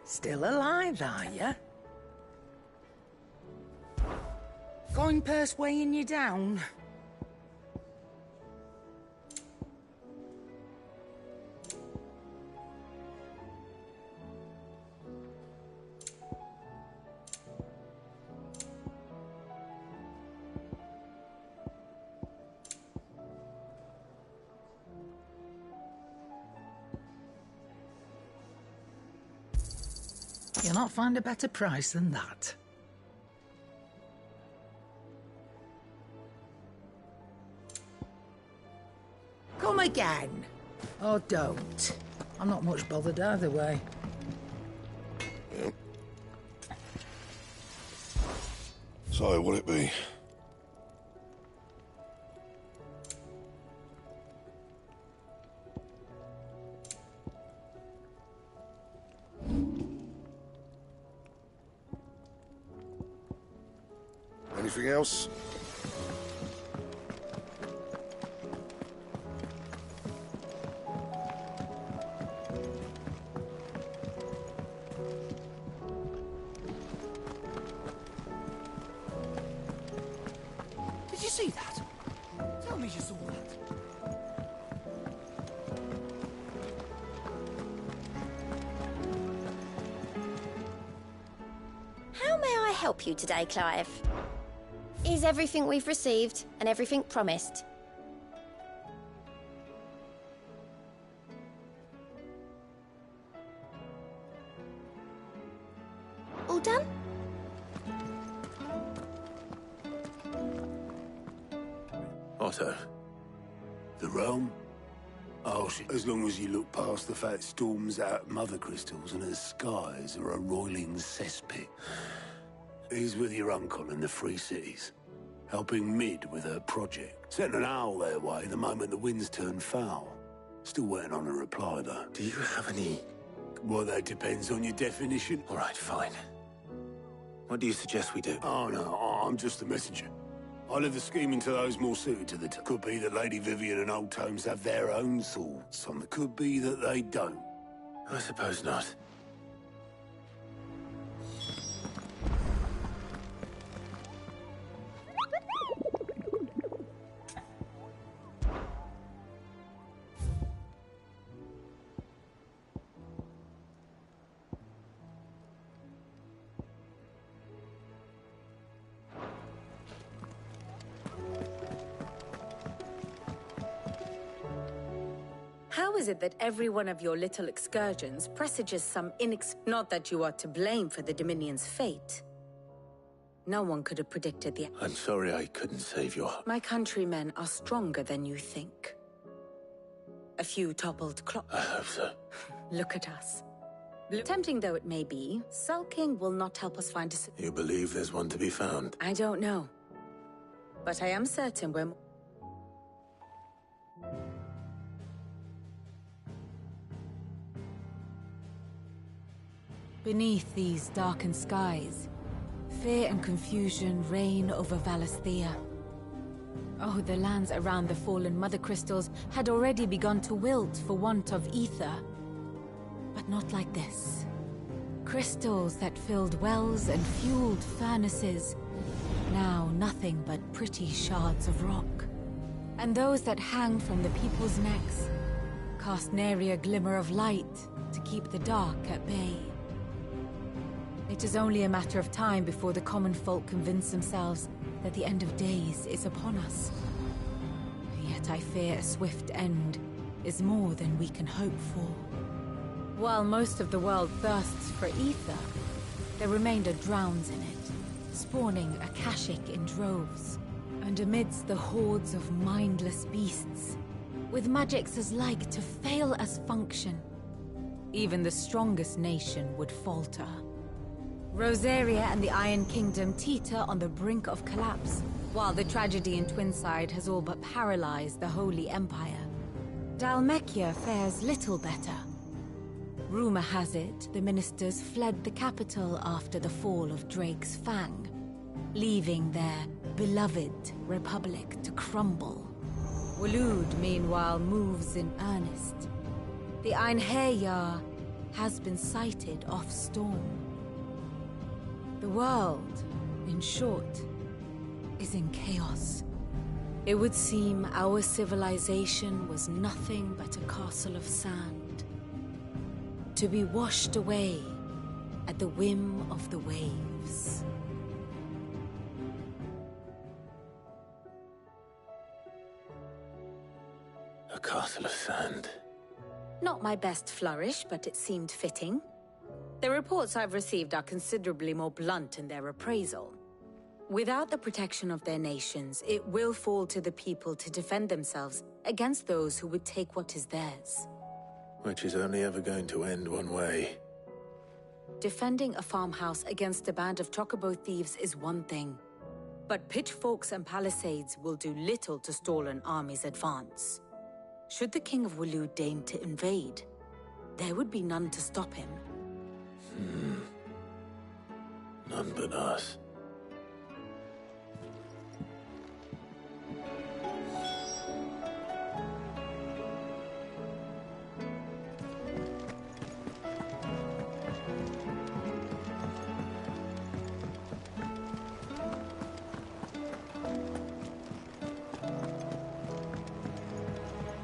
Still alive, are you? Coin purse weighing you down? You'll not find a better price than that. Come again. Or don't. I'm not much bothered either way. So, what'll it be? Anything else? Did you see that? Tell me you saw that. How may I help you today, Clive? Is everything we've received and everything promised? All done? Otto. The realm? Oh, as long as you look past the fat storms out mother crystals and her skies are a roiling cesspit. He's with your uncle in the Free Cities, helping Mid with her project. Sent an owl their way the moment the winds turned foul. Still waiting on a reply, though. Do you have any... Well, that depends on your definition. All right, fine. What do you suggest we do? Oh, no, I'm just a messenger. I'll leave the scheming to those more suited to the Could be that Lady Vivian and Old Tomes have their own swords. It could be that they don't. I suppose not. How is it that every one of your little excursions presages some Not that you are to blame for the Dominion's fate. No one could have predicted the... I'm sorry I couldn't save your... My countrymen are stronger than you think. A few toppled I hope so. Look at us. Tempting though it may be, sulking will not help us find a... You believe there's one to be found? I don't know. But I am certain we're... Beneath these darkened skies, fear and confusion reign over Valisthea. Oh, the lands around the fallen Mother Crystals had already begun to wilt for want of ether. But not like this. Crystals that filled wells and fueled furnaces, now nothing but pretty shards of rock. And those that hang from the people's necks cast nary a glimmer of light to keep the dark at bay. It is only a matter of time before the common folk convince themselves that the end of days is upon us. Yet I fear a swift end is more than we can hope for. While most of the world thirsts for ether, the remainder drowns in it, spawning Akashic in droves. And amidst the hordes of mindless beasts, with magics as like to fail as function, even the strongest nation would falter. Rosaria and the Iron Kingdom teeter on the brink of collapse, while the tragedy in Twinside has all but paralyzed the Holy Empire. Dalmekia fares little better. Rumor has it the ministers fled the capital after the fall of Drake's Fang, leaving their beloved republic to crumble. Waloed, meanwhile, moves in earnest. The Einherjar has been sighted off Storm. The world, in short, is in chaos. It would seem our civilization was nothing but a castle of sand, to be washed away at the whim of the waves. A castle of sand. Not my best flourish, but it seemed fitting. The reports I've received are considerably more blunt in their appraisal. Without the protection of their nations, it will fall to the people to defend themselves against those who would take what is theirs. Which is only ever going to end one way. Defending a farmhouse against a band of chocobo thieves is one thing, but pitchforks and palisades will do little to stall an army's advance. Should the King of Waloed deign to invade, there would be none to stop him. None but us.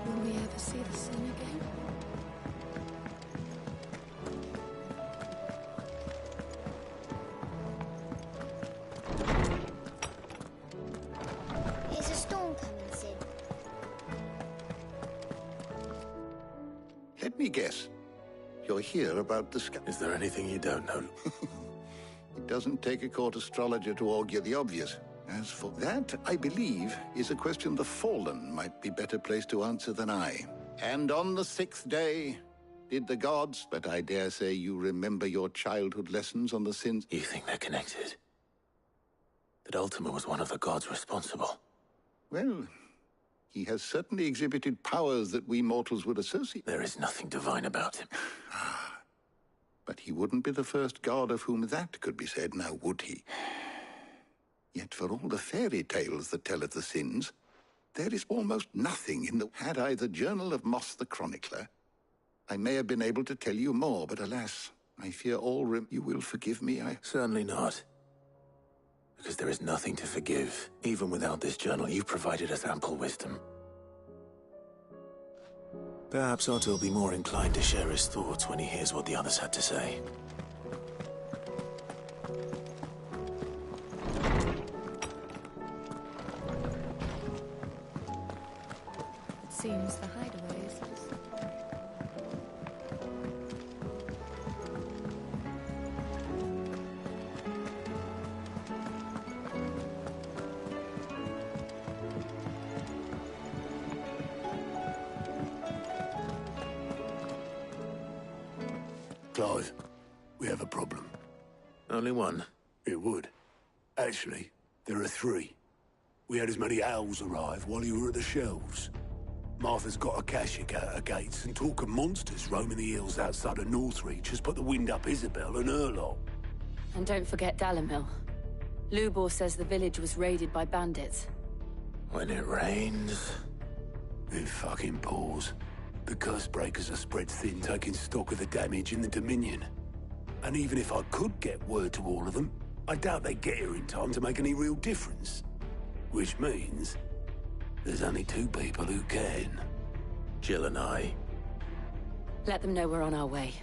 Will we ever see the sun again? Is a storm coming, Sid? Let me guess. You're here about the sky. Is there anything you don't know? It doesn't take a court astrologer to augur the obvious. As for that, I believe, is a question the Fallen might be better placed to answer than I. And on the 6th day, did the gods, but I dare say you remember your childhood lessons on the sins... You think they're connected? That Ultima was one of the gods responsible? Well, he has certainly exhibited powers that we mortals would associate. There is nothing divine about him. But he wouldn't be the first god of whom that could be said, now would he? Yet for all the fairy tales that tell of the sins, there is almost nothing in the... Had I the Journal of Moss the Chronicler, I may have been able to tell you more, but alas, I fear you will forgive me, Certainly not. Because there is nothing to forgive. Even without this journal, you provided us ample wisdom. Perhaps Otto will be more inclined to share his thoughts when he hears what the others had to say. Seems the hideaway is... Clive, we have a problem. Only one? It would. Actually, there are three. We had as many owls arrive while you were at the shelves. Martha's got a Akashic out her gates, and talk of monsters roaming the hills outside of Northreach has put the wind up Isabel and her lot. And don't forget Dalimil. Lubor says the village was raided by bandits. When it rains... It fucking pours. The curse breakers are spread thin, taking stock of the damage in the Dominion. And even if I could get word to all of them, I doubt they'd get here in time to make any real difference. Which means... there's only two people who can. Jill and I. Let them know we're on our way.